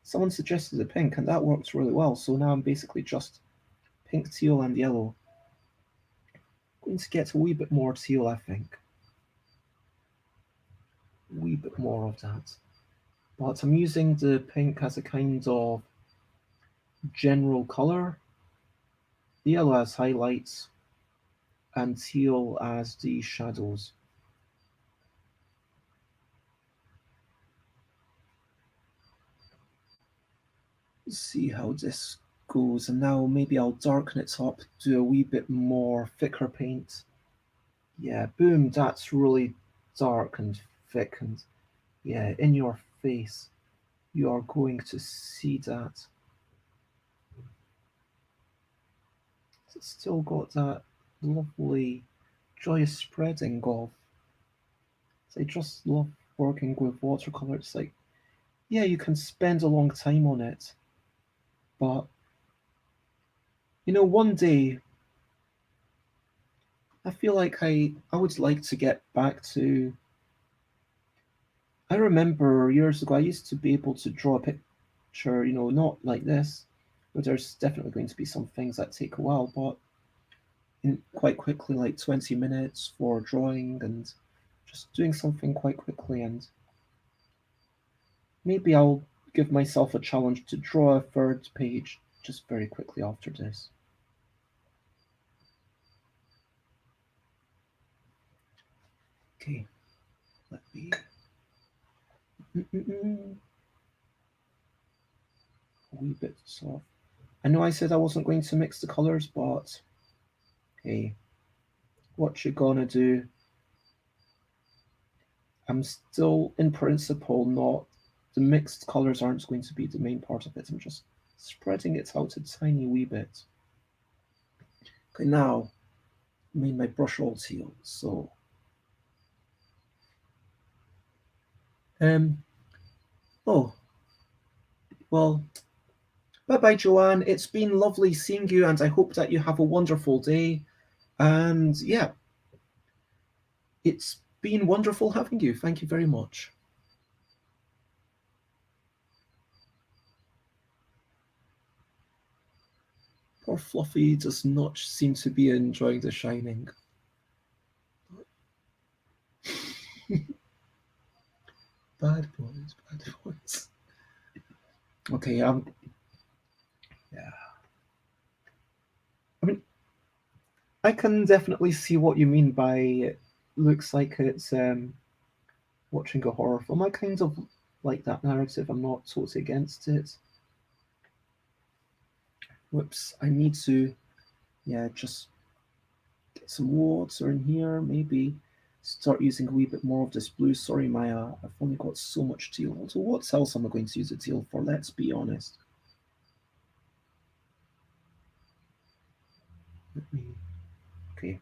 Someone suggested the pink, and that works really well. So now I'm basically just pink, teal, and yellow. Going to get a wee bit more teal, I think. A wee bit more of that. But I'm using the pink as a kind of general color. The yellow as highlights, and teal as the shadows. Let's see how this goes. And now maybe I'll darken it up, do a wee bit more thicker paint. Yeah, boom, that's really dark and thick and yeah, in your face. You are going to see that. It's still got that lovely joyous spreading of. I just love working with watercolor. It's like, yeah, you can spend a long time on it, but one day I feel like I would like to get back to. I remember years ago I used to be able to draw a picture, not like this, but there's definitely going to be some things that take a while, but quite quickly, like 20 minutes for drawing and just doing something quite quickly. And maybe I'll give myself a challenge to draw a third page just very quickly after this. Okay, let me. A wee bit soft. I know I said I wasn't going to mix the colours, but hey, what you gonna do? I'm still, in principle, not. The mixed colours aren't going to be the main part of it. I'm just spreading it out a tiny wee bit. Okay, now I made my brush all teal, so oh well, bye bye Joanne, it's been lovely seeing you and I hope that you have a wonderful day. And yeah, it's been wonderful having you. Thank you very much. Poor Fluffy does not seem to be enjoying The Shining. Bad boys, bad boys. Okay, yeah. I mean, I can definitely see what you mean by it looks like it's watching a horror film. I kind of like that narrative. I'm not totally against it. Whoops, I need to, just get some water in here. Maybe start using a wee bit more of this blue. Sorry, Maya, I've only got so much teal. So what else am I going to use the teal for? Let's be honest. Okay.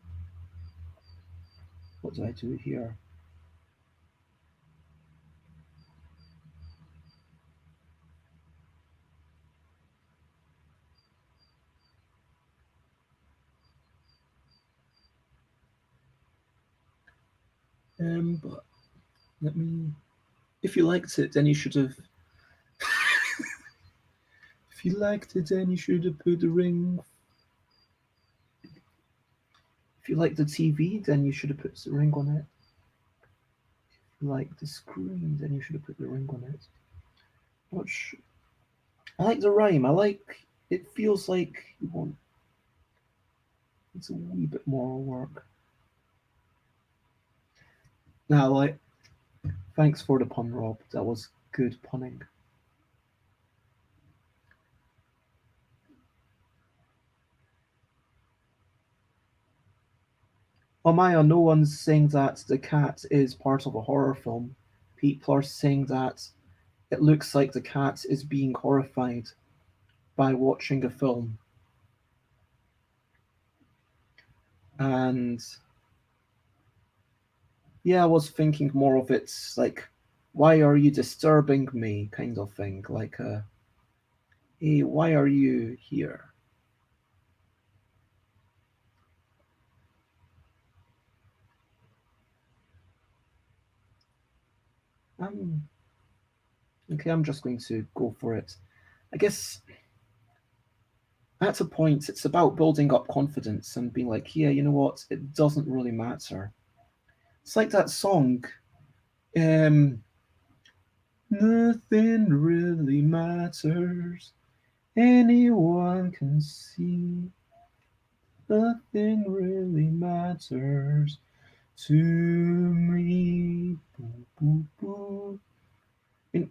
What do I do here? But let me. If you liked it, then you should have. If you liked it, then you should have put the ring. If you like the TV, then you should have put the ring on it. If you like the screen, then you should have put the ring on it. Which I like the rhyme. I like it. Feels like you want. It's a wee bit more work. Now, like, thanks for the pun, Rob. That was good punning. Oh Maya, no one's saying that the cat is part of a horror film. People are saying that it looks like the cat is being horrified by watching a film. And yeah, I was thinking more of it's like, why are you disturbing me kind of thing. Like, hey, why are you here? Okay, I'm just going to go for it. I guess at a point, it's about building up confidence and being like, yeah, you know what? It doesn't really matter. It's like that song, um, nothing really matters. Anyone can see. Nothing really matters to me. Boo, boo, boo. And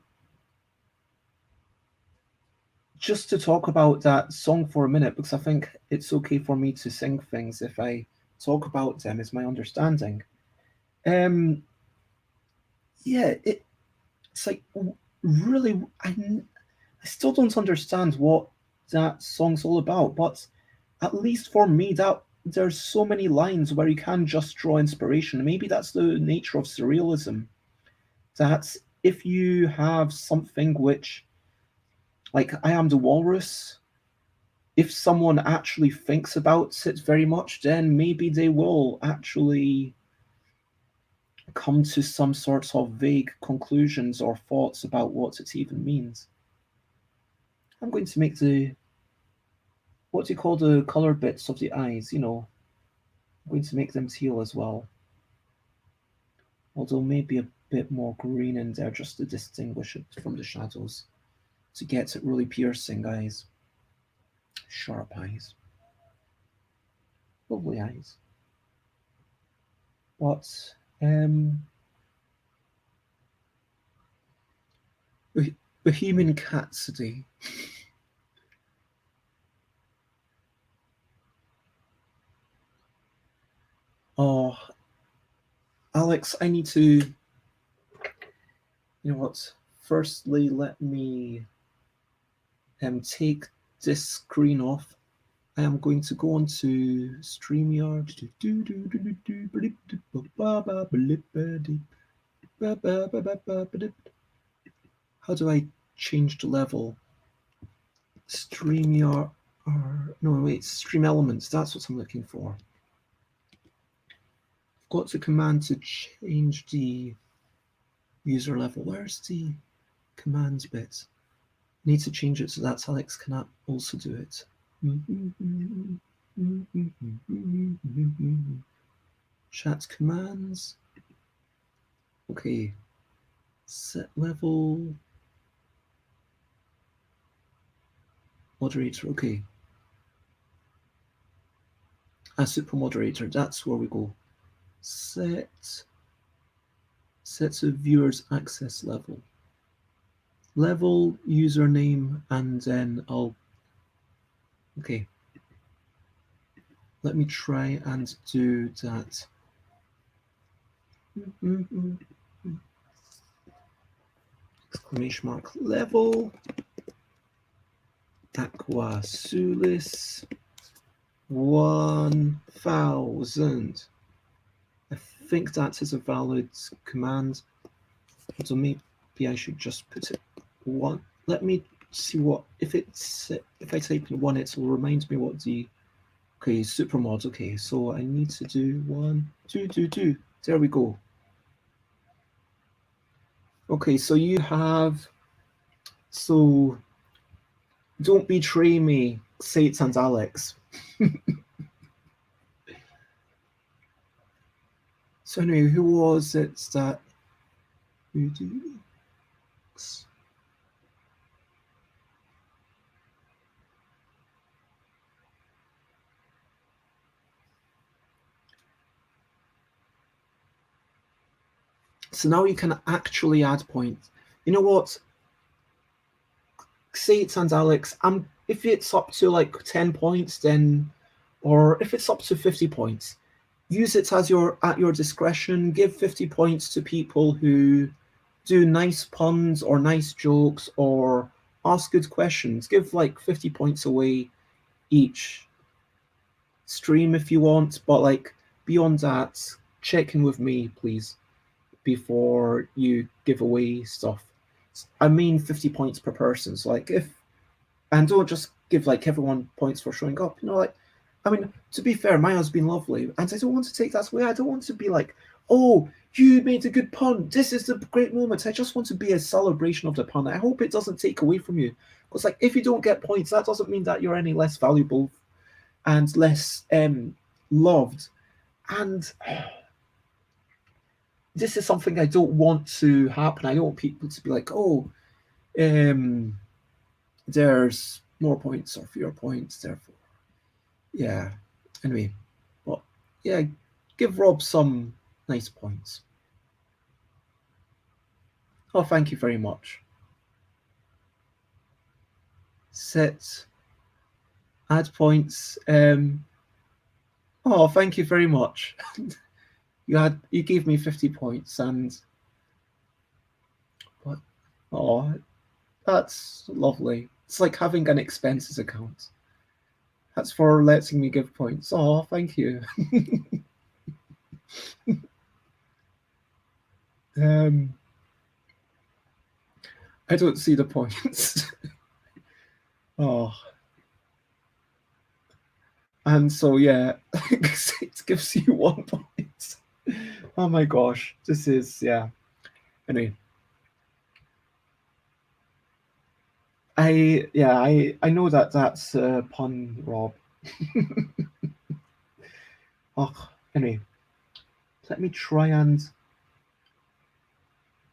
just to talk about that song for a minute, because I think it's okay for me to sing things if I talk about them, is my understanding. Um, yeah, it's like really, I still don't understand what that song's all about, but at least for me, that there's so many lines where you can just draw inspiration. Maybe that's the nature of surrealism. that if you have something which, like I am the walrus, if someone actually thinks about it very much, then maybe they will actually come to some sorts of vague conclusions or thoughts about what it even means. I'm going to make what do you call the color bits of the eyes, I'm going to make them teal as well. Although maybe a bit more green in there just to distinguish it from the shadows. To get it really piercing eyes. Sharp eyes. Lovely eyes. But, Bohemian Rhapsody. Oh, Alex, I need to. You know what? Firstly, let me take this screen off. I am going to go on to StreamYard. How do I change the level? StreamYard. No, wait, Stream Elements. That's what I'm looking for. I've got the command to change the user level. Where's the commands bit? I need to change it so that Alex can also do it. Chat commands. Okay. Set level. Moderator. Okay. Super moderator. That's where we go. Set a viewer's access level. Level, username, and then I'll. Okay. Let me try and do that. Exclamation mark level. Aqua Sulis 1000. I think that is a valid command. So maybe I should just put it 1. Let me see what if I type in 1, it will remind me what the supermod. Okay, so I need to do 1, 2, 2, 2. There we go. Okay, so you have don't betray me, Sates and Alex. So anyway, who was it that so now you can actually add points. You know what? Sates and Alex, if it's up to like 10 points, then, or if it's up to 50 points, use it as at your discretion. Give 50 points to people who do nice puns or nice jokes or ask good questions. Give like 50 points away each stream if you want, but like beyond that, check in with me, please, before you give away stuff. I mean 50 points per person. So like and don't just give like everyone points for showing up. I mean, to be fair, Maya's been lovely, and I don't want to take that away. I don't want to be like, oh, you made a good pun. This is the great moment. I just want to be a celebration of the pun. I hope it doesn't take away from you. Because like, if you don't get points, that doesn't mean that you're any less valuable and less loved. And this is something I don't want to happen. I don't want people to be like, oh, there's more points or fewer points, therefore. Yeah. Anyway, but yeah, give Rob some nice points. Oh, thank you very much. Set. Add points. Oh, thank you very much. You gave me 50 points and what? Oh, that's lovely. It's like having an expenses account. That's for letting me give points. Oh, thank you. I don't see the point. Oh, and so yeah, it gives you 1 point. Oh my gosh, this is yeah. Anyway, I know that that's a pun, Rob. Oh, anyway, let me try and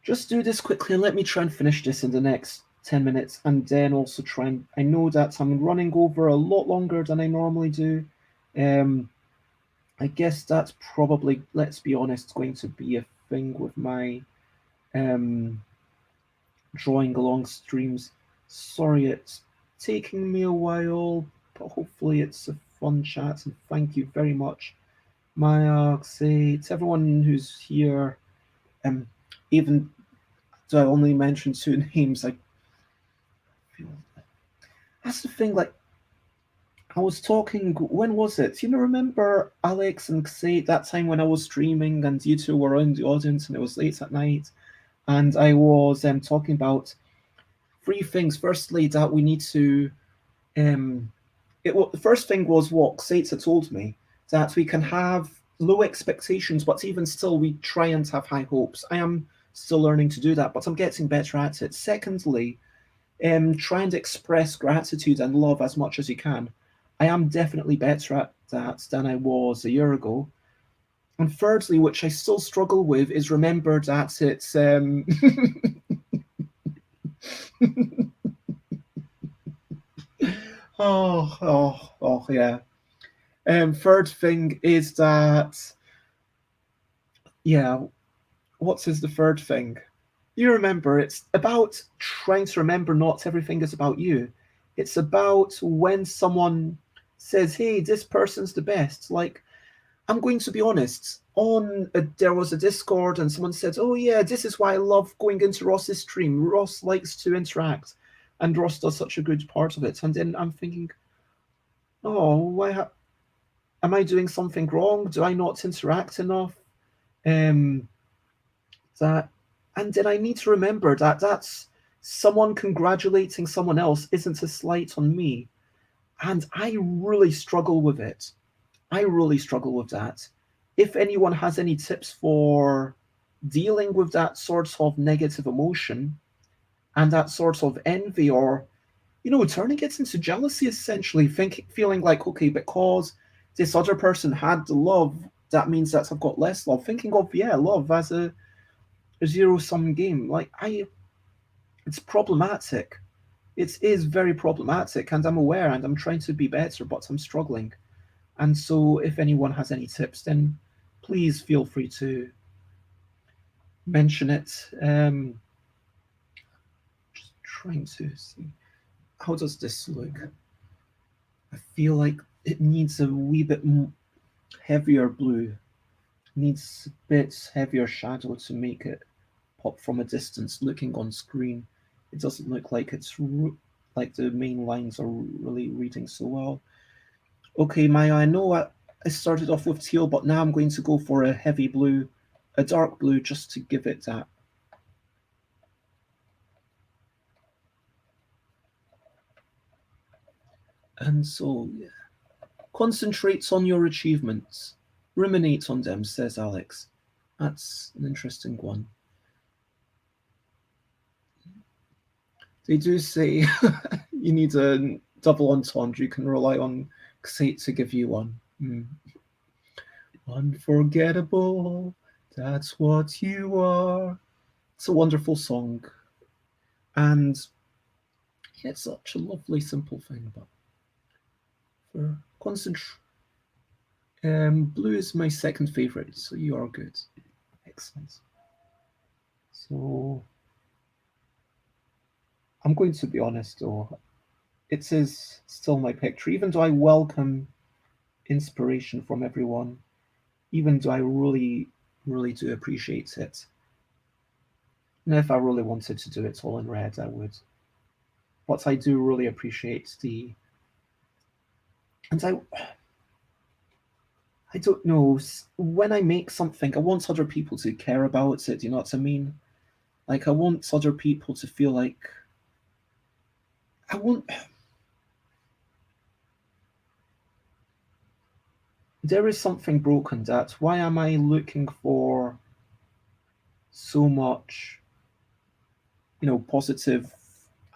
just do this quickly and let me try and finish this in the next 10 minutes and then also try and I know that I'm running over a lot longer than I normally do. Um, I guess that's probably, let's be honest, going to be a thing with my um, drawing along streams. Sorry, it's taking me a while, but hopefully it's a fun chat. And thank you very much, Maya, say to everyone who's here. Um, even though I only mentioned two names, I feel that's the thing. Like I was talking, when was it? You know, remember Alex and say that time when I was streaming and you two were in the audience and it was late at night, and I was talking about three things. Firstly, that we need to um, the first thing was what Xeta told me, that we can have low expectations, but even still, we try and have high hopes. I am still learning to do that, but I'm getting better at it. Secondly, try and express gratitude and love as much as you can. I am definitely better at that than I was a year ago. And thirdly, which I still struggle with, is remember that it's yeah. Third thing is that yeah, what is the third thing? You remember, it's about trying to remember not everything is about you. It's about when someone says, hey, this person's the best. Like, I'm going to be honest. There was a Discord, and someone said, "Oh yeah, this is why I love going into Ross's stream. Ross likes to interact, and Ross does such a good part of it." And then I'm thinking, "Oh, am I doing something wrong? Do I not interact enough?" Um, that, and then I need to remember that that's someone congratulating someone else isn't a slight on me, and I really struggle with it. I really struggle with that. If anyone has any tips for dealing with that sort of negative emotion and that sort of envy, or turning it into jealousy, essentially, feeling like, okay, because this other person had the love, that means that I've got less love. Thinking of, yeah, love as a zero sum game. Like, it's problematic. It is very problematic, and I'm aware, and I'm trying to be better, but I'm struggling. And so, if anyone has any tips, then please feel free to mention it. Just trying to see, how does this look? I feel like it needs a wee bit heavier blue. Needs a bit heavier shadow to make it pop from a distance. Looking on screen, it doesn't look like like the main lines are really reading so well. Okay, Maya, I know I started off with teal, but now I'm going to go for a heavy blue, a dark blue, just to give it that. And so, yeah. Concentrates on your achievements. Ruminate on them, says Alex. That's an interesting one. They do say you need a double entendre. You can rely on Xate to give you one. Mm. Unforgettable, that's what you are. It's a wonderful song. And yeah, it's such a lovely, simple thing. But for blue is my second favorite, so you are good. Excellent. So I'm going to be honest, though. It is still my picture, even though I welcome inspiration from everyone, even though I really, really do appreciate it. And if I really wanted to do it all in red, I would. But I do really appreciate and I don't know, when I make something, I want other people to care about it, you know what I mean? Like, I want other people to feel like I want. There is something broken, Dad. Why am I looking for so much, positive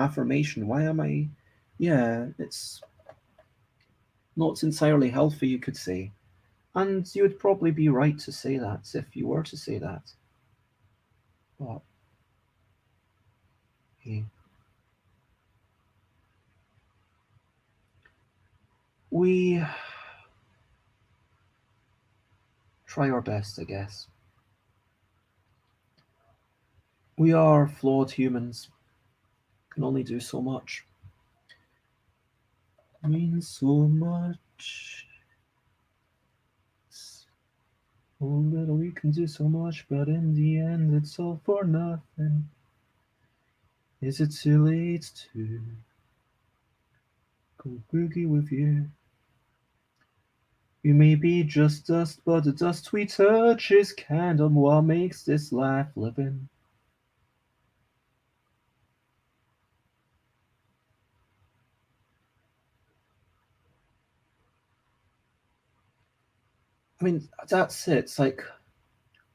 affirmation? Why am I? Yeah, it's not entirely healthy, you could say. And you would probably be right to say that if you were to say that. But, hey, we try our best, I guess. We are flawed humans, can only do so much. Means so much. Oh, little we can do so much, but in the end it's all for nothing. Is it too late to go boogie with you? We may be just dust, but the dust we touch is kind of what makes this life living. I mean, that's it. It's like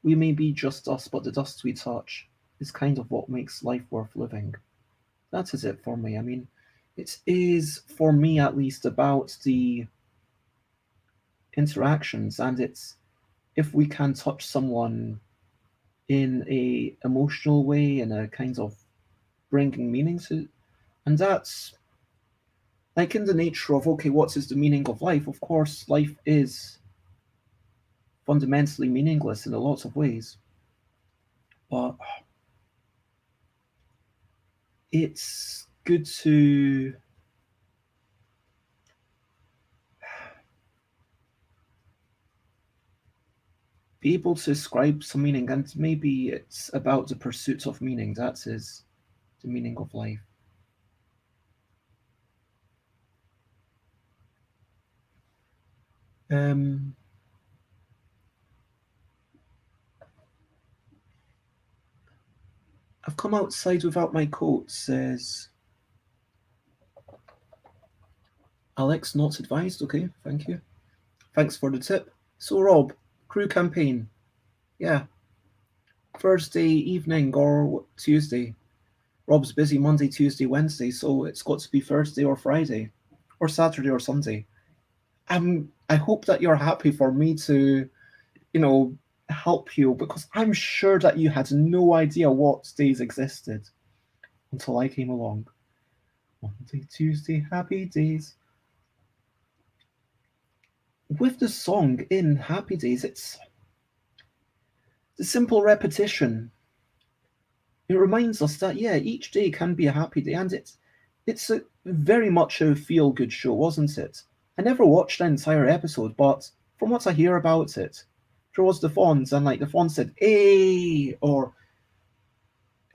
we may be just dust, but the dust we touch is kind of what makes life worth living. That is it for me. I mean, it is, for me at least, about the interactions, and it's if we can touch someone in a emotional way, in a kind of bringing meaning to, and that's like in the nature of, okay, what is the meaning of life? Of course, life is fundamentally meaningless in a lot of ways, but it's good to be able to ascribe some meaning, and maybe it's about the pursuit of meaning. That is the meaning of life. Um, I've come outside without my coat, says Alex. Not advised. Okay, thank you. Thanks for the tip. So, Rob, crew campaign. Yeah, Thursday evening or Tuesday. Rob's busy Monday, Tuesday, Wednesday, so it's got to be Thursday or Friday, or Saturday or Sunday. I hope that you're happy for me to, you know, help you, because I'm sure that you had no idea what days existed until I came along. Monday, Tuesday, happy days. With the song in Happy Days, it's the simple repetition. It reminds us that, yeah, each day can be a happy day, and it's a very much a feel good show, wasn't it? I never watched the entire episode, but from what I hear about it, there was the fawns, and like the fawn said "A," or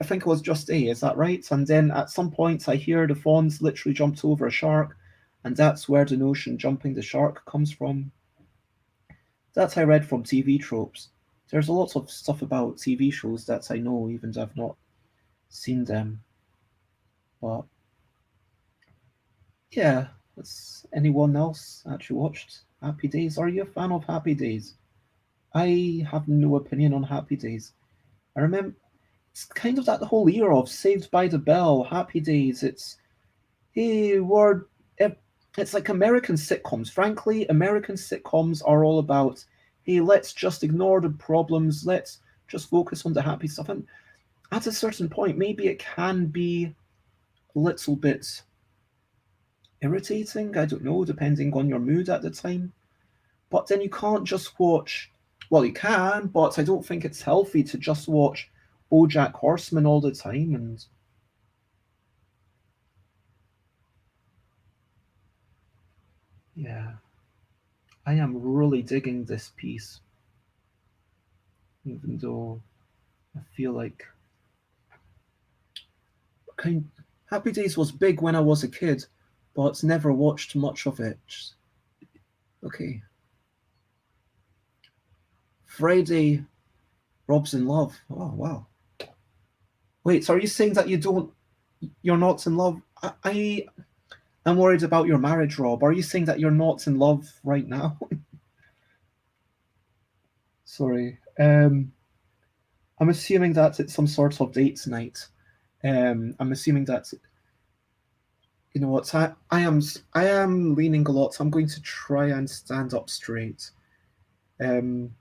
I think it was just "A," is that right? And then at some point I hear the fawns literally jumped over a shark, and that's where the notion jumping the shark comes from. That I read from TV tropes. There's a lot of stuff about TV shows that I know, even though I've not seen them. But yeah, has anyone else actually watched Happy Days? Are you a fan of Happy Days? I have no opinion on Happy Days. I remember it's kind of that whole era of Saved by the Bell, Happy Days. It's hey, it's like American sitcoms. Frankly, American sitcoms are all about hey, let's just ignore the problems, let's just focus on the happy stuff. And at a certain point, maybe it can be a little bit irritating. I don't know, depending on your mood at the time. But then you can't just watch. Well, you can, but I don't think it's healthy to just watch BoJack Horseman all the time. And yeah, I am really digging this piece, even though I feel like kind. Happy Days was big when I was a kid, but never watched much of it. Okay, Friday, Rob's in love. Oh wow. Wait, so are you saying that you're not in love? I'm worried about your marriage, Rob. Are you saying that you're not in love right now? Sorry. I'm assuming that it's some sort of date tonight. I'm assuming that you know what I am leaning a lot. So I'm going to try and stand up straight. Um,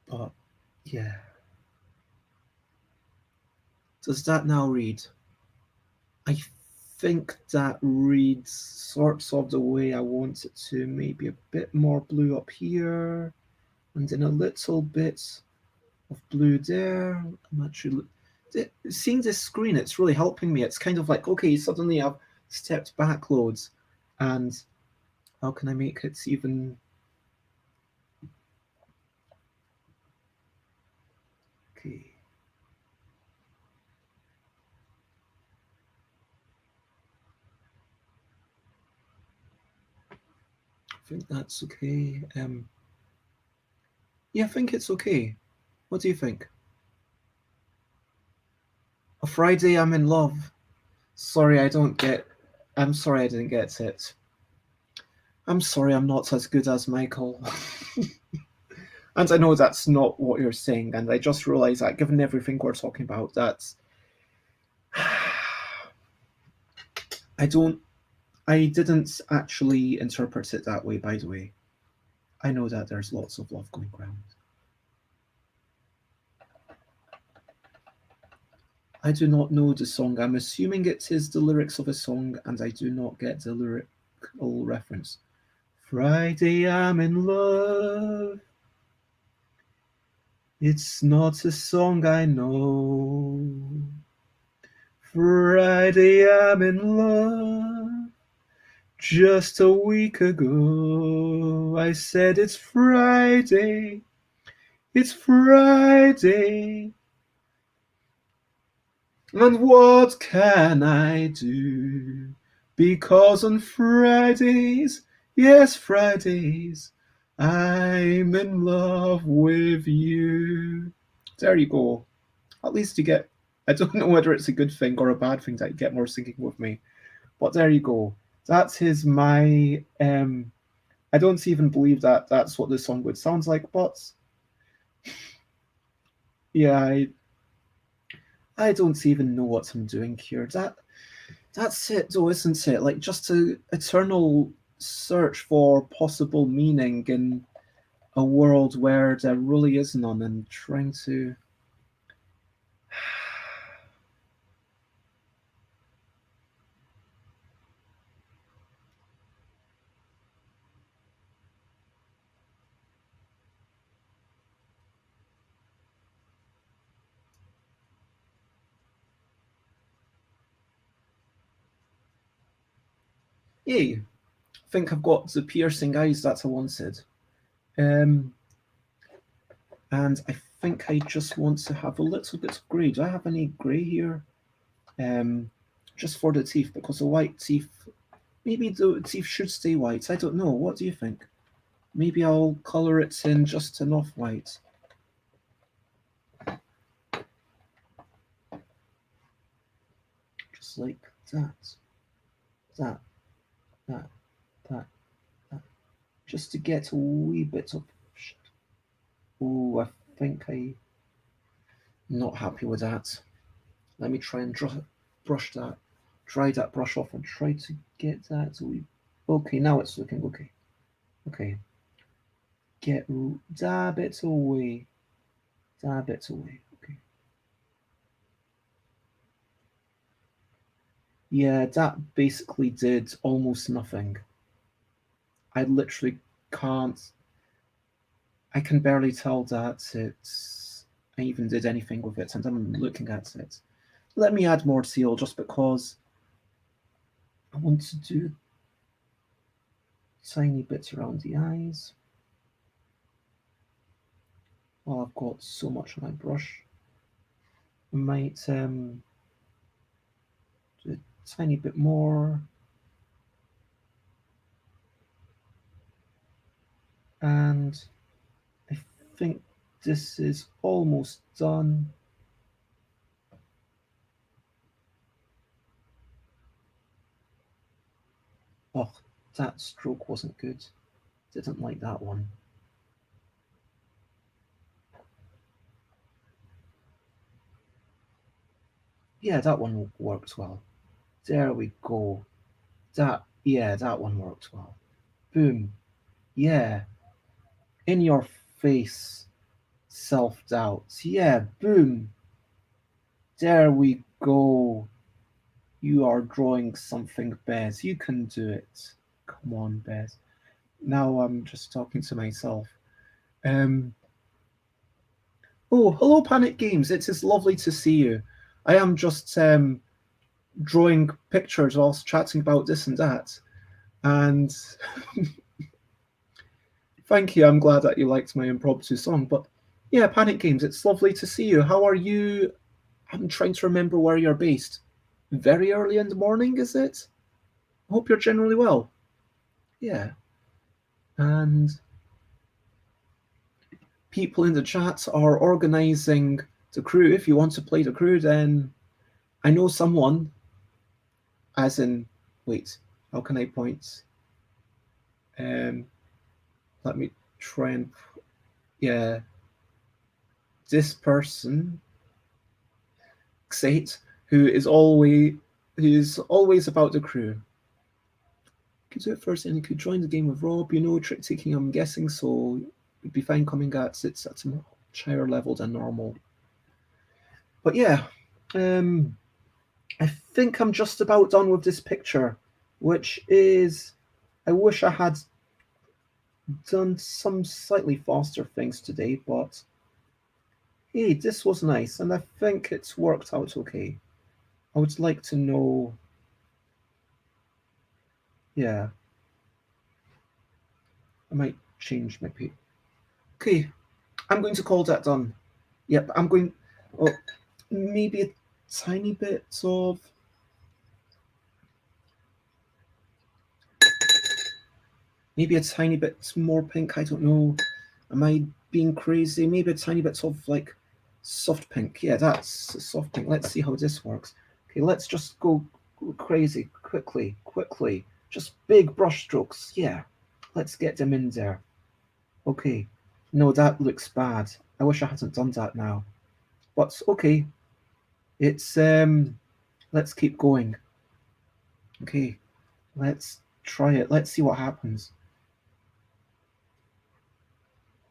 but yeah, does that now read? I think that reads sorts of the way I want it to. Maybe a bit more blue up here, and then a little bit of blue there. I'm actually seeing this screen. It's really helping me. It's kind of like, okay, suddenly I've stepped back loads, and how can I make it even? Okay, I think that's okay. Yeah, I think it's okay. What do you think? A Friday, I'm in love. Sorry, I don't get. I'm sorry, I didn't get it. I'm sorry, I'm not as good as Michael. And I know that's not what you're saying, and I just realised that given everything we're talking about, that's I don't I didn't actually interpret it that way, by the way. I know that there's lots of love going around. I do not know the song. I'm assuming it is the lyrics of a song, and I do not get the lyrical reference. Friday, I'm in love. It's not a song I know. Friday, I'm in love. Just a week ago, I said it's Friday. It's Friday. And what can I do? Because on Fridays, yes, Fridays, I'm in love with you. There you go. At least you get. I don't know whether it's a good thing or a bad thing that you get more singing with me, but there you go. That is my. I don't even believe that that's what this song would sound like, but yeah, I don't even know what I'm doing here. That's it, though, isn't it? Like just a eternal search for possible meaning in a world where there really is none, and trying to. Hey, I think I've got the piercing eyes that I wanted. Um, and I think I just want to have a little bit of grey. Do I have any grey here? Um, just for the teeth, because the white teeth. Maybe the teeth should stay white. I don't know. What do you think? Maybe I'll colour it in just enough white. Just like that. That. That. That. That. Just to get a wee bit of. Oh, I think I'm not happy with that. Let me try and brush that. Dry that brush off and try to get that wee. Okay, now it's looking okay. Okay. Get dab it away. Dab it away. Okay. Yeah, that basically did almost nothing. I literally can't. I can barely tell that I even did anything with it, and I'm looking at it. Let me add more teal just because I want to do tiny bits around the eyes. Well, I've got so much on my brush. I might do a tiny bit more. And I think This is almost done. Oh, that stroke wasn't good. Didn't like that one. Yeah, that one worked well. There we go. That one worked well. Boom. Yeah. In your face. Self-doubt. Yeah, boom. There we go. You are drawing something, Bez. You can do it. Come on, Bez. Now I'm just talking to myself. Oh, hello, Panic Games. It is lovely to see you. I am just drawing pictures whilst chatting about this and that. And thank you. I'm glad that you liked my impromptu song. But yeah, Panic Games, it's lovely to see you. How are you? I'm trying to remember where you're based. Very early in the morning, is it? I hope you're generally well. Yeah. And people in the chat are organizing the crew. If you want to play the crew, then I know someone, as in, wait, how can I point? Let me try and, yeah, this person, Xate, who is always about the crew. Could do it first, and you could join the game with Rob. You know, trick taking, I'm guessing, so you'd be fine coming at it at a much higher level than normal. But yeah, I think I'm just about done with this picture, which is, I wish I had done some slightly faster things today, but hey, this was nice, and I think it's worked out okay. I would like to know, yeah, I might change my page. Okay, I'm going to call that done. Yep, I'm going, oh, maybe a tiny bit of, maybe a tiny bit more pink, I don't know. Am I being crazy? Maybe a tiny bit of like soft pink. Yeah, that's soft pink. Let's see how this works. Okay, let's just go crazy quickly. Just big brush strokes. Yeah, let's get them in there. Okay, no, that looks bad. I wish I hadn't done that now. But okay, it's let's keep going. Okay, let's try it. Let's see what happens.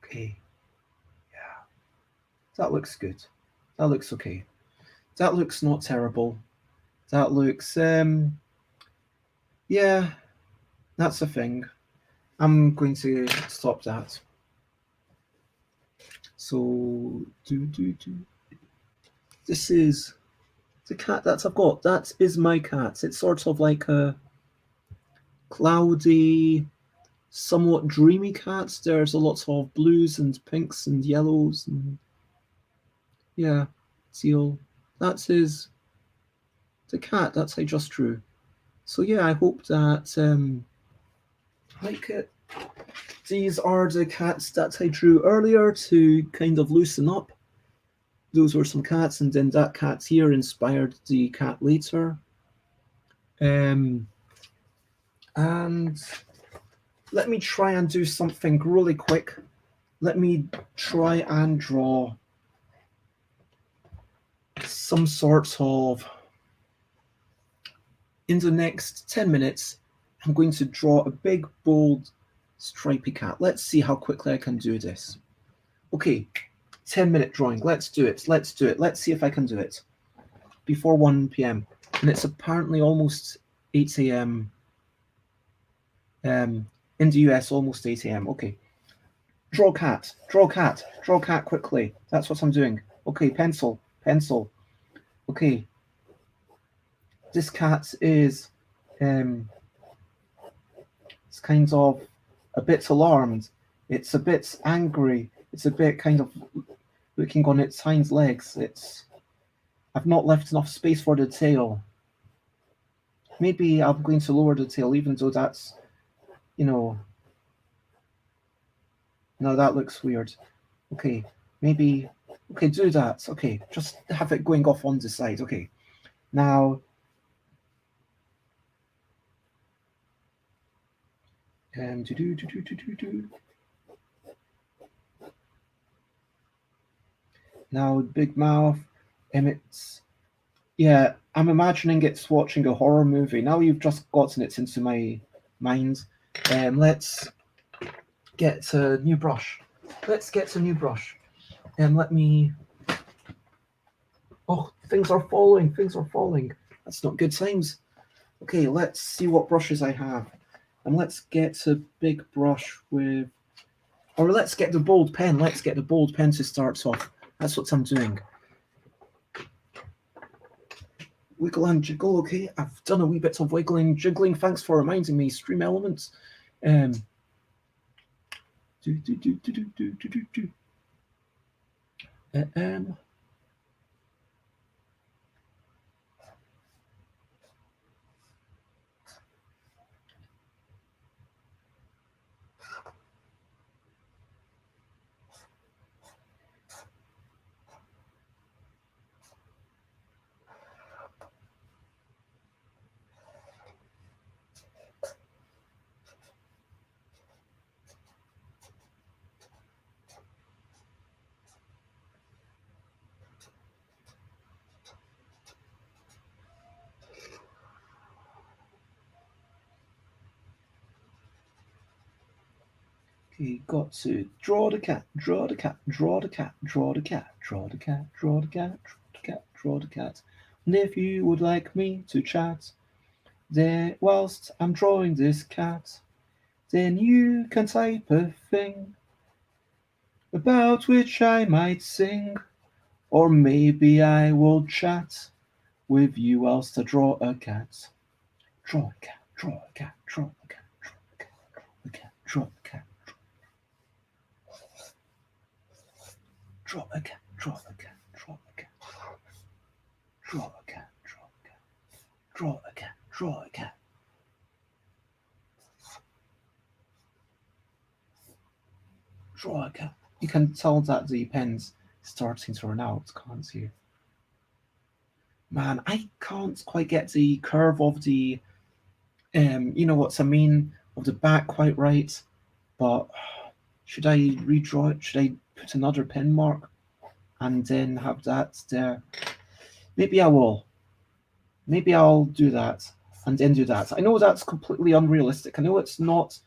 Okay, yeah, that looks good. That looks okay. That looks not terrible. That looks yeah, that's a thing. I'm going to stop that. So this is the cat that I've got. That is my cat. It's sort of like a cloudy, somewhat dreamy cat. There's a lot of blues and pinks and yellows and yeah, teal. That is the cat that I just drew. So yeah, I hope that like it. These are the cats that I drew earlier to kind of loosen up. Those were some cats, and then that cat here inspired the cat later. And let me try and do something really quick. Let me try and draw some sort of, in the next 10 minutes, I'm going to draw a big, bold, stripy cat. Let's see how quickly I can do this. Okay, 10-minute drawing. Let's do it. Let's see if I can do it before 1 p.m. And it's apparently almost 8 a.m. In the US, almost 8 a.m. Okay. Draw cat quickly. That's what I'm doing. Okay, pencil. Okay. This cat is it's kind of a bit alarmed. It's a bit angry. It's a bit kind of looking on its hind legs. I've not left enough space for the tail. Maybe I'm going to lower the tail, even though that's, no, that looks weird. Okay, maybe, okay, do that. Okay, just have it going off on the side. Okay, now, do. Now, Big Mouth emits. Yeah, I'm imagining it's watching a horror movie. Now you've just gotten it into my mind. Let's get a new brush. Let's get a new brush. Let me. Oh, things are falling. Things are falling. That's not good signs. Okay, let's see what brushes I have. And let's get a big brush with. Or let's get the bold pen. Let's get the bold pen to start off. That's what I'm doing. Wiggle and jiggle, okay? I've done a wee bit of wiggling, jiggling. Thanks for reminding me, Stream Elements. Do. Okay, got to draw the cat, draw the cat, draw the cat, draw the cat, draw the cat, draw the cat, draw the cat, draw the cat. And if you would like me to chat there whilst I'm drawing this cat, then you can type a thing about which I might sing, or maybe I will chat with you whilst I draw a cat. Draw a cat, draw a cat, draw a cat, draw a cat, draw a cat, draw a cat. Draw a cat, draw a cat, draw a cat. Draw a cat, draw a cat. Draw a cat, draw a cat. Draw a cat. You can tell that the pen's starting to run out, can't you? Man, I can't quite get the curve of the you know what I mean, of the back quite right. But should I redraw it? Should I put another pen mark and then have that there? Maybe I will. Maybe I'll do that and then do that. I know that's completely unrealistic. I know it's not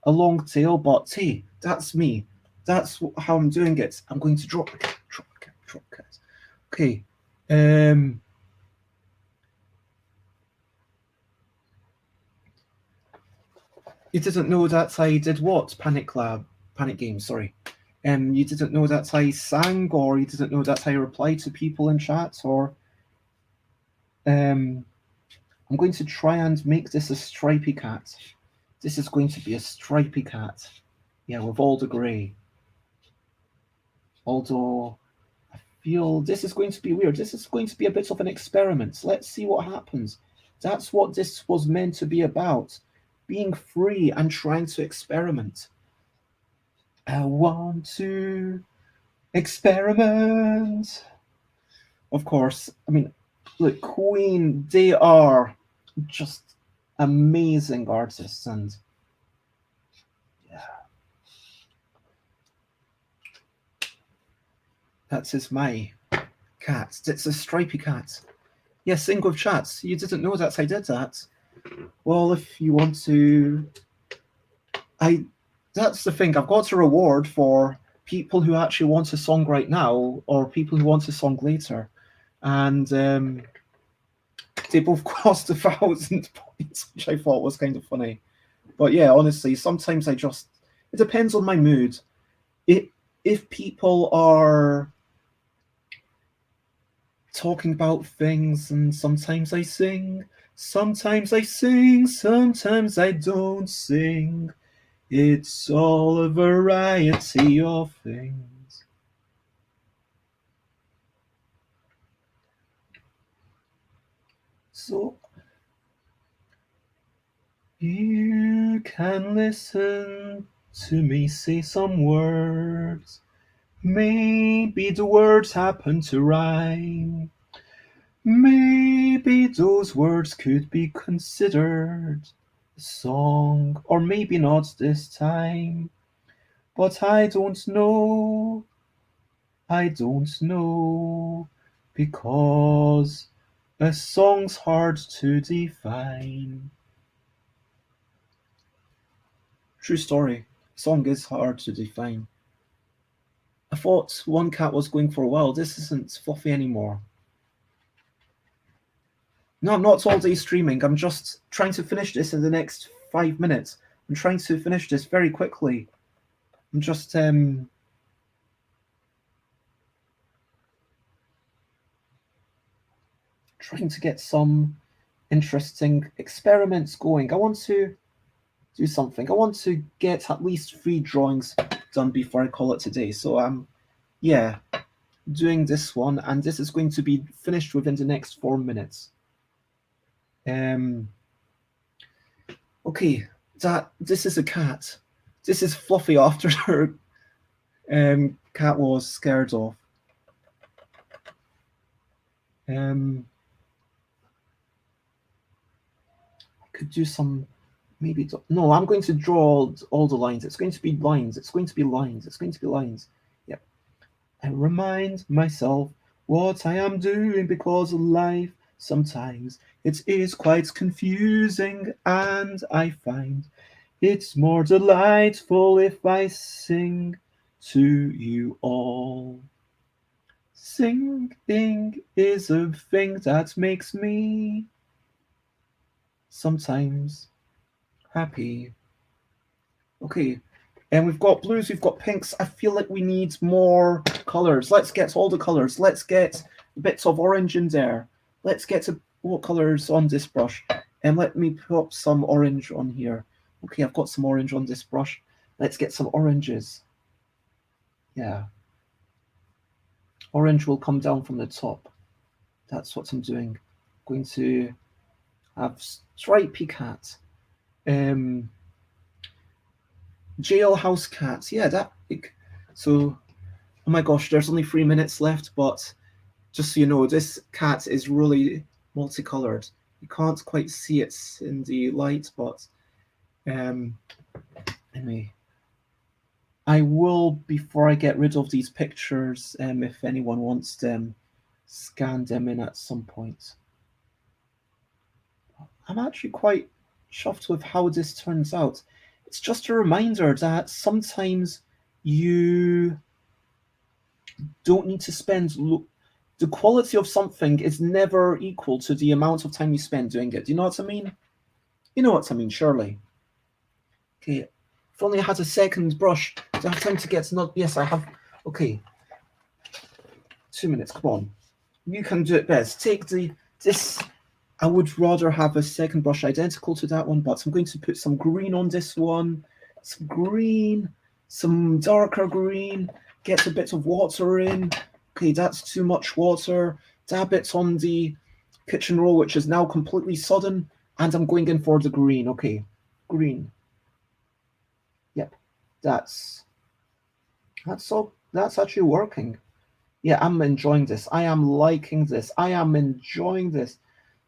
a long tail, but hey, that's me. That's how I'm doing it. I'm going to drop a cat, drop a cat, drop a cat. Okay. You didn't know that I did what? Panic Games, sorry. You didn't know that I sang, or you didn't know that I replied to people in chat, or I'm going to try and make this a stripy cat. This is going to be a stripy cat. Yeah, with all the grey. Although I feel this is going to be weird. This is going to be a bit of an experiment. Let's see what happens. That's what this was meant to be about. Being free and trying to experiment. I want to experiment. Of course, I mean, look, Queen, they are just amazing artists, and yeah, that is my cat. It's a stripy cat. Yes, sing with chats. You didn't know that I did that. Well, if you want to, that's the thing. I've got a reward for people who actually want a song right now, or people who want a song later, and they both cost 1,000 points, which I thought was kind of funny. But yeah, honestly, sometimes it depends on my mood. If people are talking about things, and sometimes I sing, sometimes I sing, sometimes I don't sing. It's all a variety of things. So you can listen to me say some words Maybe the words happen to rhyme. Maybe those words could be considered a song, or maybe not this time. But I don't know, I don't know, because a song's hard to define. True story. Song is hard to define. I thought one cat was going for a while. This isn't fluffy anymore. No, I'm not all day streaming. I'm just trying to finish this in the next 5 minutes. I'm trying to finish this very quickly. I'm just trying to get some interesting experiments going. I want to do something. I want to get at least 3 drawings done before I call it today. So I'm doing this one, and this is going to be finished within the next 4 minutes. Okay, this is a cat. This is Fluffy after her cat was scared off. I could do some, maybe, no, I'm going to draw all the lines. It's going to be lines. It's going to be lines. It's going to be lines. Yep. I remind myself what I am doing because life sometimes it is quite confusing, and I find it's more delightful if I sing to you all. Singing is a thing that makes me sometimes happy. Okay, and we've got blues, we've got pinks. I feel like we need more colors. Let's get all the colors. Let's get bits of orange in there. Let's get to what colors on this brush. And let me put some orange on here. Okay, I've got some orange on this brush. Let's get some oranges. Yeah. Orange will come down from the top. That's what I'm doing. I'm going to have stripy cat. Jailhouse cats. Yeah, that. So, oh my gosh, there's only 3 minutes left, but just so you know, this cat is really multicolored. You can't quite see it in the light, but anyway, I will, before I get rid of these pictures, if anyone wants them, scan them in at some point. I'm actually quite chuffed with how this turns out. It's just a reminder that sometimes you don't need to spend. The quality of something is never equal to the amount of time you spend doing it. Do you know what I mean? You know what I mean, surely. Okay, if only I had a second brush. Do I have time to get another? Yes, I have. Okay. 2 minutes, come on. You can do it best. Take this. I would rather have a second brush identical to that one, but I'm going to put some green on this one. Some green, some darker green. Get a bit of water in. Okay, that's too much water. Dab it on the kitchen roll, which is now completely sodden, and I'm going in for the green. Okay, green. Yep, that's all. That's actually working. Yeah, I'm enjoying this. I am liking this. I am enjoying this.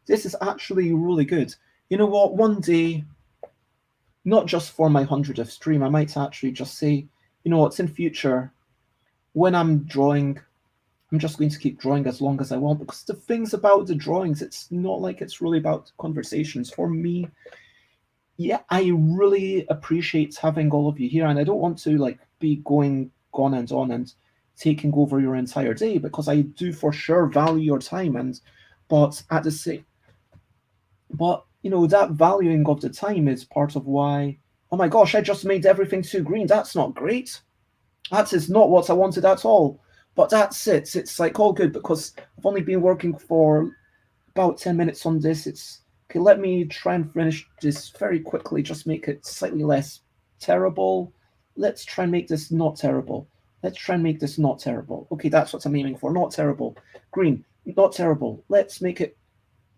This is actually really good. You know what? One day, not just for my 100th stream, I might actually just say, you know what, in future, when I'm drawing, I'm just going to keep drawing as long as I want, because the things about the drawings, it's not like it's really about conversations. For me, yeah, I really appreciate having all of you here, and I don't want to like be going on and taking over your entire day, because I do for sure value your time, but at the same, but you know, that valuing of the time is part of why. Oh my gosh, I just made everything too green. That's not great. That is not what I wanted at all. But that's it. It's like all good, because I've only been working for about 10 minutes on this. It's okay. Let me try and finish this very quickly. Just make it slightly less terrible. Let's try and make this not terrible. Let's try and make this not terrible. Okay, that's what I'm aiming for. Not terrible. Green, not terrible. Let's make it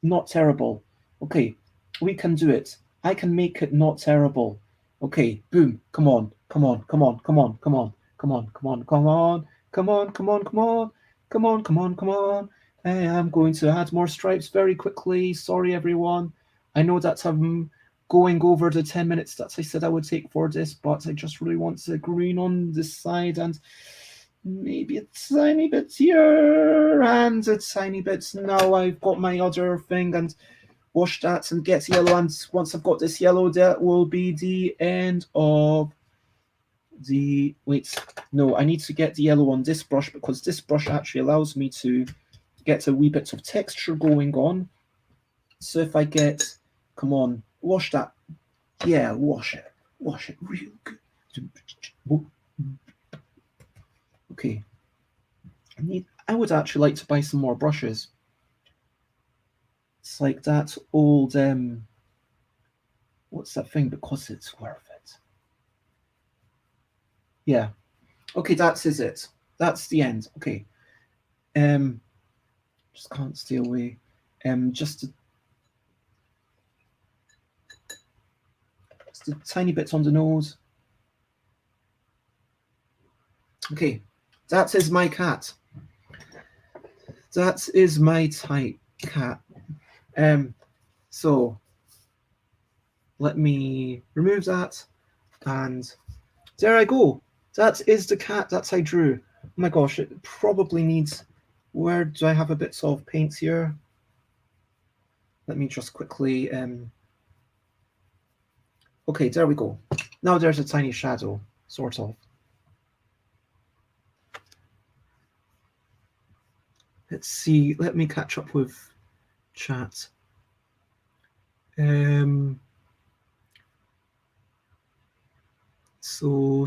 not terrible. Okay, we can do it. I can make it not terrible. Okay, boom. Come on, come on, come on, come on, come on, come on, come on, come on, Come on, come on, come on. Come on, come on, come on. I am going to add more stripes very quickly. Sorry, everyone. I know that I'm going over the 10 minutes that I said I would take for this, but I just really want the green on this side and maybe a tiny bit here and a tiny bit. Now I've got my other thing and wash that and get yellow. And once I've got this yellow, that will be the end of the, wait, no, I need to get the yellow on this brush because this brush actually allows me to get a wee bit of texture going on. So if I get, come on, wash that, yeah, wash it real good. Okay, I would actually like to buy some more brushes. It's like that old, what's that thing, because it's worth it. Yeah. Okay, that is it. That's the end. Okay. Just can't stay away. Just a tiny bit on the nose. Okay, that is my cat. That is my type cat. So let me remove that, and there I go. That is the cat that I drew. Oh my gosh, it probably needs, where do I have a bit of paint here? Let me just quickly, okay, there we go. Now there's a tiny shadow, sort of. Let's see, let me catch up with chat. So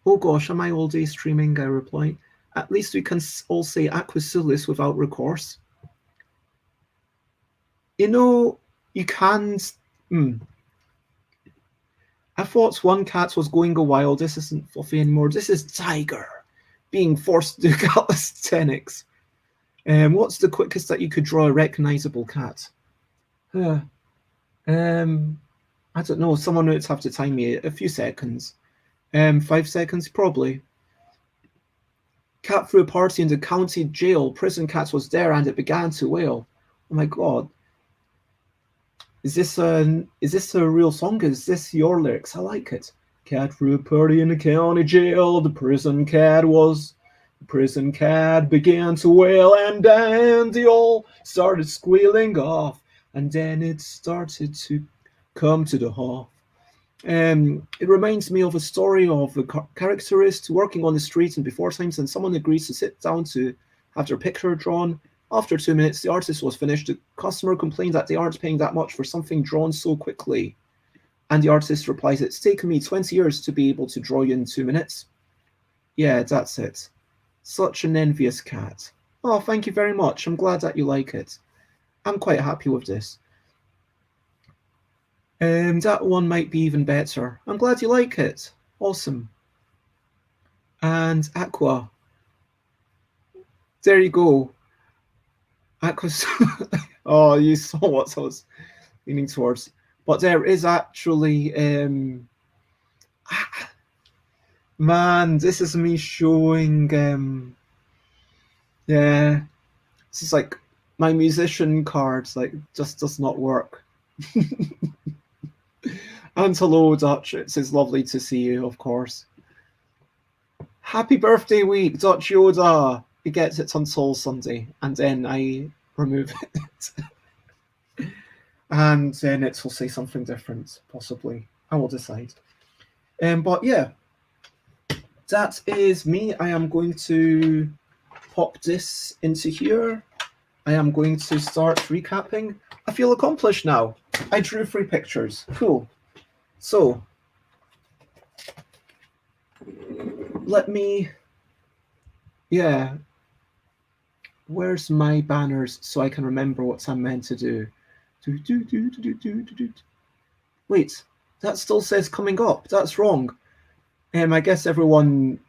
oh gosh, am I all day streaming? I reply. At least we can all say Aquasilis without recourse. You know, you can't. I thought one cat was going a while. This isn't Fluffy anymore. This is Tiger being forced to do calisthenics. What's the quickest that you could draw a recognizable cat? I don't know. Someone would have to time me a few seconds. 5 seconds, probably. Cat threw a party in the county jail. Prison cat was there and it began to wail. Oh my god. Is this a real song? Is this your lyrics? I like it. Cat threw a party in the county jail. The prison cat began to wail, and then they all started squealing off, and then it started to come to the half. It reminds me of a story of a characterist working on the street in before times, and someone agrees to sit down to have their picture drawn. After 2 minutes, the artist was finished. The customer complained that they aren't paying that much for something drawn so quickly. And the artist replies, it's taken me 20 years to be able to draw you in 2 minutes. Yeah, that's it. Such an envious cat. Oh, thank you very much. I'm glad that you like it. I'm quite happy with this. That one might be even better. I'm glad you like it. Awesome. And Aqua. There you go. Aqua's. Oh, you saw what I was leaning towards. But there is actually. Man, this is me showing. Yeah, this is like my musician cards. Like, just does not work. And hello, Dutch. It's lovely to see you, of course. Happy birthday week, Dutch Yoda. He gets it until Sunday, and then I remove it. And then it will say something different, possibly. I will decide. But yeah, that is me. I am going to pop this into here. I am going to start recapping. I feel accomplished now. I drew 3 pictures. Cool. So, let me, yeah, where's my banners so I can remember what I'm meant to do? Wait, that still says coming up. That's wrong. I guess everyone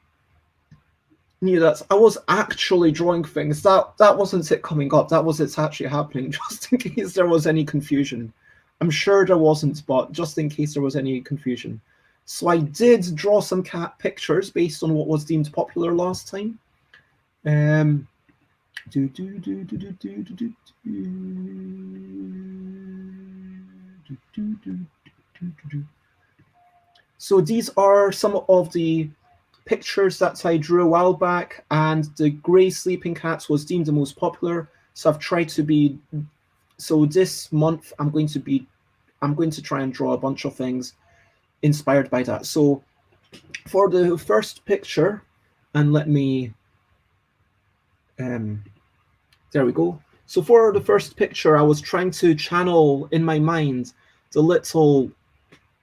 knew that. I was actually drawing things. That wasn't it coming up. That was it actually happening, just in case there was any confusion. I'm sure there wasn't, but just in case there was any confusion. So I did draw some cat pictures based on what was deemed popular last time. Do, do, do, do, do, do, do, do, do, do, do, do, do. So these are some of the pictures that I drew a while back, and the grey sleeping cat was deemed the most popular. So I've tried to be. So this month I'm going to try and draw a bunch of things inspired by that. So for the first picture, and let me. There we go. So for the first picture, I was trying to channel in my mind the little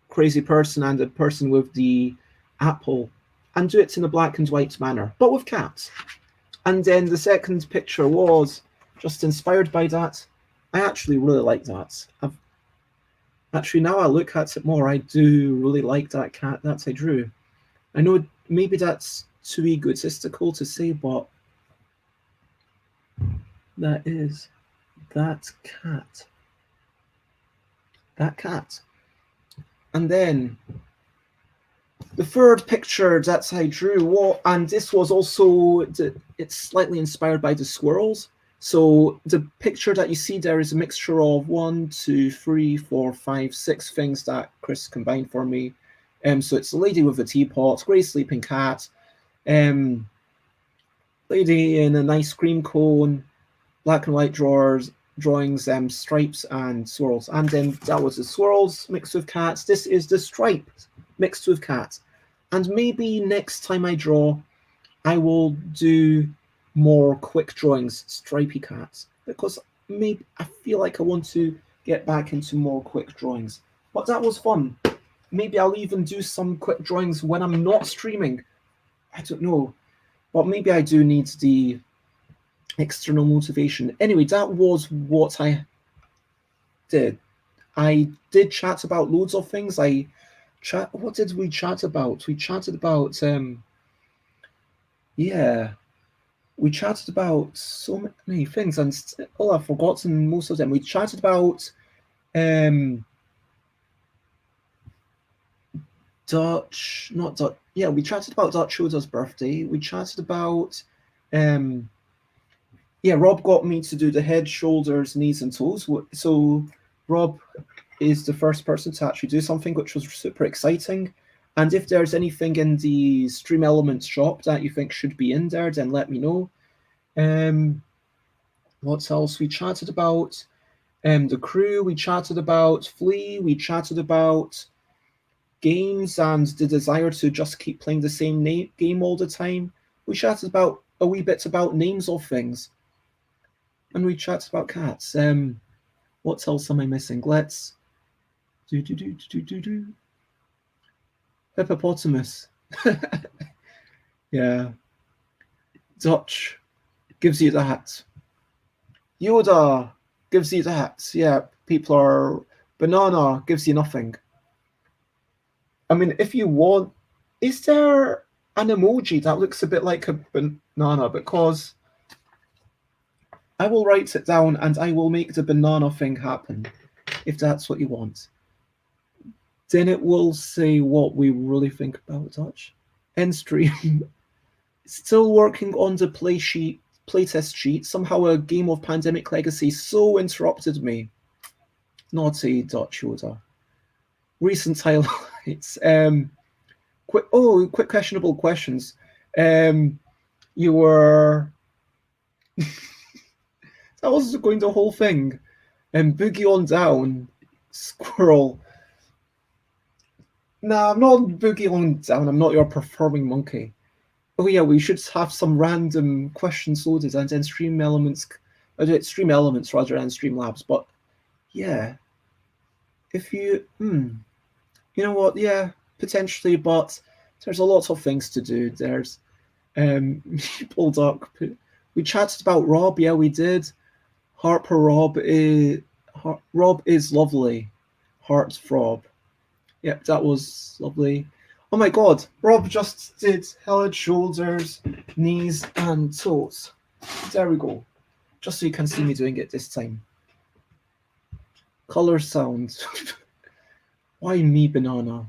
crazy person and the person with the apple, and do it in a black and white manner, but with cats. And then the second picture was just inspired by that. I actually really like that. Actually, now I look at it more, I do really like that cat that I drew. I know maybe that's too egotistical to say, but that is that cat. That cat. And then the third picture that I drew, and this was also, it's slightly inspired by the squirrels. So the picture that you see there is a mixture of 1, 2, 3, 4, 5, 6 things that Chris combined for me. So it's a lady with a teapot, grey sleeping cat, lady in an ice cream cone, black and white drawings, stripes and swirls. And then that was the swirls mixed with cats. This is the stripes mixed with cats. And maybe next time I draw, I will do more quick drawings, stripy cats, because maybe I feel like I want to get back into more quick drawings. But that was fun. Maybe I'll even do some quick drawings when I'm not streaming. I don't know. But maybe I do need the external motivation. Anyway, that was what I did. I did chat about loads of things. What did we chat about? We chatted about we chatted about so many things, and I've forgotten most of them. We chatted about we chatted about Dutch Yoda's birthday. We chatted about Rob got me to do the head, shoulders, knees, and toes. So Rob is the first person to actually do something, which was super exciting. And if there's anything in the Stream Elements shop that you think should be in there, then let me know. What else? We chatted about the crew. We chatted about Flea. We chatted about games and the desire to just keep playing the same game all the time. We chatted about a wee bit about names of things. And we chatted about cats. What else am I missing? Let's do. Hippopotamus. Yeah. Dutch gives you that. Yoda gives you that. Yeah, people are. Banana gives you nothing. I mean, if you want, is there an emoji that looks a bit like a banana? Because I will write it down and I will make the banana thing happen, if that's what you want. Then it will say what we really think about Dutch. End stream. Still working on the playtest sheet. Somehow a game of Pandemic Legacy so interrupted me. Naughty Dutch Yoda. Recent highlights. Quick questionable questions. You were... that was going the whole thing. Boogie on down. Squirrel. Nah, I'm not boogie on down. I'm not your performing monkey. Oh yeah, we should have some random questions loaded and then stream elements rather than Streamlabs. But yeah, if you, you know what? Yeah, potentially. But there's a lot of things to do. There's Bulldog. We chatted about Rob. Yeah, we did. Harper Rob is lovely. Heart Rob. Yep, that was lovely. Oh my god, Rob just did head, shoulders, knees, and toes. There we go. Just so you can see me doing it this time. Color sound. Why me, banana?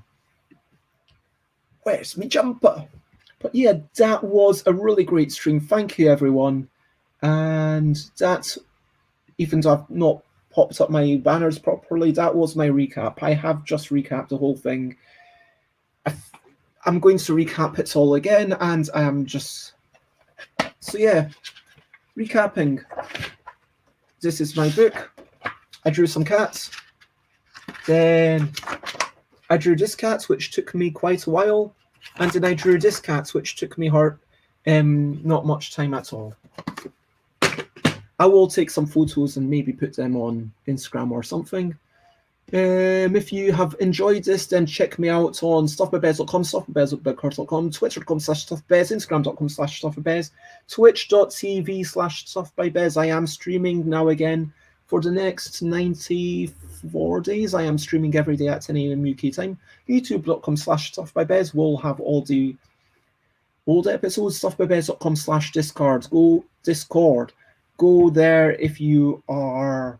Where's me jumper? But yeah, that was a really great stream. Thank you, everyone. And that, even though I've not popped up my banners properly, that was my recap. I have just recapped the whole thing. I'm going to recap it all again, and I am just... So yeah, recapping. This is my book. I drew some cats. Then I drew this cat, which took me quite a while. And then I drew this cat, which took me not much time at all. I will take some photos and maybe put them on Instagram or something. If you have enjoyed this, then check me out on stuffbybez.com, stuffbybez.bigcards.com, twitter.com/stuffbybez, instagram.com/stuffbybez, twitch.tv/stuffbybez. I am streaming now again for the next 94 days. I am streaming every day at 10 a.m. UK time. youtube.com/stuffbybez will have all the old episodes. stuffbybez.com/discord. Discord. Go there if you are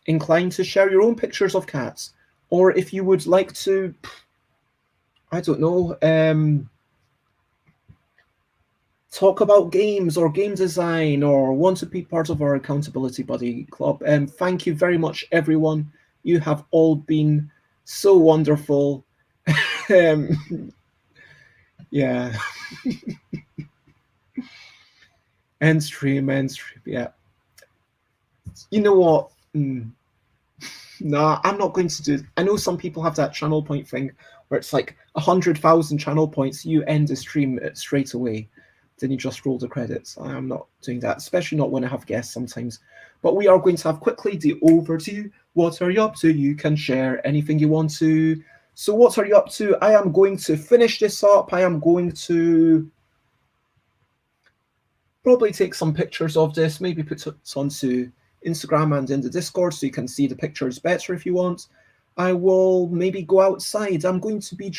inclined to share your own pictures of cats, or if you would like to, I don't know, talk about games or game design, or want to be part of our accountability buddy club. Thank you very much, everyone. You have all been so wonderful. Yeah. End stream, yeah. You know what? Nah, I'm not going to do... I know some people have that channel point thing where it's like 100,000 channel points, you end the stream straight away. Then you just roll the credits. I'm not doing that, especially not when I have guests sometimes. But we are going to have quickly the overview. What are you up to? You can share anything you want to. So what are you up to? I am going to finish this up. I am going to probably take some pictures of this, maybe put it onto Instagram and in the Discord so you can see the pictures better if you want. I will maybe go outside. I'm going to be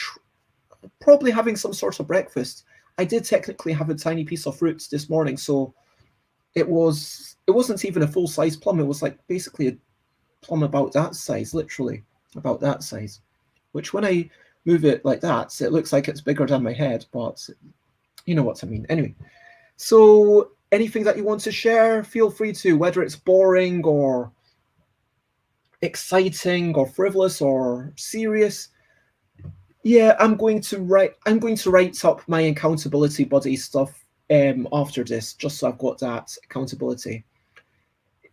probably having some sort of breakfast. I did technically have a tiny piece of fruit this morning, so it wasn't even a full-size plum. It was like basically a plum about that size, literally about that size, which when I move it like that, it looks like it's bigger than my head, but you know what I mean. Anyway, so anything that you want to share, feel free to, whether it's boring or exciting or frivolous or serious. Yeah, I'm going to write up my accountability buddy stuff after this, just so I've got that accountability.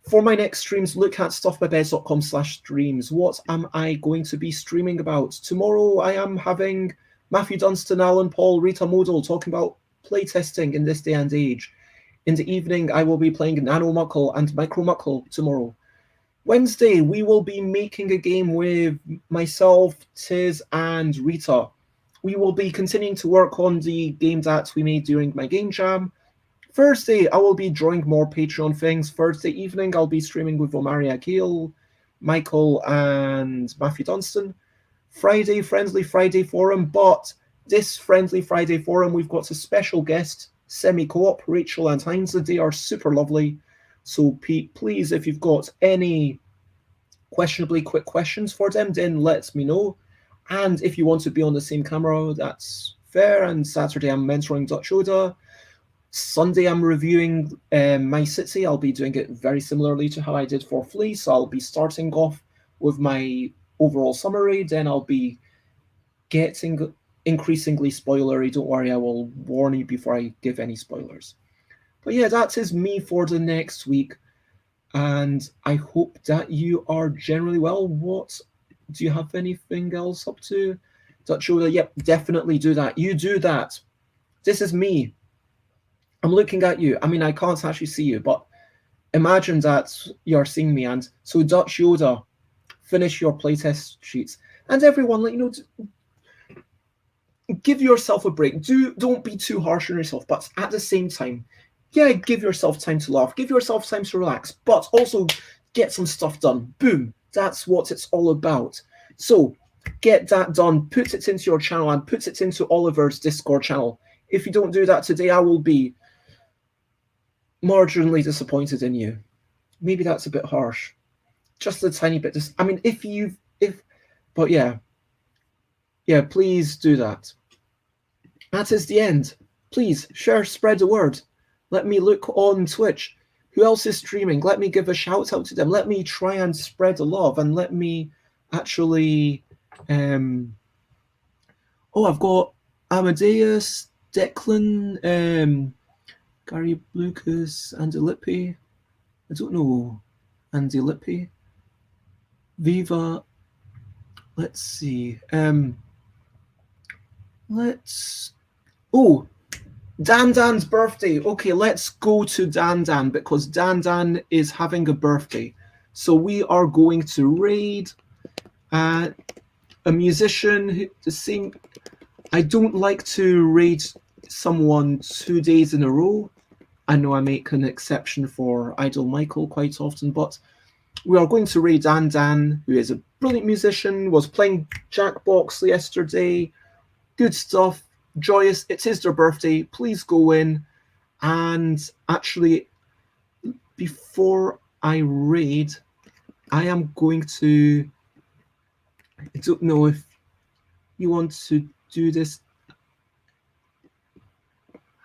For my next streams, look at stuffbybez.com/streams. What am I going to be streaming about? Tomorrow I am having Matthew Dunstan, Alan Paul, Rita Modal talking about playtesting in this day and age. In the evening, I will be playing Nano Muckle and Micro Muckle tomorrow. Wednesday, we will be making a game with myself, Tiz, and Rita. We will be continuing to work on the game that we made during my game jam. Thursday, I will be drawing more Patreon things. Thursday evening, I'll be streaming with Omari Akil, Michael, and Matthew Dunstan. Friday, Friendly Friday Forum, but this Friendly Friday Forum, we've got a special guest, Semi-Co-op, Rachel and Heinz. They are super lovely. So please, if you've got any questionably quick questions for them, then let me know. And if you want to be on the same camera, that's fair. And Saturday, I'm mentoring Dutch Oda. Sunday, I'm reviewing My City. I'll be doing it very similarly to how I did for Flea. So I'll be starting off with my overall summary. Then I'll be getting increasingly spoilery. Don't worry, I will warn you before I give any spoilers. But yeah, that is me for the next week. And I hope that you are generally well. What do you have anything else up to? Dutch Oda, yep, definitely do that. You do that. This is me. I'm looking at you. I mean, I can't actually see you, but imagine that you're seeing me. And so Dutch Yoda, finish your playtest sheets. And everyone, give yourself a break. Don't be too harsh on yourself, but at the same time, yeah, give yourself time to laugh. Give yourself time to relax, but also get some stuff done. Boom. That's what it's all about. So get that done. Put it into your channel and put it into Oliver's Discord channel. If you don't do that today, I will be marginally disappointed in you. Maybe that's a bit harsh. Just a tiny bit. I mean, but yeah. Yeah, please do that. That is the end Please share, spread the word. Let me look on Twitch. Who else is streaming? Let me give a shout out to them. Let me try and spread the love, and let me actually. I've got Amadeus, Declan, Gary Lucas, Andy Lippy. I don't know. Andy Lippy. Viva. Let's see. Dan Dan's birthday. Okay, let's go to Dan Dan because Dan Dan is having a birthday. So we are going to raid a musician to sing. I don't like to raid someone 2 days in a row. I know I make an exception for Idol Michael quite often, but we are going to raid Dan Dan, who is a brilliant musician, was playing Jackbox yesterday. Good stuff, joyous. It is their birthday. Please go in. And actually, before I raid, I am going to. I don't know if you want to do this.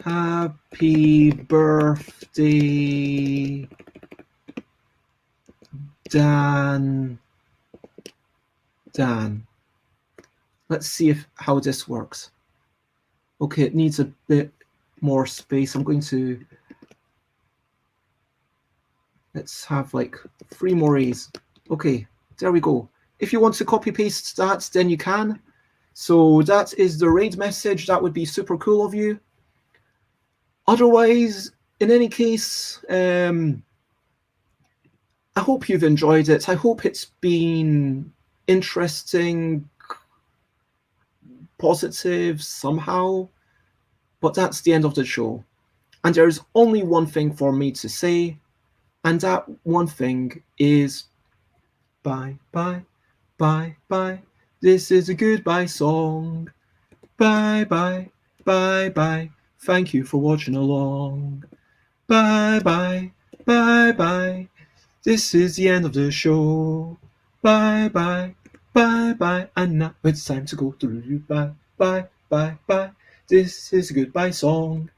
Happy birthday, Dan. Let's see how this works. Okay, it needs a bit more space. I'm going to. Let's have like 3 more A's. Okay, there we go. If you want to copy paste that, then you can. So that is the raid message. That would be super cool of you. Otherwise, in any case, I hope you've enjoyed it. I hope it's been interesting, positive somehow. But that's the end of the show. And there's only one thing for me to say, and that one thing is bye, bye, bye, bye. This is a goodbye song. Bye, bye, bye, bye. Thank you for watching along. Bye, bye, bye, bye. This is the end of the show. Bye, bye, bye, bye. And now it's time to go through. Bye, bye, bye, bye. This is a goodbye song.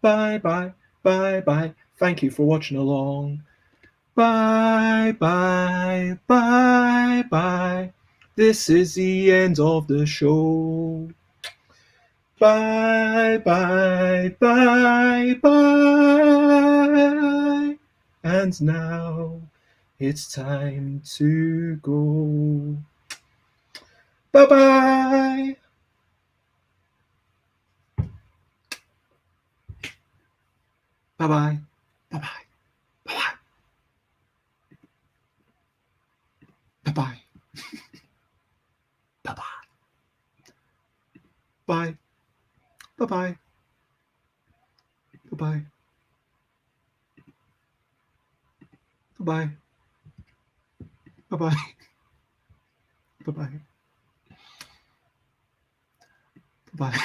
Bye, bye, bye, bye. Thank you for watching along. Bye, bye, bye, bye. This is the end of the show. Bye, bye, bye, bye. And now it's time to go. Bye-bye. Bye-bye. Bye-bye. Bye-bye. Bye-bye. Bye-bye. Bye. Bye-bye. Bye-bye. Bye-bye. Bye-bye. Bye-bye. Bye-bye.